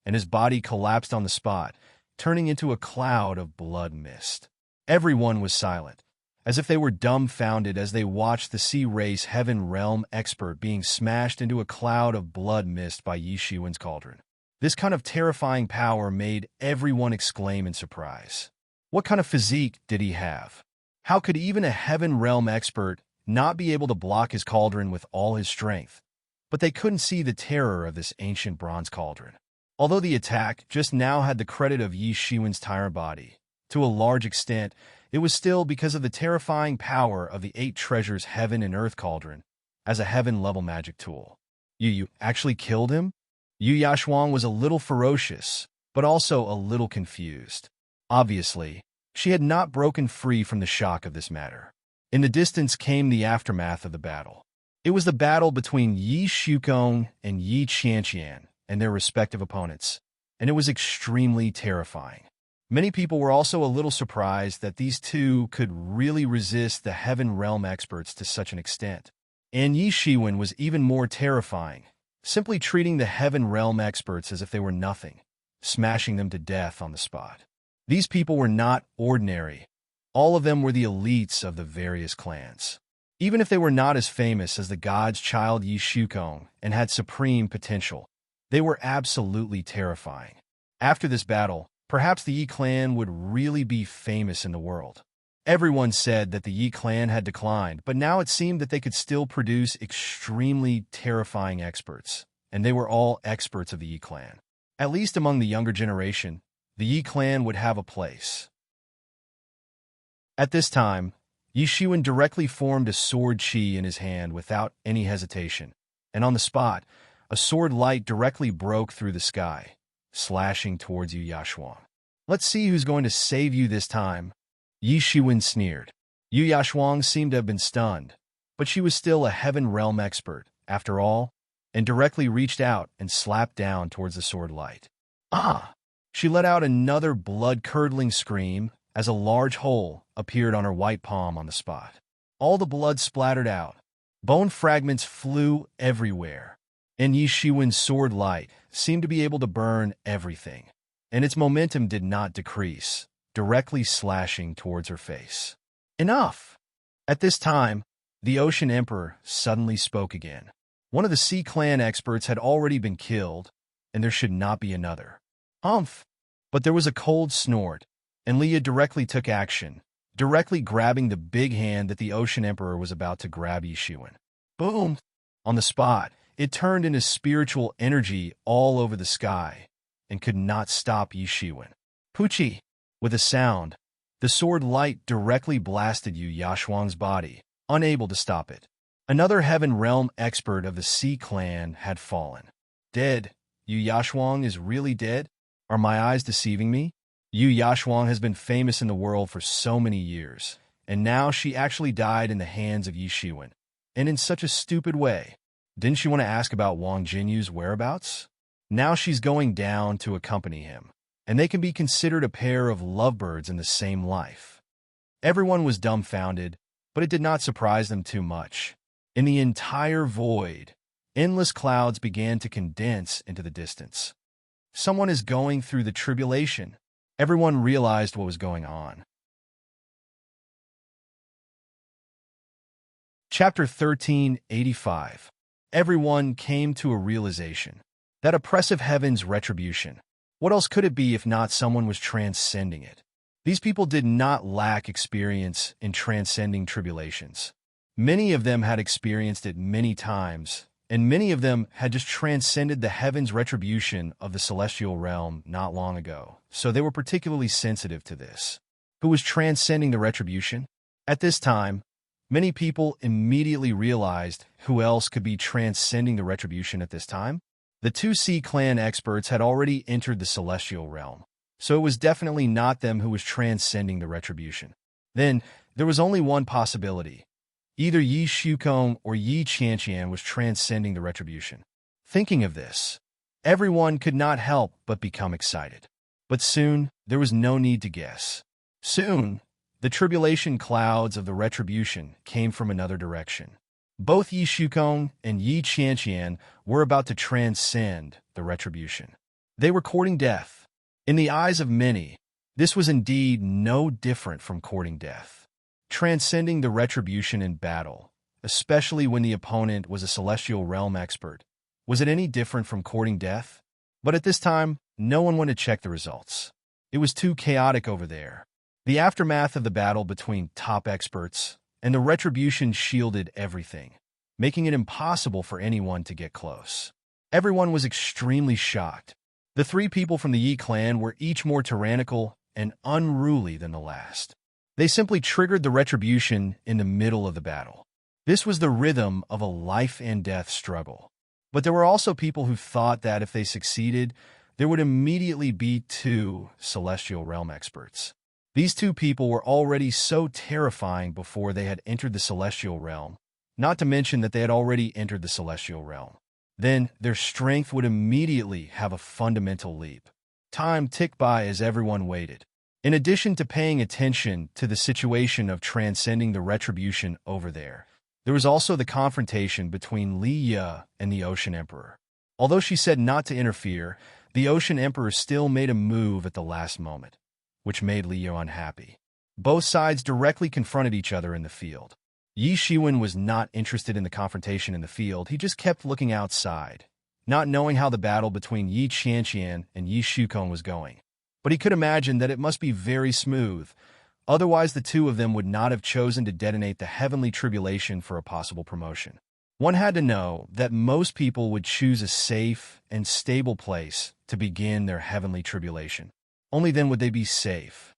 and his body collapsed on the spot, turning into a cloud of blood mist. Everyone was silent, as if they were dumbfounded as they watched the sea race heaven realm expert being smashed into a cloud of blood mist by Yi Shiwen's cauldron. This kind of terrifying power made everyone exclaim in surprise. What kind of physique did he have? How could even a heaven realm expert not be able to block his cauldron with all his strength? But they couldn't see the terror of this ancient bronze cauldron. Although the attack just now had the credit of Yi Shiwen's entire body, to a large extent, it was still because of the terrifying power of the 8 treasures heaven and earth cauldron as a heaven-level magic tool. You actually killed him? Yu Yashuang was a little ferocious, but also a little confused. Obviously, she had not broken free from the shock of this matter. In the distance came the aftermath of the battle. It was the battle between Yi Shukong and Yi Qianqian and their respective opponents, and it was extremely terrifying. Many people were also a little surprised that these two could really resist the heaven realm experts to such an extent. And Yi Shiwen was even more terrifying, simply treating the heaven realm experts as if they were nothing, smashing them to death on the spot. These people were not ordinary. All of them were the elites of the various clans. Even if they were not as famous as the god's child Yi Shukong and had supreme potential, they were absolutely terrifying. After this battle, perhaps the Yi clan would really be famous in the world. Everyone said that the Yi clan had declined, but now it seemed that they could still produce extremely terrifying experts, and they were all experts of the Yi clan. At least among the younger generation, the Yi clan would have a place. At this time, Yi Shiwen directly formed a sword chi in his hand without any hesitation, and on the spot, a sword light directly broke through the sky, slashing towards Yu Yashuang. Let's see who's going to save you this time. Yi Shiwen sneered. Yu Yashuang seemed to have been stunned, but she was still a heaven realm expert, after all, and directly reached out and slapped down towards the sword light. Ah! She let out another blood-curdling scream as a large hole appeared on her white palm on the spot. All the blood splattered out. Bone fragments flew everywhere, and Yi Shiwen's sword light seemed to be able to burn everything, and its momentum did not decrease, directly slashing towards her face. Enough! At this time, the Ocean Emperor suddenly spoke again. One of the Sea Clan experts had already been killed, and there should not be another. Humph! But there was a cold snort, and Leah directly took action, directly grabbing the big hand that the Ocean Emperor was about to grab Yi Shiwen. Boom! On the spot, it turned into spiritual energy all over the sky and could not stop Yi Shiwen. Poochie! With a sound, the sword light directly blasted Yu Yashuang's body, unable to stop it. Another heaven realm expert of the Sea Clan had fallen. Dead. Yu Yashuang is really dead? Are my eyes deceiving me? Yu Yashuang has been famous in the world for so many years, and now she actually died in the hands of Yi Shiwen, and in such a stupid way. Didn't she want to ask about Wang Jinyu's whereabouts? Now she's going down to accompany him, and they can be considered a pair of lovebirds in the same life. Everyone was dumbfounded, but it did not surprise them too much. In the entire void, endless clouds began to condense into the distance. Someone is going through the tribulation. Everyone realized what was going on. Chapter 1385. Everyone came to a realization. That oppressive heaven's retribution. What else could it be if not someone was transcending it? These people did not lack experience in transcending tribulations. Many of them had experienced it many times, and many of them had just transcended the heaven's retribution of the celestial realm not long ago, so they were particularly sensitive to this. Who was transcending the retribution? At this time, many people immediately realized who else could be transcending the retribution at this time. The two Sea Clan experts had already entered the celestial realm, so it was definitely not them who was transcending the retribution. Then, there was only one possibility. Either Yi Shukong or Yi Qianqian was transcending the retribution. Thinking of this, everyone could not help but become excited. But soon, there was no need to guess. Soon, the tribulation clouds of the retribution came from another direction. Both Yi Shukong and Yi Qianqian were about to transcend the retribution. They were courting death. In the eyes of many, this was indeed no different from courting death. Transcending the retribution in battle, especially when the opponent was a celestial realm expert, was it any different from courting death? But at this time, no one went to check the results. It was too chaotic over there. The aftermath of the battle between top experts and the retribution shielded everything, making it impossible for anyone to get close. Everyone was extremely shocked. The three people from the Yi clan were each more tyrannical and unruly than the last. They simply triggered the retribution in the middle of the battle. This was the rhythm of a life-and-death struggle. But there were also people who thought that if they succeeded, there would immediately be two celestial realm experts. These two people were already so terrifying before they had entered the celestial realm, not to mention that they had already entered the celestial realm. Then their strength would immediately have a fundamental leap. Time ticked by as everyone waited. In addition to paying attention to the situation of transcending the retribution over there was also the confrontation between Li Ye and the Ocean Emperor. Although she said not to interfere, the Ocean Emperor still made a move at the last moment, which made Li Ye unhappy. Both sides directly confronted each other in the field. Yi Shiwen was not interested in the confrontation in the field. He just kept looking outside, not knowing how the battle between Yi Qianqian and Yi Shukong was going. But he could imagine that it must be very smooth. Otherwise, the two of them would not have chosen to detonate the heavenly tribulation for a possible promotion. One had to know that most people would choose a safe and stable place to begin their heavenly tribulation. Only then would they be safe.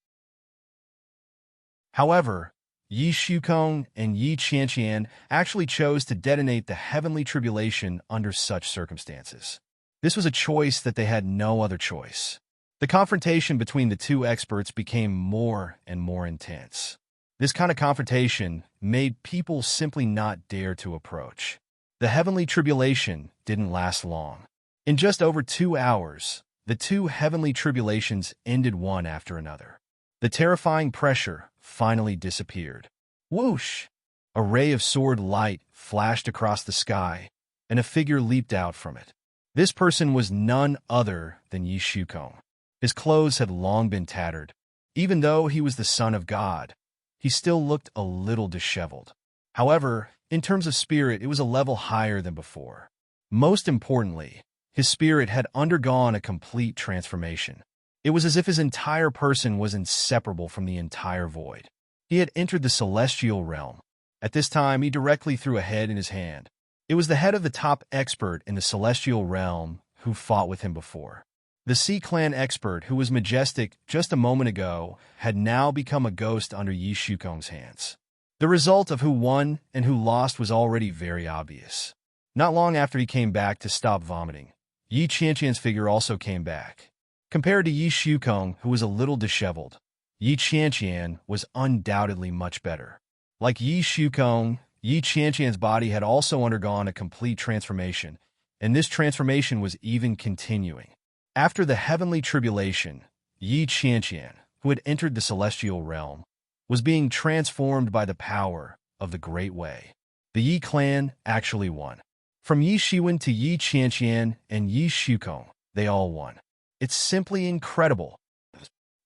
However, Yi Shukong and Yi Qianqian actually chose to detonate the heavenly tribulation under such circumstances. This was a choice that they had no other choice. The confrontation between the two experts became more and more intense. This kind of confrontation made people simply not dare to approach. The heavenly tribulation didn't last long. In just over 2 hours, the two heavenly tribulations ended one after another. The terrifying pressure finally disappeared. Whoosh! A ray of sword light flashed across the sky, and a figure leaped out from it. This person was none other than Yi Shukong. His clothes had long been tattered. Even though he was the son of God, he still looked a little disheveled. However, in terms of spirit, it was a level higher than before. Most importantly, his spirit had undergone a complete transformation. It was as if his entire person was inseparable from the entire void. He had entered the celestial realm. At this time, he directly threw a head in his hand. It was the head of the top expert in the celestial realm who fought with him before. The Sea Clan expert, who was majestic just a moment ago, had now become a ghost under Yi Shukong's hands. The result of who won and who lost was already very obvious. Not long after he came back to stop vomiting, Yi Qianqian's figure also came back. Compared to Yi Shukong, who was a little disheveled, Yi Qianqian was undoubtedly much better. Like Yi Shukong, Yi Qianqian's body had also undergone a complete transformation, and this transformation was even continuing. After the heavenly tribulation, Yi Qianqian, who had entered the celestial realm, was being transformed by the power of the Great Way. The Yi clan actually won. From Yi Shiwen to Yi Qianqian and Yi Shukong, they all won. It's simply incredible.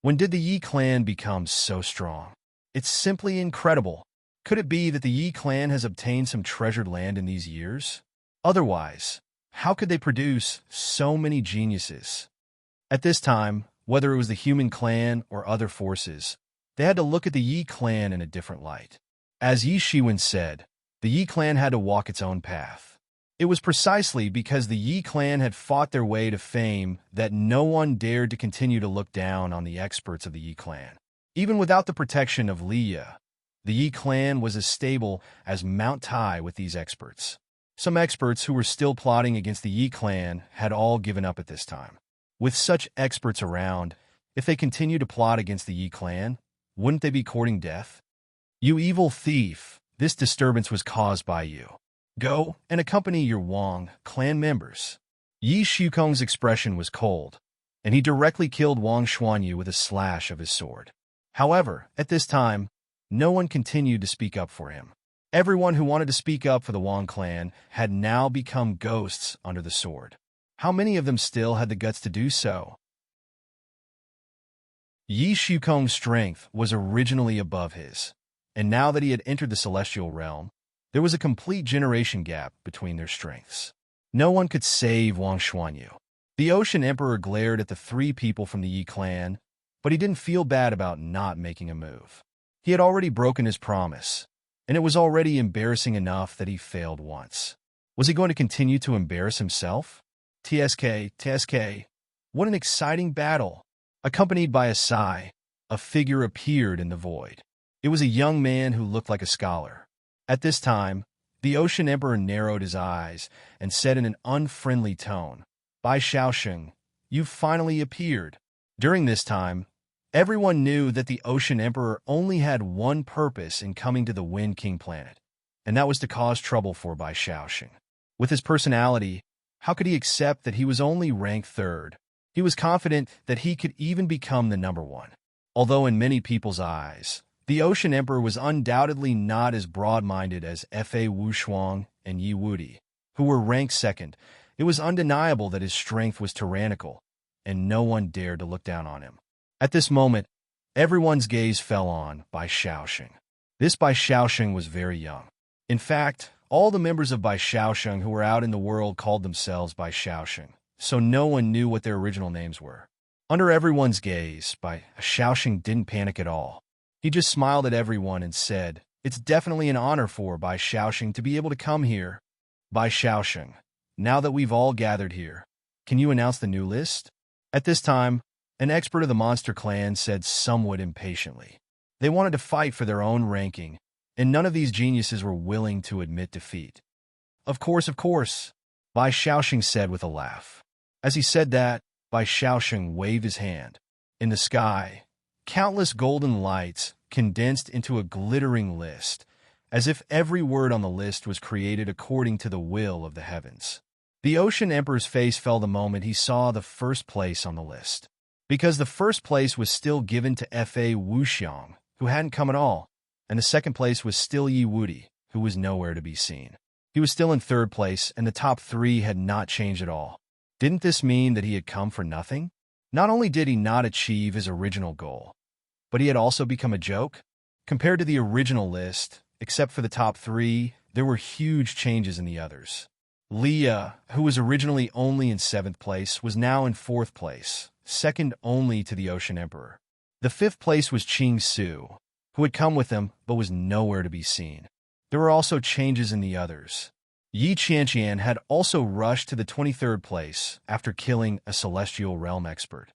When did the Yi clan become so strong? It's simply incredible. Could it be that the Yi clan has obtained some treasured land in these years? Otherwise, how could they produce so many geniuses? At this time, whether it was the human clan or other forces, they had to look at the Yi clan in a different light. As Yi Shiwen said, the Yi clan had to walk its own path. It was precisely because the Yi clan had fought their way to fame that no one dared to continue to look down on the experts of the Yi clan. Even without the protection of Liya, the Yi clan was as stable as Mount Tai with these experts. Some experts who were still plotting against the Yi clan had all given up at this time. With such experts around, if they continued to plot against the Yi clan, wouldn't they be courting death? You evil thief, this disturbance was caused by you. Go and accompany your Wang clan members. Yi Shukong's expression was cold, and he directly killed Wang Xuanyu with a slash of his sword. However, at this time, no one continued to speak up for him. Everyone who wanted to speak up for the Wang clan had now become ghosts under the sword. How many of them still had the guts to do so? Yi Shukong's strength was originally above his, and now that he had entered the celestial realm, there was a complete generation gap between their strengths. No one could save Wang Xuanyu. The Ocean Emperor glared at the three people from the Yi clan, but he didn't feel bad about not making a move. He had already broken his promise, and it was already embarrassing enough that he failed once. Was he going to continue to embarrass himself? TSK, what an exciting battle! Accompanied by a sigh, a figure appeared in the void. It was a young man who looked like a scholar. At this time, the Ocean Emperor narrowed his eyes and said in an unfriendly tone, "Bai Shaoxing, you've finally appeared." During this time, everyone knew that the Ocean Emperor only had one purpose in coming to the Wind King planet, and that was to cause trouble for Bai Shaoxing. With his personality, how could he accept that he was only ranked third? He was confident that he could even become the number one. Although in many people's eyes, the Ocean Emperor was undoubtedly not as broad-minded as Fa Wushuang and Yi Wudi, who were ranked second, it was undeniable that his strength was tyrannical, and no one dared to look down on him. At this moment, everyone's gaze fell on Bai Shaoxing. This Bai Shaoxing was very young. In fact, all the members of Bai Shaoxing who were out in the world called themselves Bai Shaoxing, so no one knew what their original names were. Under everyone's gaze, Bai Shaoxing didn't panic at all. He just smiled at everyone and said, "It's definitely an honor for Bai Shaoxing to be able to come here. Bai Shaoxing, now that we've all gathered here, can you announce the new list?" At this time, an expert of the Monster Clan said somewhat impatiently. They wanted to fight for their own ranking, and none of these geniuses were willing to admit defeat. Of course, Bai Shaoxing said with a laugh. As he said that, Bai Shaoxing waved his hand. In the sky, countless golden lights condensed into a glittering list, as if every word on the list was created according to the will of the heavens. The Ocean Emperor's face fell the moment he saw the first place on the list, because the first place was still given to Fa Wuxiang, who hadn't come at all, and the second place was still Yi Wudi, who was nowhere to be seen. He was still in third place, and the top three had not changed at all. Didn't this mean that he had come for nothing? Not only did he not achieve his original goal, but he had also become a joke? Compared to the original list, except for the top three, there were huge changes in the others. Liya, who was originally only in 7th place, was now in 4th place, second only to the Ocean Emperor. The 5th place was Qing Su, who had come with him but was nowhere to be seen. There were also changes in the others. Yi Qianqian had also rushed to the 23rd place after killing a Celestial Realm expert.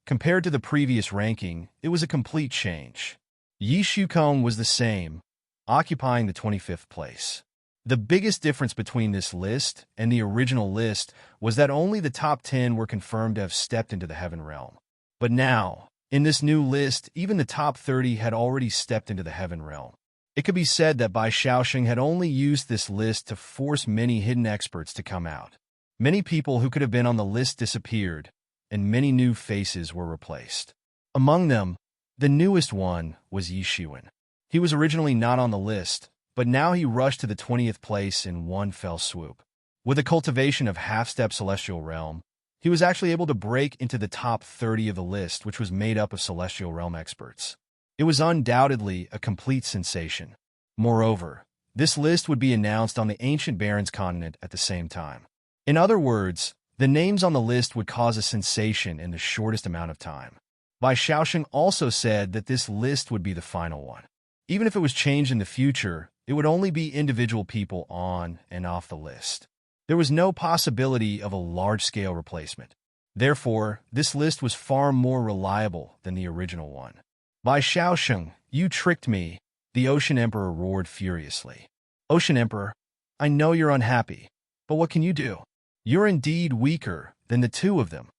Compared to the previous ranking, it was a complete change. Yi Shukong was the same, occupying the 25th place. The biggest difference between this list and the original list was that only the top 10 were confirmed to have stepped into the Heaven Realm. But now, in this new list, even the top 30 had already stepped into the Heaven Realm. It could be said that Bai Shaoxing had only used this list to force many hidden experts to come out. Many people who could have been on the list disappeared, and many new faces were replaced. Among them, the newest one was Yi Shiwen. He was originally not on the list, but now he rushed to the 20th place in one fell swoop. With a cultivation of half-step celestial realm, he was actually able to break into the top 30 of the list, which was made up of celestial realm experts. It was undoubtedly a complete sensation. Moreover, this list would be announced on the ancient Barons continent at the same time. In other words, the names on the list would cause a sensation in the shortest amount of time. Bai Shaoxing also said that this list would be the final one. Even if it was changed in the future, it would only be individual people on and off the list. There was no possibility of a large-scale replacement. Therefore, this list was far more reliable than the original one. Bai Shaoxing, you tricked me, the Ocean Emperor roared furiously. Ocean Emperor, I know you're unhappy, but what can you do? You're indeed weaker than the two of them.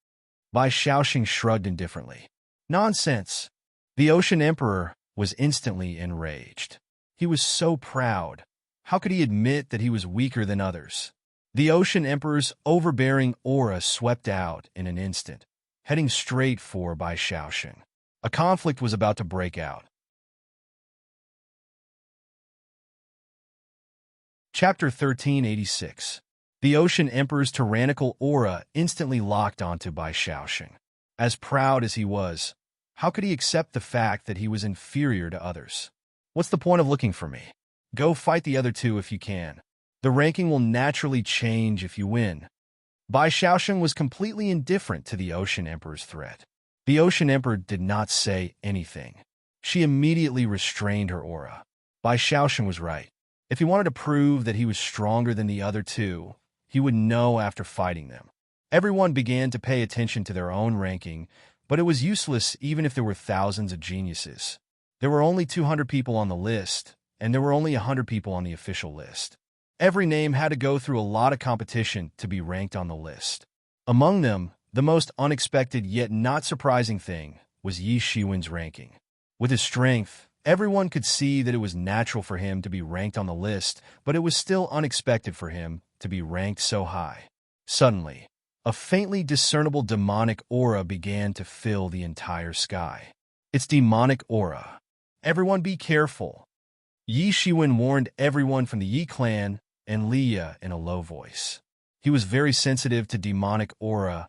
Bai Shaoxing shrugged indifferently. Nonsense. The Ocean Emperor was instantly enraged. He was so proud. How could he admit that he was weaker than others? The Ocean Emperor's overbearing aura swept out in an instant, heading straight for Bai Shaoxing. A conflict was about to break out. Chapter 1386. The Ocean Emperor's tyrannical aura instantly locked onto Bai Shaoxing. As proud as he was, how could he accept the fact that he was inferior to others? What's the point of looking for me? Go fight the other two if you can. The ranking will naturally change if you win. Bai Shaoxing was completely indifferent to the Ocean Emperor's threat. The Ocean Emperor did not say anything. She immediately restrained her aura. Bai Shaoxing was right. If he wanted to prove that he was stronger than the other two, he would know after fighting them. Everyone began to pay attention to their own ranking, but it was useless even if there were thousands of geniuses. There were only 200 people on the list, and there were only 100 people on the official list. Every name had to go through a lot of competition to be ranked on the list. Among them, the most unexpected yet not surprising thing was Yi Shiwen's ranking. With his strength, everyone could see that it was natural for him to be ranked on the list, but it was still unexpected for him to be ranked so high. Suddenly, a faintly discernible demonic aura began to fill the entire sky. It's demonic aura. Everyone be careful. Yi Shiwen warned everyone from the Yi clan and Liya in a low voice. He was very sensitive to demonic aura,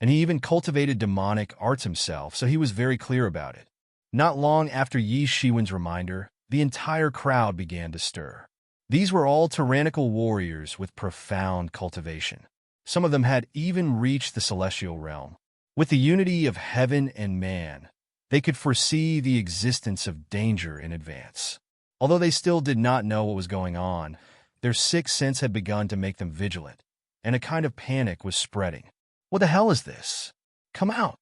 and he even cultivated demonic arts himself, so he was very clear about it. Not long after Yi Shiwen's reminder, the entire crowd began to stir. These were all tyrannical warriors with profound cultivation. Some of them had even reached the celestial realm. With the unity of heaven and man, they could foresee the existence of danger in advance. Although they still did not know what was going on, their sixth sense had begun to make them vigilant, and a kind of panic was spreading. What the hell is this? Come out!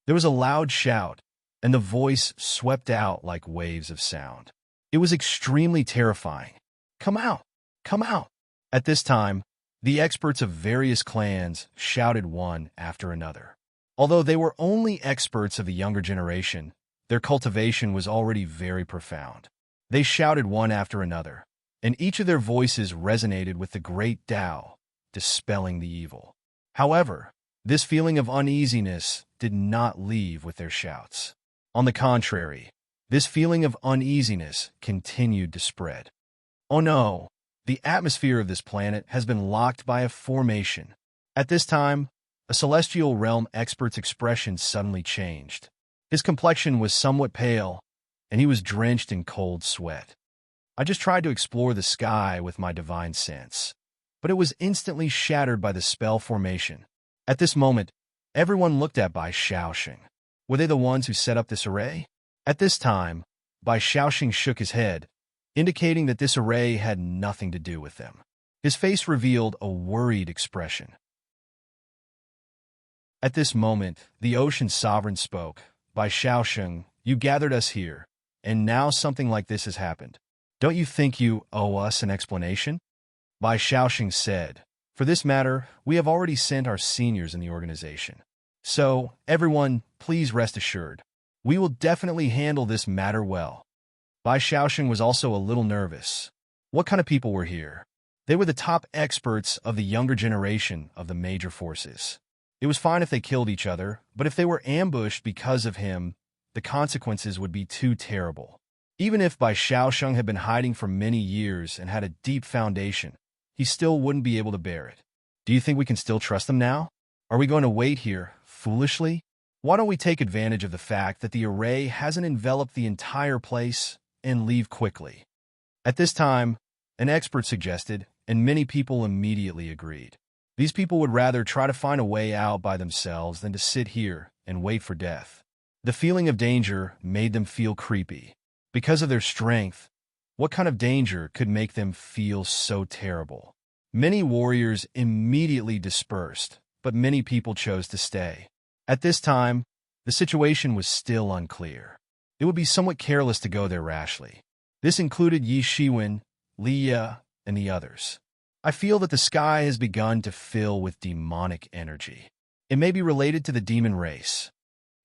There was a loud shout, and the voice swept out like waves of sound. It was extremely terrifying. Come out! Come out! At this time, the experts of various clans shouted one after another. Although they were only experts of the younger generation, their cultivation was already very profound. They shouted one after another, and each of their voices resonated with the great Tao, dispelling the evil. However, this feeling of uneasiness did not leave with their shouts. On the contrary, this feeling of uneasiness continued to spread. Oh no, the atmosphere of this planet has been locked by a formation. At this time, a celestial realm expert's expression suddenly changed. His complexion was somewhat pale, and he was drenched in cold sweat. I just tried to explore the sky with my divine sense, but it was instantly shattered by the spell formation. At this moment, everyone looked at Bai Shaoxing. Were they the ones who set up this array? At this time, Bai Shaoxing shook his head, indicating that this array had nothing to do with them. His face revealed a worried expression. At this moment, the Ocean Sovereign spoke. Bai Shaoxing, you gathered us here, and now something like this has happened. Don't you think you owe us an explanation? Bai Shaoxing said, for this matter, we have already sent our seniors in the organization. So, everyone, please rest assured. We will definitely handle this matter well. Bai Xiaosheng was also a little nervous. What kind of people were here? They were the top experts of the younger generation of the major forces. It was fine if they killed each other, but if they were ambushed because of him, the consequences would be too terrible. Even if Bai Xiaosheng had been hiding for many years and had a deep foundation, he still wouldn't be able to bear it. Do you think we can still trust them now? Are we going to wait here, foolishly? Why don't we take advantage of the fact that the array hasn't enveloped the entire place and leave quickly? At this time, an expert suggested, and many people immediately agreed. These people would rather try to find a way out by themselves than to sit here and wait for death. The feeling of danger made them feel creepy. Because of their strength, what kind of danger could make them feel so terrible? Many warriors immediately dispersed, but many people chose to stay. At this time, the situation was still unclear. It would be somewhat careless to go there rashly. This included Yi Shiwen, Li Ye, and the others. I feel that the sky has begun to fill with demonic energy. It may be related to the demon race.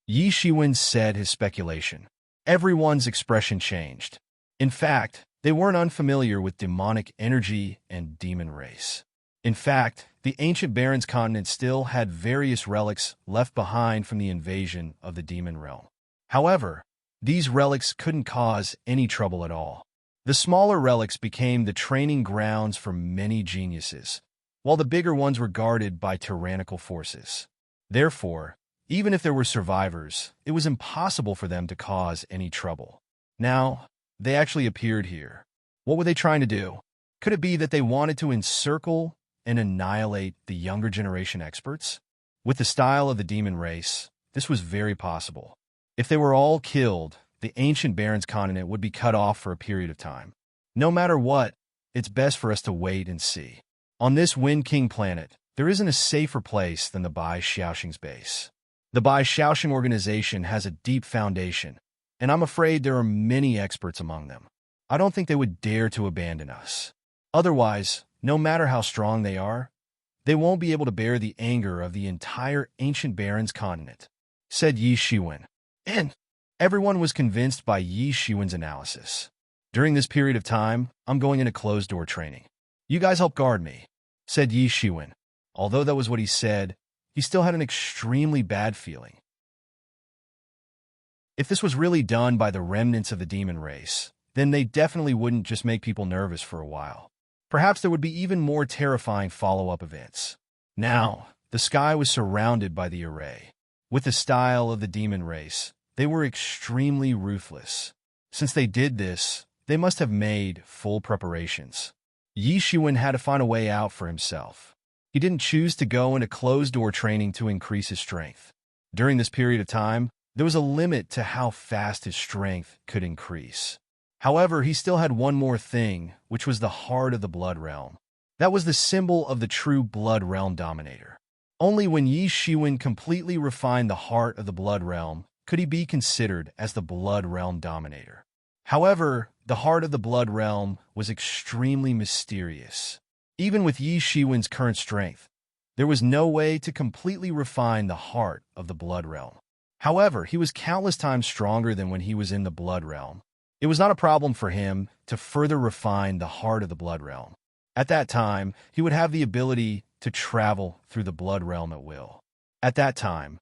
Yi Shiwen said his speculation. Everyone's expression changed. In fact, they weren't unfamiliar with demonic energy and demon race. In fact, the ancient Baron's continent still had various relics left behind from the invasion of the demon realm. However, these relics couldn't cause any trouble at all. The smaller relics became the training grounds for many geniuses, while the bigger ones were guarded by tyrannical forces. Therefore, even if there were survivors, it was impossible for them to cause any trouble. Now, they actually appeared here. What were they trying to do? Could it be that they wanted to encircle and annihilate the younger generation experts? With the style of the demon race, this was very possible. If they were all killed, the ancient Baron's continent would be cut off for a period of time. No matter what, it's best for us to wait and see. On this Wind King planet, there isn't a safer place than the Bai Xiaosheng's base. The Bai Xiaosheng organization has a deep foundation, and I'm afraid there are many experts among them. I don't think they would dare to abandon us. Otherwise, no matter how strong they are, they won't be able to bear the anger of the entire ancient Baron's continent, said Yi Shiwen. And everyone was convinced by Yi Shiwen's analysis. During this period of time, I'm going into closed-door training. You guys help guard me, said Yi Shiwen. Although that was what he said, he still had an extremely bad feeling. If this was really done by the remnants of the demon race, then they definitely wouldn't just make people nervous for a while. Perhaps there would be even more terrifying follow-up events. Now, the sky was surrounded by the array. With the style of the demon race, they were extremely ruthless. Since they did this, they must have made full preparations. Yi Shiwen had to find a way out for himself. He didn't choose to go into closed-door training to increase his strength. During this period of time, there was a limit to how fast his strength could increase. However, he still had one more thing, which was the heart of the Blood Realm. That was the symbol of the true Blood Realm dominator. Only when Yi Shiwen completely refined the heart of the Blood Realm could he be considered as the Blood Realm dominator. However, the heart of the Blood Realm was extremely mysterious. Even with Yi Shiwen's current strength, there was no way to completely refine the heart of the Blood Realm. However, he was countless times stronger than when he was in the Blood Realm. It was not a problem for him to further refine the heart of the Blood Realm. At that time, he would have the ability to travel through the Blood Realm at will. At that time,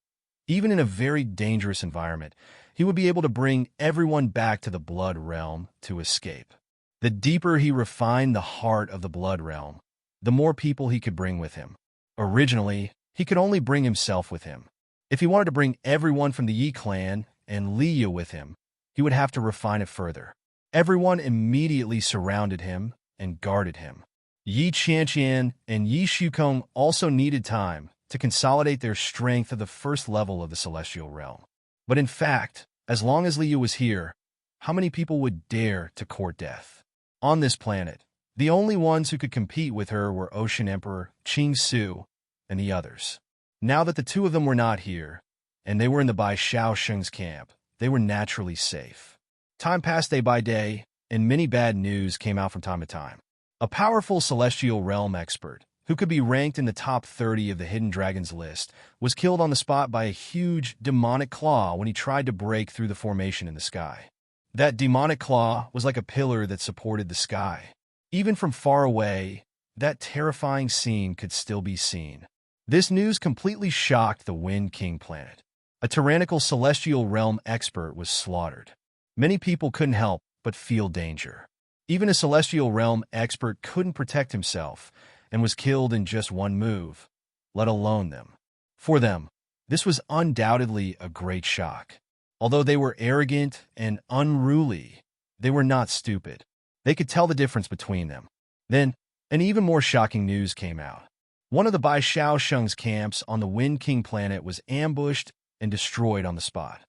even in a very dangerous environment, he would be able to bring everyone back to the Blood Realm to escape. The deeper he refined the heart of the Blood Realm, the more people he could bring with him. Originally, he could only bring himself with him. If he wanted to bring everyone from the Yi clan and Li Ye with him, he would have to refine it further. Everyone immediately surrounded him and guarded him. Yi Qianqian and Yi Shukong also needed time to consolidate their strength at the first level of the celestial realm. But in fact, as long as Li Ye was here, how many people would dare to court death? On this planet, the only ones who could compete with her were Ocean Emperor, Qing Su, and the others. Now that the two of them were not here, and they were in the Bai Xiaosheng's camp, they were naturally safe. Time passed day by day, and many bad news came out from time to time. A powerful celestial realm expert, who could be ranked in the top 30 of the Hidden Dragons list, was killed on the spot by a huge demonic claw when he tried to break through the formation in the sky. That demonic claw was like a pillar that supported the sky. Even from far away, that terrifying scene could still be seen. This news completely shocked the Wind King planet. A tyrannical celestial realm expert was slaughtered. Many people couldn't help but feel danger. Even a celestial realm expert couldn't protect himself and was killed in just one move, let alone them. For them, this was undoubtedly a great shock. Although they were arrogant and unruly, they were not stupid. They could tell the difference between them. Then, an even more shocking news came out. One of the Bai Shaosheng's camps on the Wind King planet was ambushed and destroyed on the spot.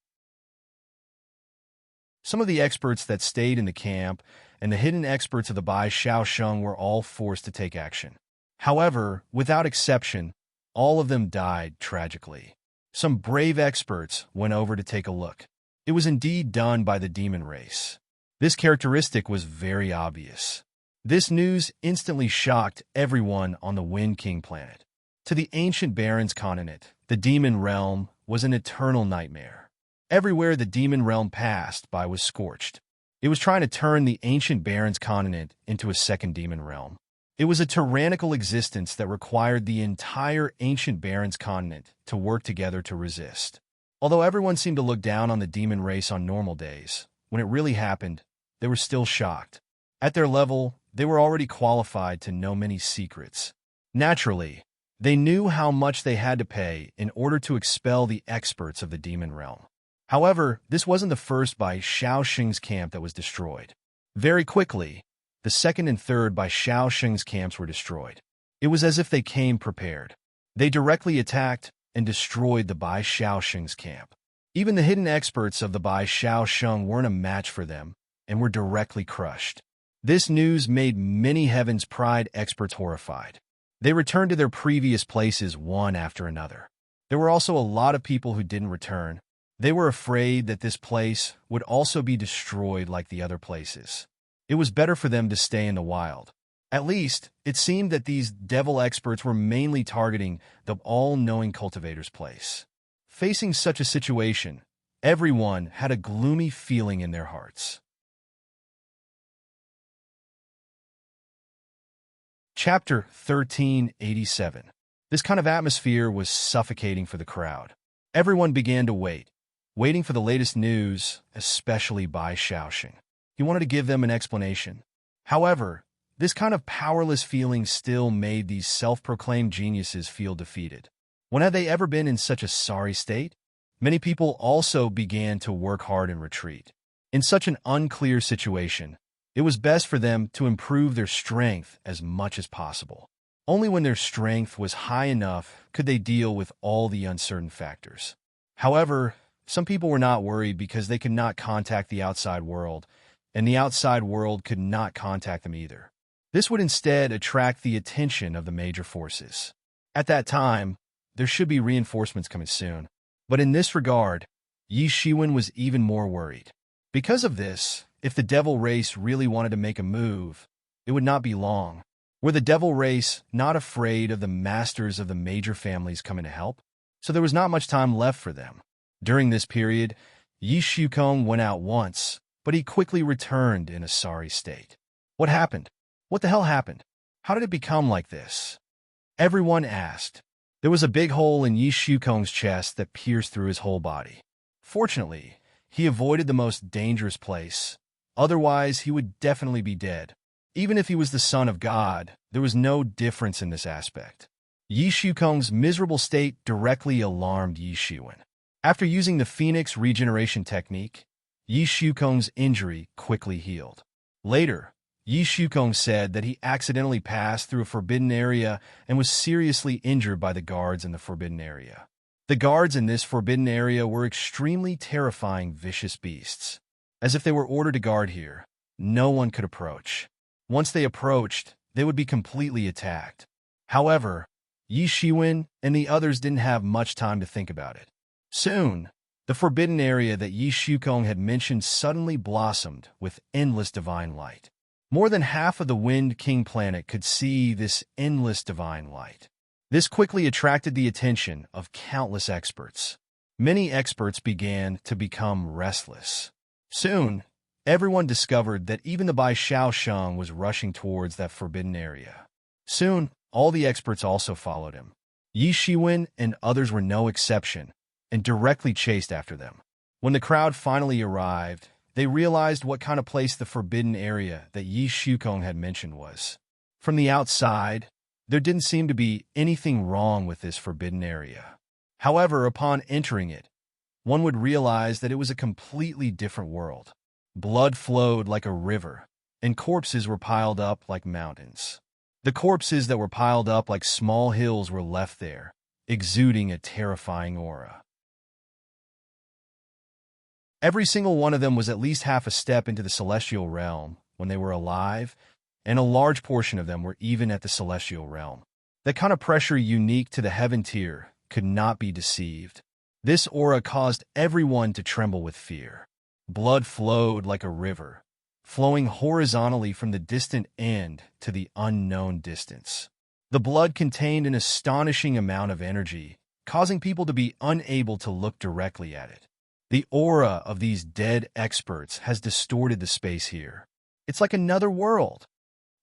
Some of the experts that stayed in the camp and the hidden experts of the Bai Shaosheng were all forced to take action. However, without exception, all of them died tragically. Some brave experts went over to take a look. It was indeed done by the demon race. This characteristic was very obvious. This news instantly shocked everyone on the Wind King planet. To the ancient Barons continent, the demon realm was an eternal nightmare. Everywhere the demon realm passed by was scorched. It was trying to turn the ancient Barons continent into a second demon realm. It was a tyrannical existence that required the entire ancient Barons continent to work together to resist. Although everyone seemed to look down on the demon race on normal days, when it really happened, they were still shocked. At their level, they were already qualified to know many secrets. Naturally, they knew how much they had to pay in order to expel the experts of the demon realm. However, this wasn't the first Bai Shaosheng's camp that was destroyed. Very quickly, the second and third Bai Shaosheng's camps were destroyed. It was as if they came prepared. They directly attacked and destroyed the Bai Shaosheng's camp. Even the hidden experts of the Bai Shaosheng weren't a match for them and were directly crushed. This news made many Heaven's Pride experts horrified. They returned to their previous places one after another. There were also a lot of people who didn't return. They were afraid that this place would also be destroyed like the other places. It was better for them to stay in the wild. At least, it seemed that these devil experts were mainly targeting the all-knowing cultivator's place. Facing such a situation, everyone had a gloomy feeling in their hearts. Chapter 1387. This kind of atmosphere was suffocating for the crowd. Everyone began to waiting for the latest news, especially Bai Shaosheng. He wanted to give them an explanation. However, this kind of powerless feeling still made these self-proclaimed geniuses feel defeated. When had they ever been in such a sorry state? Many people also began to work hard and retreat. In such an unclear situation, it was best for them to improve their strength as much as possible. Only when their strength was high enough could they deal with all the uncertain factors. However, some people were not worried because they could not contact the outside world, and the outside world could not contact them either. This would instead attract the attention of the major forces. At that time, there should be reinforcements coming soon. But in this regard, Yi Shiwen was even more worried. Because of this, if the devil race really wanted to make a move, it would not be long. Were the devil race not afraid of the masters of the major families coming to help? So there was not much time left for them. During this period, Yi Shukong went out once, but he quickly returned in a sorry state. What happened? What the hell happened? How did it become like this? Everyone asked. There was a big hole in Yi Shukong's chest that pierced through his whole body. Fortunately, he avoided the most dangerous place. Otherwise, he would definitely be dead. Even if he was the son of God, there was no difference in this aspect. Yi Shukong's miserable state directly alarmed Yi Shiwen. After using the Phoenix regeneration technique, Yi Shukong's injury quickly healed. Later, Yi Shukong said that he accidentally passed through a forbidden area and was seriously injured by the guards in the forbidden area. The guards in this forbidden area were extremely terrifying, vicious beasts. As if they were ordered to guard here, no one could approach. Once they approached, they would be completely attacked. However, Yi Shiwen and the others didn't have much time to think about it. Soon, the forbidden area that Yi Shukong had mentioned suddenly blossomed with endless divine light. More than half of the Wind King planet could see this endless divine light. This quickly attracted the attention of countless experts. Many experts began to become restless. Soon, Everyone discovered that even the Bai Shaosheng was rushing towards that forbidden area. Soon, all the experts also followed him. Yi Shiwen and others were no exception, and directly chased after them. When the crowd finally arrived, they realized what kind of place the forbidden area that Yi Shukong had mentioned was. From the outside, there didn't seem to be anything wrong with this forbidden area. However, upon entering it, one would realize that it was a completely different world. Blood flowed like a river, and corpses were piled up like mountains. The corpses that were piled up like small hills were left there, exuding a terrifying aura. Every single one of them was at least half a step into the celestial realm when they were alive, and a large portion of them were even at the celestial realm. That kind of pressure unique to the heaven tier could not be deceived. This aura caused everyone to tremble with fear. Blood flowed like a river, flowing horizontally from the distant end to the unknown distance. The blood contained an astonishing amount of energy, causing people to be unable to look directly at it. The aura of these dead experts has distorted the space here. It's like another world,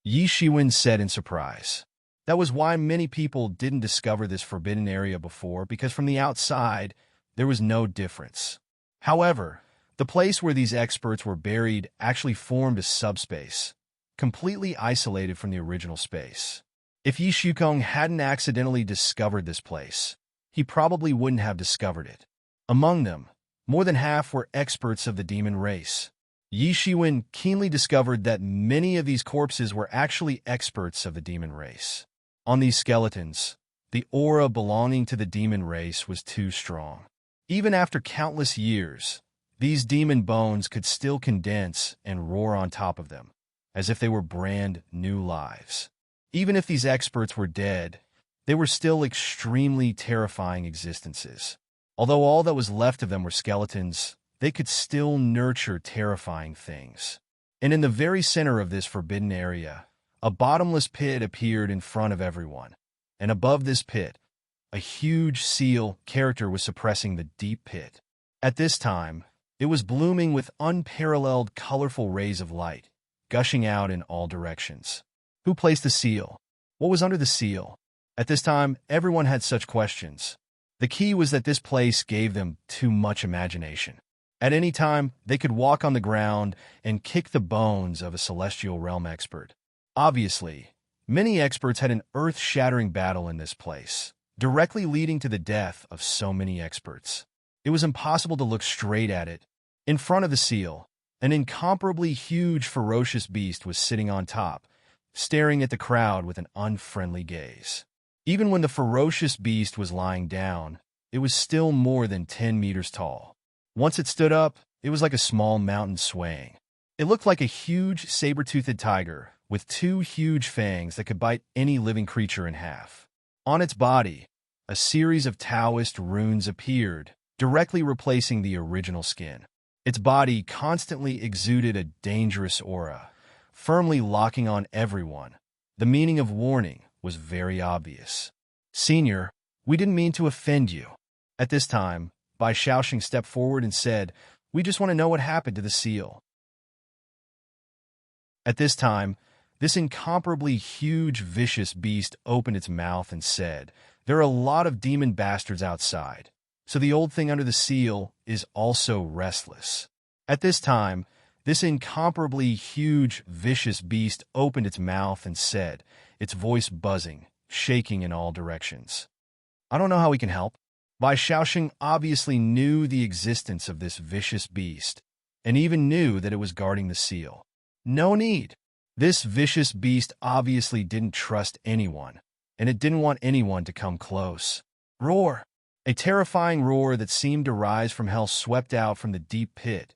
Yi Shiwen said in surprise. That was why many people didn't discover this forbidden area before, because from the outside, there was no difference. However, the place where these experts were buried actually formed a subspace, completely isolated from the original space. If Yi Shukong hadn't accidentally discovered this place, he probably wouldn't have discovered it. Among them, more than half were experts of the demon race. Yi Shiwen keenly discovered that many of these corpses were actually experts of the demon race. On these skeletons, the aura belonging to the demon race was too strong. Even after countless years, these demon bones could still condense and roar on top of them, as if they were brand new lives. Even if these experts were dead, they were still extremely terrifying existences. Although all that was left of them were skeletons, they could still nurture terrifying things. And in the very center of this forbidden area, a bottomless pit appeared in front of everyone. And above this pit, a huge seal character was suppressing the deep pit. At this time, it was blooming with unparalleled colorful rays of light, gushing out in all directions. Who placed the seal? What was under the seal? At this time, everyone had such questions. The key was that this place gave them too much imagination. At any time, they could walk on the ground and kick the bones of a celestial realm expert. Obviously, many experts had an earth-shattering battle in this place, directly leading to the death of so many experts. It was impossible to look straight at it. In front of the seal, an incomparably huge, ferocious beast was sitting on top, staring at the crowd with an unfriendly gaze. Even when the ferocious beast was lying down, it was still more than 10 meters tall. Once it stood up, it was like a small mountain swaying. It looked like a huge saber-toothed tiger with two huge fangs that could bite any living creature in half. On its body, a series of Taoist runes appeared, directly replacing the original skin. Its body constantly exuded a dangerous aura, firmly locking on everyone. The meaning of warning was very obvious. "Senior, we didn't mean to offend you." At this time, Bai Shaoxing stepped forward and said, "We just want to know what happened to the seal." At this time, this incomparably huge, vicious beast opened its mouth and said, "There are a lot of demon bastards outside, so the old thing under the seal is also restless." At this time, this incomparably huge, vicious beast opened its mouth and said, its voice buzzing, shaking in all directions, "I don't know how we can help." Bai Shaoxing obviously knew the existence of this vicious beast, and even knew that it was guarding the seal. No need. This vicious beast obviously didn't trust anyone, and it didn't want anyone to come close. Roar! A terrifying roar that seemed to rise from hell swept out from the deep pit,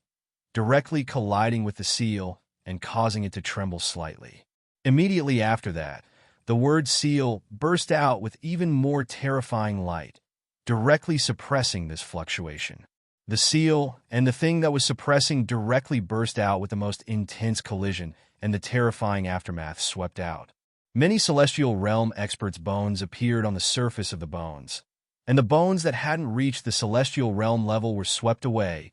directly colliding with the seal and causing it to tremble slightly. Immediately after that, the word seal burst out with even more terrifying light, directly suppressing this fluctuation. The seal and the thing that was suppressing directly burst out with the most intense collision, and the terrifying aftermath swept out. Many celestial realm experts' bones appeared on the surface of the bones, and the bones that hadn't reached the celestial realm level were swept away,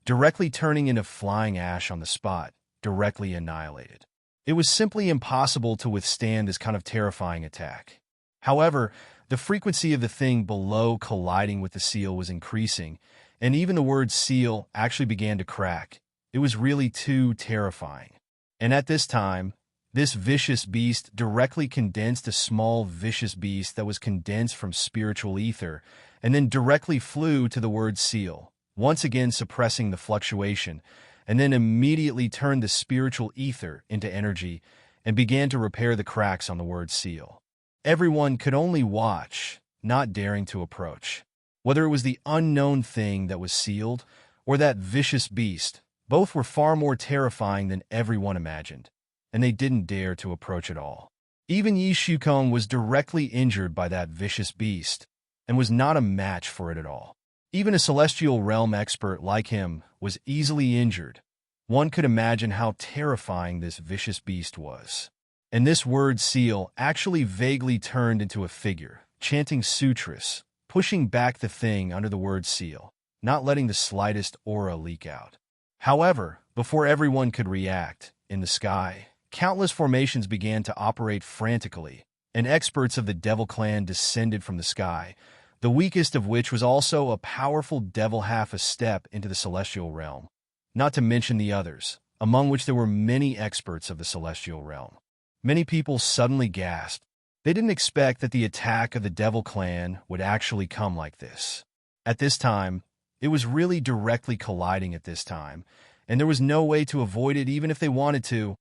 directly turning into flying ash on the spot, directly annihilated. It was simply impossible to withstand this kind of terrifying attack. However, the frequency of the thing below colliding with the seal was increasing, and even the word seal actually began to crack. It was really too terrifying. And at this time, this vicious beast directly condensed a small vicious beast that was condensed from spiritual ether, and then directly flew to the word seal, once again suppressing the fluctuation, and then immediately turned the spiritual ether into energy and began to repair the cracks on the word seal. Everyone could only watch, not daring to approach. Whether it was the unknown thing that was sealed or that vicious beast, both were far more terrifying than everyone imagined, and they didn't dare to approach at all. Even Yi Shukong was directly injured by that vicious beast and was not a match for it at all. Even a celestial realm expert like him was easily injured. One could imagine how terrifying this vicious beast was. And this word seal actually vaguely turned into a figure, chanting sutras, pushing back the thing under the word seal, not letting the slightest aura leak out. However, before everyone could react, in the sky, countless formations began to operate frantically, and experts of the Devil Clan descended from the sky, the weakest of which was also a powerful devil half a step into the celestial realm, not to mention the others, among which there were many experts of the celestial realm. Many people suddenly gasped. They didn't expect that the attack of the Devil Clan would actually come like this. At this time, it was really directly colliding at this time, and there was no way to avoid it even if they wanted to.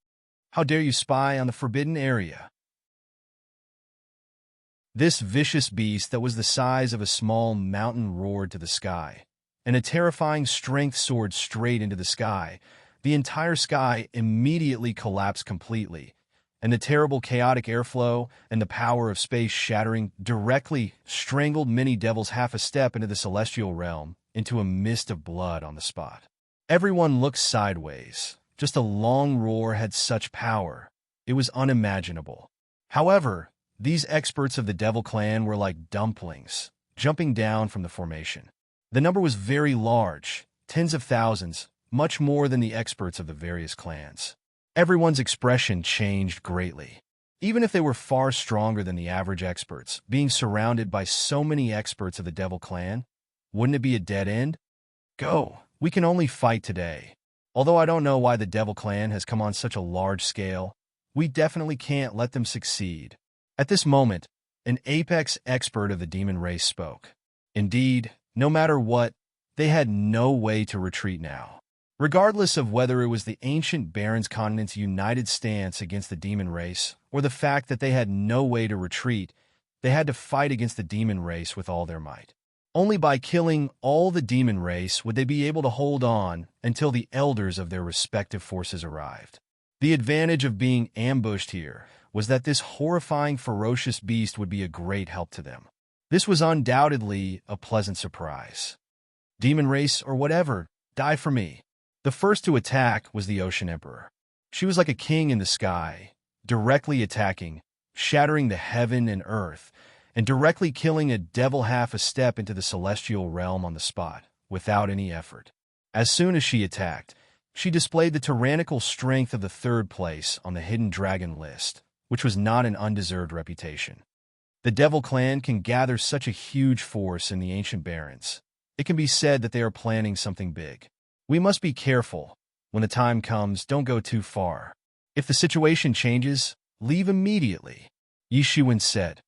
How dare you spy on the forbidden area? This vicious beast that was the size of a small mountain roared to the sky, and a terrifying strength soared straight into the sky. The entire sky immediately collapsed completely, and the terrible chaotic airflow and the power of space shattering directly strangled many devils half a step into the celestial realm, into a mist of blood on the spot. Everyone looked sideways. Just a long roar had such power. It was unimaginable. However, these experts of the Devil Clan were like dumplings, jumping down from the formation. The number was very large, tens of thousands, much more than the experts of the various clans. Everyone's expression changed greatly. Even if they were far stronger than the average experts, being surrounded by so many experts of the Devil Clan, wouldn't it be a dead end? Go, we can only fight today. Although I don't know why the Devil Clan has come on such a large scale, we definitely can't let them succeed. At this moment, an apex expert of the demon race spoke. Indeed, no matter what, they had no way to retreat now. Regardless of whether it was the ancient Barons continent's united stance against the demon race, or the fact that they had no way to retreat, they had to fight against the demon race with all their might. Only by killing all the demon race would they be able to hold on until the elders of their respective forces arrived. The advantage of being ambushed here was that this horrifying, ferocious beast would be a great help to them. This was undoubtedly a pleasant surprise. Demon race or whatever, die for me. The first to attack was the Ocean Emperor. She was like a king in the sky, directly attacking, shattering the heaven and earth, and directly killing a devil half a step into the celestial realm on the spot, without any effort. As soon as she attacked, she displayed the tyrannical strength of the third place on the hidden dragon list, which was not an undeserved reputation. The Devil Clan can gather such a huge force in the Ancient Barons. It can be said that they are planning something big. We must be careful. When the time comes, don't go too far. If the situation changes, leave immediately, Yi Shiwen said.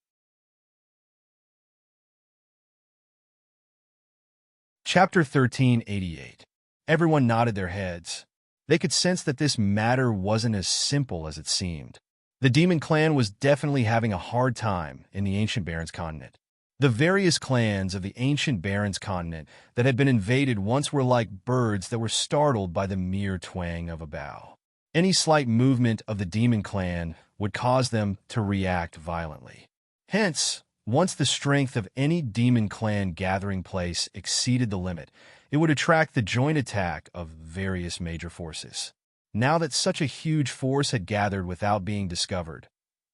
Chapter 1388. Everyone nodded their heads. They could sense that this matter wasn't as simple as it seemed. The Demon Clan was definitely having a hard time in the Ancient Barons continent. The various clans of the Ancient Barons continent that had been invaded once were like birds that were startled by the mere twang of a bough. Any slight movement of the Demon Clan would cause them to react violently. Hence, once the strength of any Demon Clan gathering place exceeded the limit, it would attract the joint attack of various major forces. Now that such a huge force had gathered without being discovered,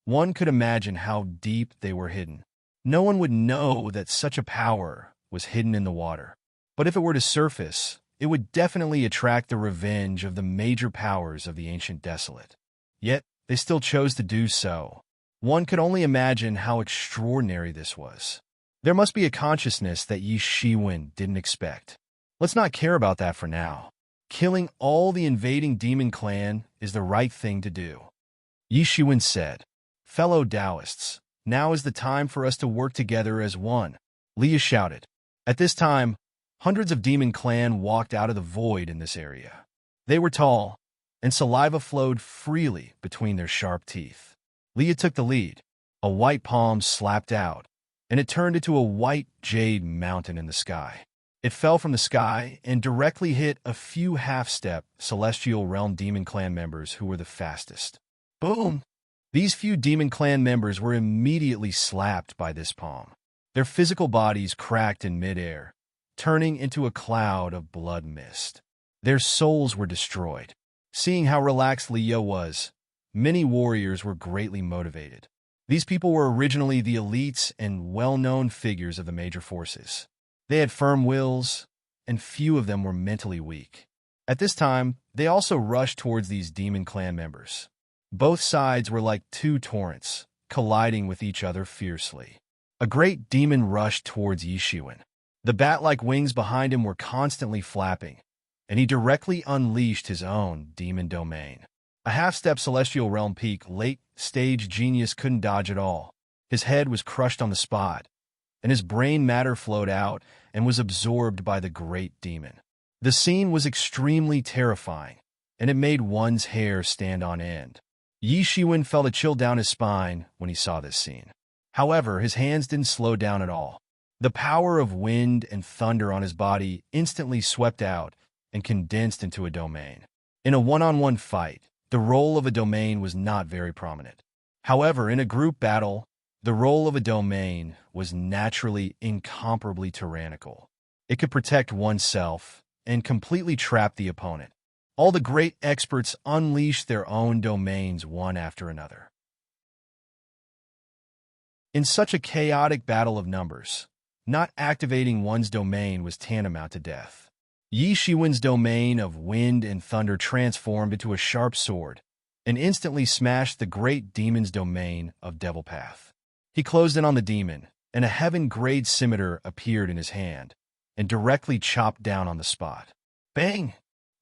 one could imagine how deep they were hidden. No one would know that such a power was hidden in the water. But if it were to surface, it would definitely attract the revenge of the major powers of the ancient desolate. Yet, they still chose to do so. One could only imagine how extraordinary this was. There must be a consciousness that Yi Shiwen didn't expect. Let's not care about that for now. Killing all the invading demon clan is the right thing to do. Yi Shiwen said, "Fellow Taoists, now is the time for us to work together as one," Leah shouted. At this time, hundreds of demon clan walked out of the void in this area. They were tall, and saliva flowed freely between their sharp teeth. Leah took the lead. A white palm slapped out, and it turned into a white jade mountain in the sky. It fell from the sky and directly hit a few half-step Celestial Realm Demon Clan members who were the fastest. Boom! These few Demon Clan members were immediately slapped by this palm. Their physical bodies cracked in midair, turning into a cloud of blood mist. Their souls were destroyed. Seeing how relaxed Leo was, many warriors were greatly motivated. These people were originally the elites and well-known figures of the major forces. They had firm wills, and few of them were mentally weak. At this time, they also rushed towards these demon clan members. Both sides were like two torrents, colliding with each other fiercely. A great demon rushed towards Yi Shiwen. The bat-like wings behind him were constantly flapping, and he directly unleashed his own demon domain. A half-step Celestial Realm peak late-stage genius couldn't dodge at all. His head was crushed on the spot, and his brain matter flowed out and was absorbed by the great demon. The scene was extremely terrifying, and it made one's hair stand on end. Yi Shiwen felt a chill down his spine when he saw this scene. However, his hands didn't slow down at all. The power of wind and thunder on his body instantly swept out and condensed into a domain. In a one-on-one fight, the role of a domain was not very prominent. However, in a group battle, the role of a domain was naturally incomparably tyrannical. It could protect oneself and completely trap the opponent. All the great experts unleashed their own domains one after another. In such a chaotic battle of numbers, not activating one's domain was tantamount to death. Yi Shiwen's domain of wind and thunder transformed into a sharp sword and instantly smashed the great demon's domain of Devil Path. He closed in on the demon, and a heaven-grade scimitar appeared in his hand and directly chopped down on the spot. Bang!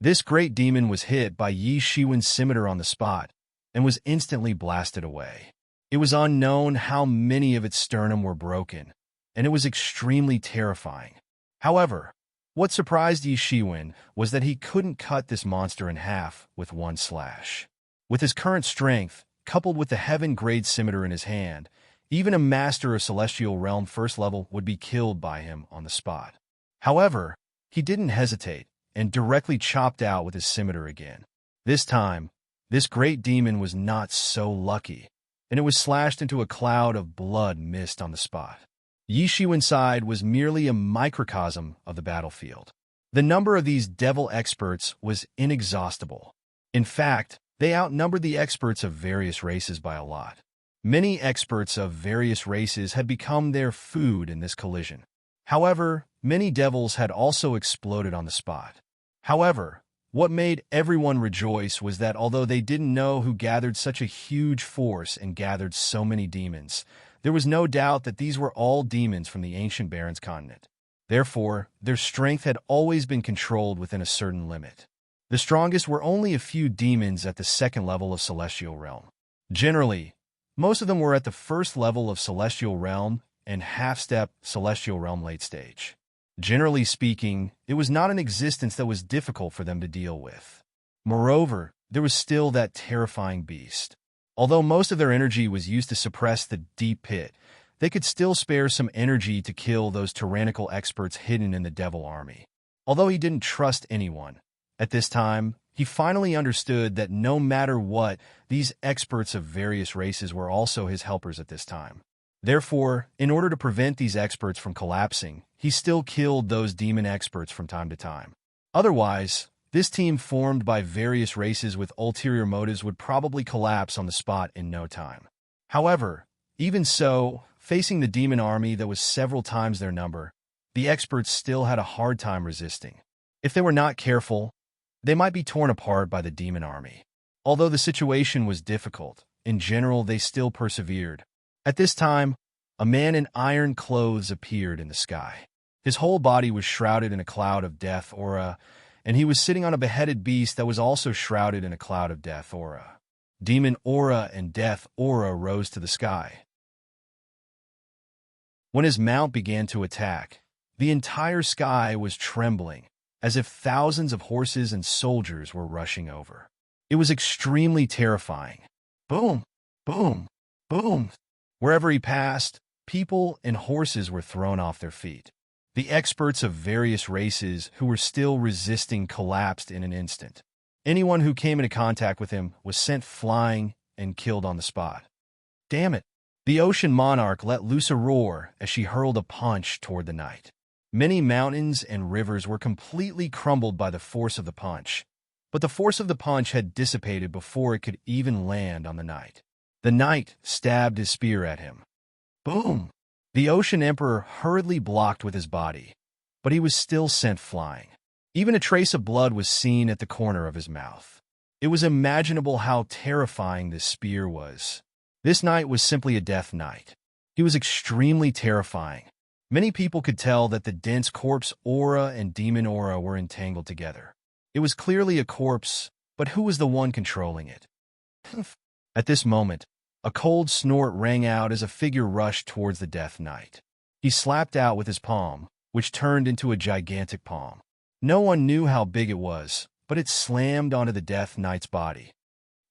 This great demon was hit by Yi Shiwen's scimitar on the spot and was instantly blasted away. It was unknown how many of its sternum were broken, and it was extremely terrifying. However, what surprised Yi Shiwen was that he couldn't cut this monster in half with one slash. With his current strength, coupled with the heaven-grade scimitar in his hand, even a master of Celestial Realm First Level would be killed by him on the spot. However, he didn't hesitate and directly chopped out with his scimitar again. This time, this great demon was not so lucky, and it was slashed into a cloud of blood mist on the spot. Yi Shiwen's side was merely a microcosm of the battlefield. The number of these devil experts was inexhaustible. In fact, they outnumbered the experts of various races by a lot. Many experts of various races had become their food in this collision. However, many devils had also exploded on the spot. However, what made everyone rejoice was that although they didn't know who gathered such a huge force and gathered so many demons, there was no doubt that these were all demons from the ancient Barrens continent. Therefore, their strength had always been controlled within a certain limit. The strongest were only a few demons at the second level of Celestial Realm. Generally, most of them were at the first level of Celestial Realm and half-step Celestial Realm late stage. Generally speaking, it was not an existence that was difficult for them to deal with. Moreover, there was still that terrifying beast. Although most of their energy was used to suppress the deep pit, they could still spare some energy to kill those tyrannical experts hidden in the devil army. Although he didn't trust anyone, at this time, he finally understood that no matter what, these experts of various races were also his helpers at this time. Therefore, in order to prevent these experts from collapsing, he still killed those demon experts from time to time. Otherwise, this team formed by various races with ulterior motives would probably collapse on the spot in no time. However, even so, facing the demon army that was several times their number, the experts still had a hard time resisting. If they were not careful, they might be torn apart by the demon army. Although the situation was difficult, in general they still persevered. At this time, a man in iron clothes appeared in the sky. His whole body was shrouded in a cloud of death aura, and he was sitting on a beheaded beast that was also shrouded in a cloud of death aura. Demon aura and death aura rose to the sky. When his mount began to attack, the entire sky was trembling, as if thousands of horses and soldiers were rushing over. It was extremely terrifying. Boom, boom, boom. Wherever he passed, people and horses were thrown off their feet. The experts of various races who were still resisting collapsed in an instant. Anyone who came into contact with him was sent flying and killed on the spot. Damn it! The ocean monarch let loose a roar as she hurled a punch toward the night. Many mountains and rivers were completely crumbled by the force of the punch, but the force of the punch had dissipated before it could even land on the knight. The knight stabbed his spear at him. Boom! The Ocean Emperor hurriedly blocked with his body, but he was still sent flying. Even a trace of blood was seen at the corner of his mouth. It was imaginable how terrifying this spear was. This knight was simply a death knight. He was extremely terrifying. Many people could tell that the dense corpse aura and demon aura were entangled together. It was clearly a corpse, but who was the one controlling it? At this moment, a cold snort rang out as a figure rushed towards the Death Knight. He slapped out with his palm, which turned into a gigantic palm. No one knew how big it was, but it slammed onto the Death Knight's body.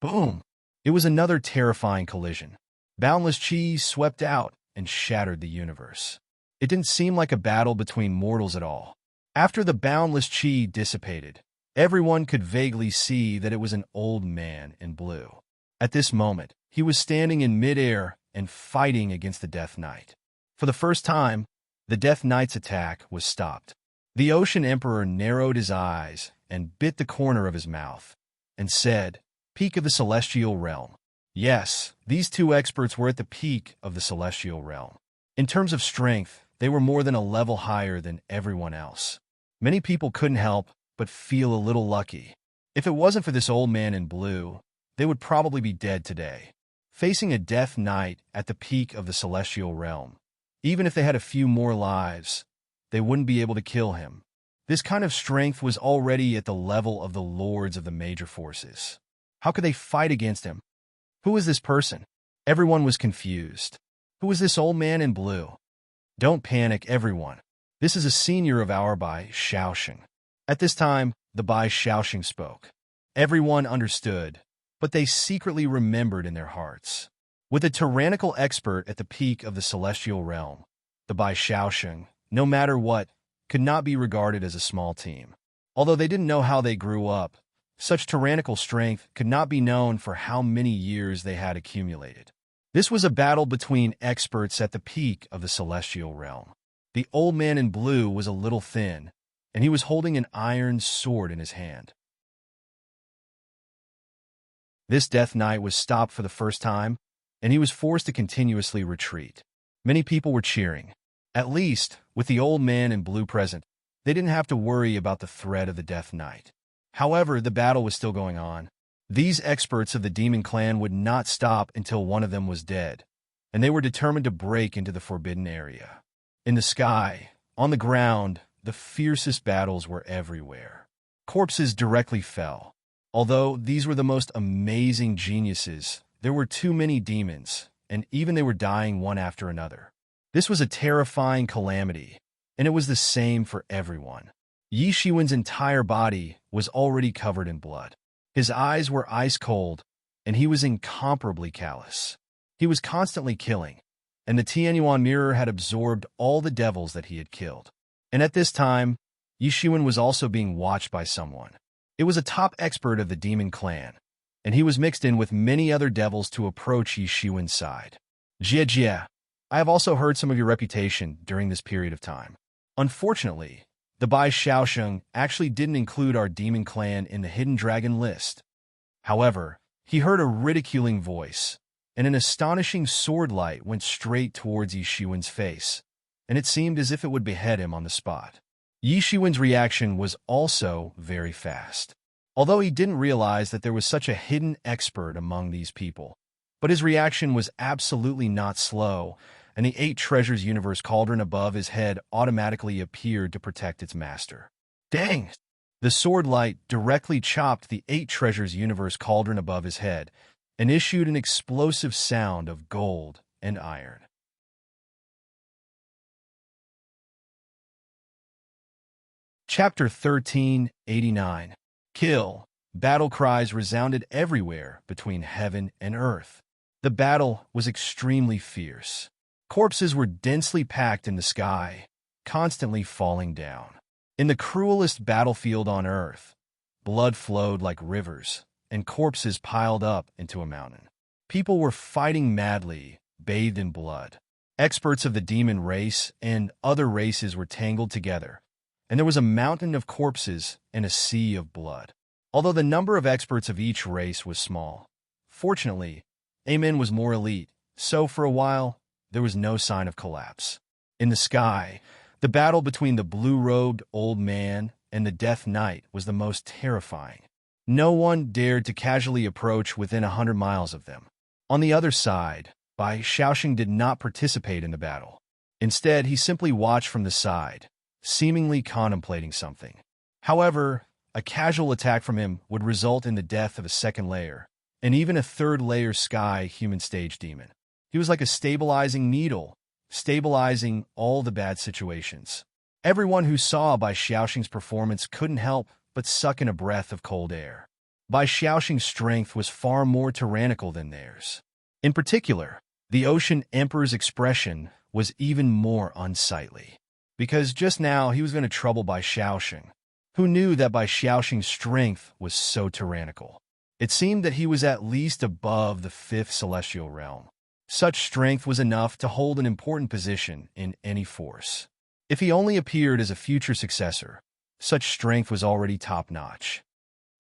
Boom! It was another terrifying collision. Boundless chi swept out and shattered the universe. It didn't seem like a battle between mortals at all. After the boundless chi dissipated, everyone could vaguely see that it was an old man in blue. At this moment, he was standing in midair and fighting against the Death Knight. For the first time, the Death Knight's attack was stopped. The Ocean Emperor narrowed his eyes and bit the corner of his mouth, and said, "Peak of the Celestial Realm." Yes, these two experts were at the peak of the Celestial Realm. In terms of strength, they were more than a level higher than everyone else. Many people couldn't help but feel a little lucky. If it wasn't for this old man in blue, they would probably be dead today. Facing a Death Knight at the peak of the Celestial Realm, even if they had a few more lives, they wouldn't be able to kill him. This kind of strength was already at the level of the lords of the major forces. How could they fight against him? Who is this person? Everyone was confused. Who is this old man in blue? Don't panic, everyone. This is a senior of our Bai Shaoxing. At this time, the Bai Shaoxing spoke. Everyone understood, but they secretly remembered in their hearts. With a tyrannical expert at the peak of the Celestial Realm, the Bai Shaoxing, no matter what, could not be regarded as a small team. Although they didn't know how they grew up, such tyrannical strength could not be known for how many years they had accumulated. This was a battle between experts at the peak of the Celestial Realm. The old man in blue was a little thin, and he was holding an iron sword in his hand. This Death Knight was stopped for the first time, and he was forced to continuously retreat. Many people were cheering. At least, with the old man in blue present, they didn't have to worry about the threat of the Death Knight. However, the battle was still going on. These experts of the Demon Clan would not stop until one of them was dead, and they were determined to break into the forbidden area. In the sky, on the ground, the fiercest battles were everywhere. Corpses directly fell. Although these were the most amazing geniuses, there were too many demons, and even they were dying one after another. This was a terrifying calamity, and it was the same for everyone. Yi Shiwen's entire body was already covered in blood. His eyes were ice cold, and he was incomparably callous. He was constantly killing, and the Tianyuan mirror had absorbed all the devils that he had killed. And at this time, Yi Shiwen was also being watched by someone. It was a top expert of the Demon Clan, and he was mixed in with many other devils to approach Yi Shiwen's side. Jie, I have also heard some of your reputation during this period of time. Unfortunately, the Bai Shaoxing actually didn't include our Demon Clan in the Hidden Dragon list. However, he heard a ridiculing voice, and an astonishing sword light went straight towards Yi Shiwen's face, and it seemed as if it would behead him on the spot. Yi Shiwen's reaction was also very fast. Although he didn't realize that there was such a hidden expert among these people. But his reaction was absolutely not slow, and the 8 Treasures Universe cauldron above his head automatically appeared to protect its master. Dang! The sword light directly chopped the 8 Treasures Universe cauldron above his head and issued an explosive sound of gold and iron. Chapter 1389. Kill. Battle cries resounded everywhere between heaven and earth. The battle was extremely fierce. Corpses were densely packed in the sky, constantly falling down. In the cruelest battlefield on earth, blood flowed like rivers, and corpses piled up into a mountain. People were fighting madly, bathed in blood. Experts of the demon race and other races were tangled together, and there was a mountain of corpses and a sea of blood. Although the number of experts of each race was small, fortunately, Amen was more elite, so for a while, there was no sign of collapse. In the sky, the battle between the blue-robed old man and the Death Knight was the most terrifying. No one dared to casually approach within 100 miles of them. On the other side, Bai Shaoxing did not participate in the battle. Instead, he simply watched from the side, seemingly contemplating something. However, a casual attack from him would result in the death of a second layer, and even a third-layer sky human stage demon. He was like a stabilizing needle, stabilizing all the bad situations. Everyone who saw Bai Shaoxing's performance couldn't help but suck in a breath of cold air. Bai Shaoxing's strength was far more tyrannical than theirs. In particular, the Ocean Emperor's expression was even more unsightly. Because just now he was going to trouble Bai Shaoxing, who knew that Bai Shaoxing's strength was so tyrannical. It seemed that he was at least above the 5th celestial realm. Such strength was enough to hold an important position in any force. If he only appeared as a future successor, such strength was already top-notch.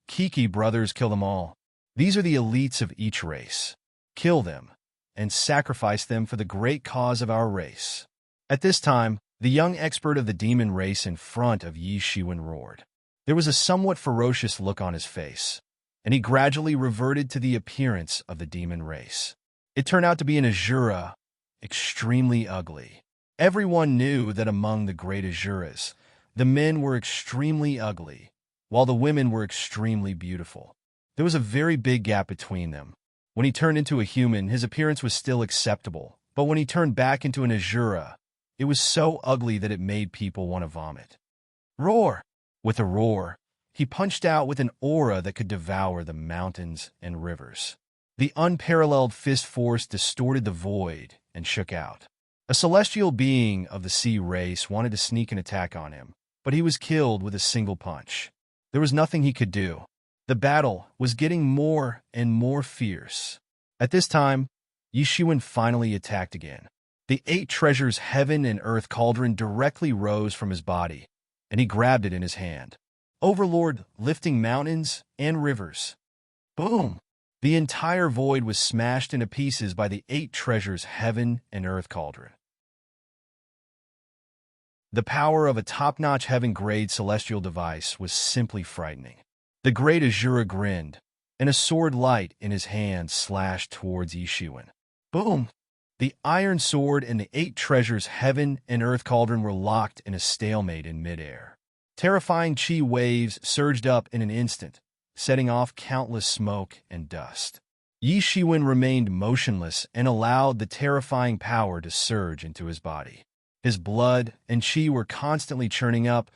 Kiki brothers, kill them all. These are the elites of each race. Kill them, and sacrifice them for the great cause of our race. At this time, the young expert of the demon race in front of Yi Shiwen roared. There was a somewhat ferocious look on his face, and he gradually reverted to the appearance of the demon race. It turned out to be an Azura, extremely ugly. Everyone knew that among the great Azuras, the men were extremely ugly, while the women were extremely beautiful. There was a very big gap between them. When he turned into a human, his appearance was still acceptable, but when he turned back into an Azura, it was so ugly that it made people want to vomit. Roar! With a roar, he punched out with an aura that could devour the mountains and rivers. The unparalleled fist force distorted the void and shook out. A celestial being of the sea race wanted to sneak an attack on him, but he was killed with a single punch. There was nothing he could do. The battle was getting more and more fierce. At this time, Yi Shiwen finally attacked again. The 8 Treasures Heaven and Earth cauldron directly rose from his body, and he grabbed it in his hand. Overlord lifting mountains and rivers. Boom! The entire void was smashed into pieces by the 8 Treasures Heaven and Earth cauldron. The power of a top-notch heaven-grade celestial device was simply frightening. The great Azura grinned, and a sword light in his hand slashed towards Yi Shiwen. Boom! The iron sword and the 8 Treasures Heaven and Earth cauldron were locked in a stalemate in midair. Terrifying chi waves surged up in an instant, setting off countless smoke and dust. Yi Shiwen remained motionless and allowed the terrifying power to surge into his body. His blood and chi were constantly churning up,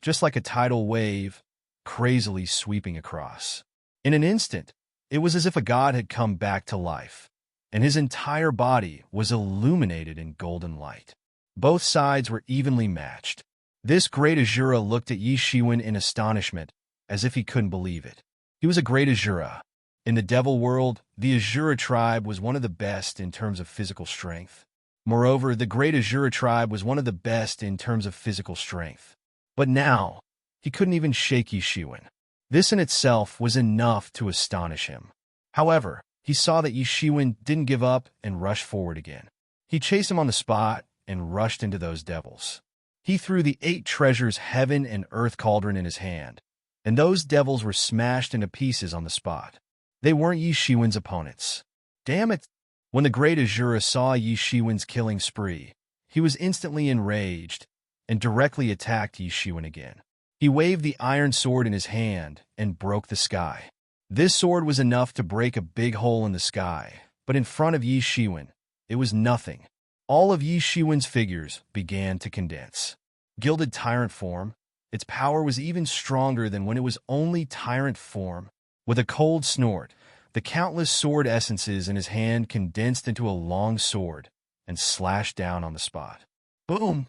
just like a tidal wave, crazily sweeping across. In an instant, it was as if a god had come back to life, and his entire body was illuminated in golden light. Both sides were evenly matched. This great Azura looked at Yi Shiwen in astonishment, as if he couldn't believe it. He was a great Azura. In the devil world, the Azura tribe was one of the best in terms of physical strength. Moreover, the great Azura tribe was one of the best in terms of physical strength. But now, he couldn't even shake Yi Shiwen. This in itself was enough to astonish him. However, he saw that Yi Shiwen didn't give up and rushed forward again. He chased him on the spot and rushed into those devils. He threw the 8 treasures heaven and earth cauldron in his hand, and those devils were smashed into pieces on the spot. They weren't Yi Shiwen's opponents. Damn it! When the great Azura saw Yi Shiwen's killing spree, he was instantly enraged and directly attacked Yi Shiwen again. He waved the iron sword in his hand and broke the sky. This sword was enough to break a big hole in the sky, but in front of Yi Shiwen, it was nothing. All of Yi Shiwen's figures began to condense. Gilded tyrant form, its power was even stronger than when it was only tyrant form. With a cold snort, the countless sword essences in his hand condensed into a long sword and slashed down on the spot. Boom!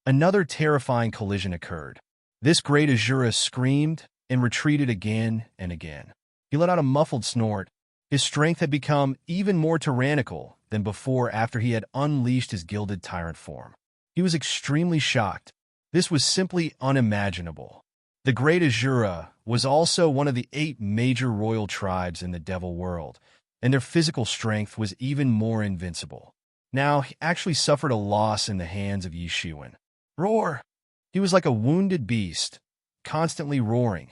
Another terrifying collision occurred. This great Azura screamed and retreated again and again. He let out a muffled snort. His strength had become even more tyrannical than before after he had unleashed his gilded tyrant form. He was extremely shocked. This was simply unimaginable. The Great Azura was also one of the 8 major royal tribes in the Devil world, and their physical strength was even more invincible. Now, he actually suffered a loss in the hands of Yi Shiwen. Roar! He was like a wounded beast, constantly roaring,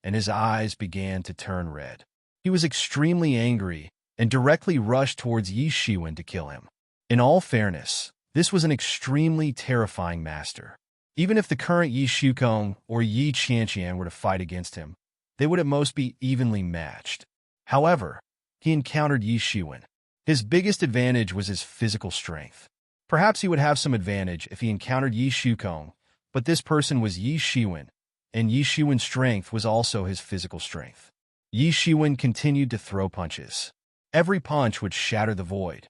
and his eyes began to turn red. He was extremely angry and directly rushed towards Yi Shiwen to kill him. In all fairness, this was an extremely terrifying master. Even if the current Yi Shukong or Yi Qianqian were to fight against him, they would at most be evenly matched. However, he encountered Yi Shiwen. His biggest advantage was his physical strength. Perhaps he would have some advantage if he encountered Yi Shukong, but this person was Yi Shiwen, and Yi Shiwen's strength was also his physical strength. Yi Shiwen continued to throw punches. Every punch would shatter the void.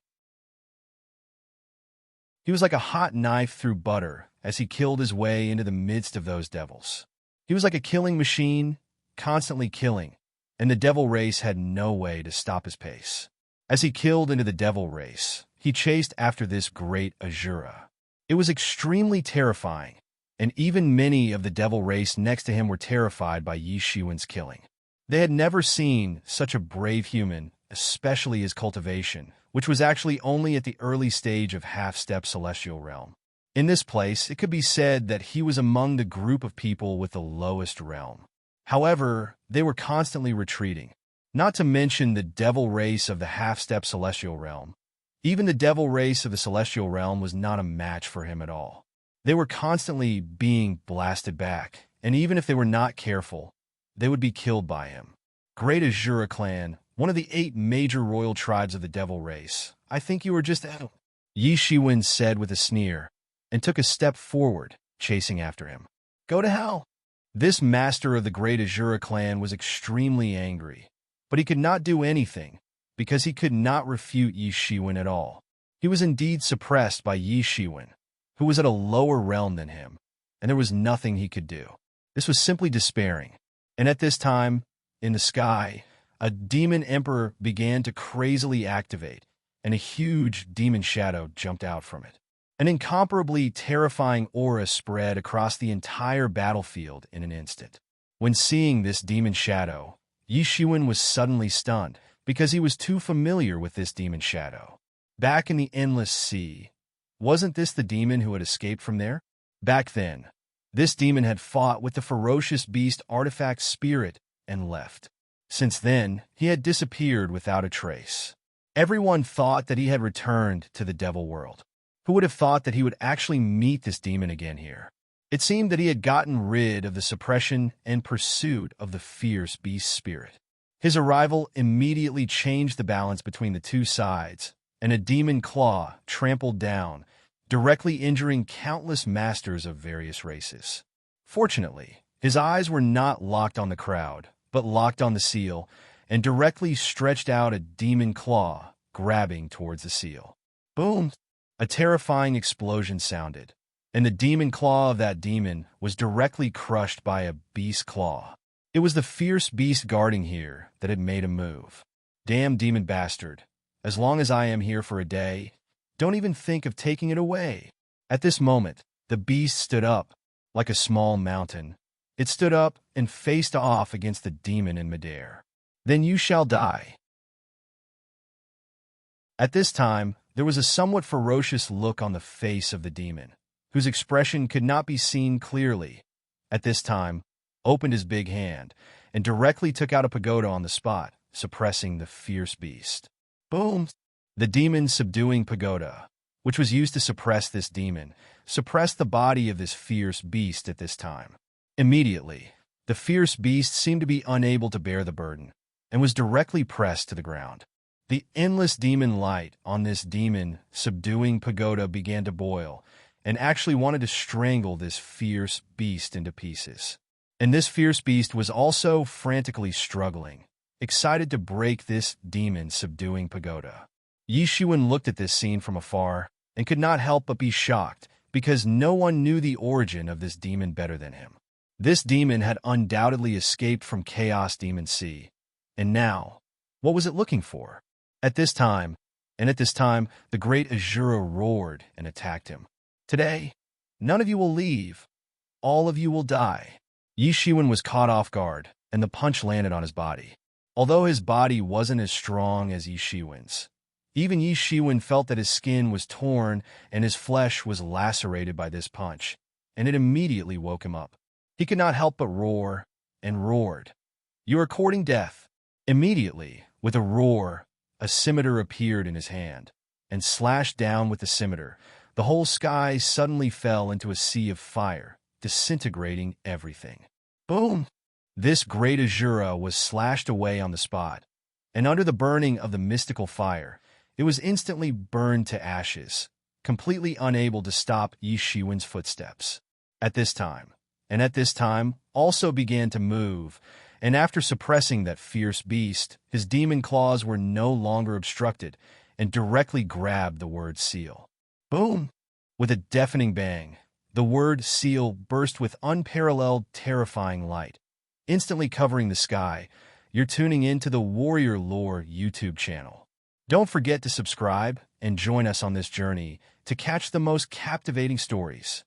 He was like a hot knife through butter as he killed his way into the midst of those devils. He was like a killing machine, constantly killing, and the devil race had no way to stop his pace. As he killed into the devil race, he chased after this great Azura. It was extremely terrifying, and even many of the devil race next to him were terrified by Yi Shiwen's killing. They had never seen such a brave human, especially his cultivation, which was actually only at the early stage of half-step celestial realm. In this place, it could be said that he was among the group of people with the lowest realm. However, they were constantly retreating. Not to mention the devil race of the half-step celestial realm. Even the devil race of the celestial realm was not a match for him at all. They were constantly being blasted back, and even if they were not careful, they would be killed by him. Great Azura clan, one of the 8 major royal tribes of the devil race. I think you were just out. Yi Shiwen said with a sneer, and took a step forward, chasing after him. Go to hell! This master of the Great Azura clan was extremely angry, but he could not do anything, because he could not refute Yi Shiwen at all. He was indeed suppressed by Yi Shiwen, who was at a lower realm than him, and there was nothing he could do. This was simply despairing. And at this time, in the sky, a demon emperor began to crazily activate, and a huge demon shadow jumped out from it. An incomparably terrifying aura spread across the entire battlefield in an instant. When seeing this demon shadow, Yi Shiwen was suddenly stunned, because he was too familiar with this demon shadow. Back in the Endless Sea, wasn't this the demon who had escaped from there? Back then, this demon had fought with the ferocious beast artifact spirit and left. Since then, he had disappeared without a trace. Everyone thought that he had returned to the devil world. Who would have thought that he would actually meet this demon again here? It seemed that he had gotten rid of the suppression and pursuit of the fierce beast spirit. His arrival immediately changed the balance between the two sides, and a demon claw trampled down, directly injuring countless masters of various races. Fortunately, his eyes were not locked on the crowd, but locked on the seal, and directly stretched out a demon claw, grabbing towards the seal. Boom! A terrifying explosion sounded, and the demon claw of that demon was directly crushed by a beast claw. It was the fierce beast guarding here that had made a move. Damn demon bastard. As long as I am here for a day, don't even think of taking it away. At this moment, the beast stood up, like a small mountain. It stood up and faced off against the demon in midair. Then you shall die. At this time, there was a somewhat ferocious look on the face of the demon, whose expression could not be seen clearly, at this time, opened his big hand and directly took out a pagoda on the spot, suppressing the fierce beast. Boom! The demon subduing pagoda, which was used to suppress this demon, suppressed the body of this fierce beast at this time. Immediately, the fierce beast seemed to be unable to bear the burden and was directly pressed to the ground. The endless demon light on this demon subduing pagoda began to boil and actually wanted to strangle this fierce beast into pieces. And this fierce beast was also frantically struggling, excited to break this demon subduing pagoda. Yi Shiwen looked at this scene from afar and could not help but be shocked because no one knew the origin of this demon better than him. This demon had undoubtedly escaped from Chaos Demon Sea, and now, what was it looking for? At this time, the great Azura roared and attacked him. Today, none of you will leave. All of you will die. Yi Shiwen was caught off guard, and the punch landed on his body. Although his body wasn't as strong as Yi Shiwen's, even Yi Shiwen felt that his skin was torn and his flesh was lacerated by this punch, and it immediately woke him up. He could not help but roar and roared. "You are courting death." Immediately, with a roar, a scimitar appeared in his hand, and slashed down with the scimitar. The whole sky suddenly fell into a sea of fire, disintegrating everything. Boom! This great Azura was slashed away on the spot, and under the burning of the mystical fire, it was instantly burned to ashes, completely unable to stop Yi Shiwen's footsteps. At this time, also began to move, and after suppressing that fierce beast, his demon claws were no longer obstructed and directly grabbed the word seal. Boom! With a deafening bang, the word seal burst with unparalleled, terrifying light, instantly covering the sky. You're tuning into the Warrior Lore YouTube channel. Don't forget to subscribe and join us on this journey to catch the most captivating stories.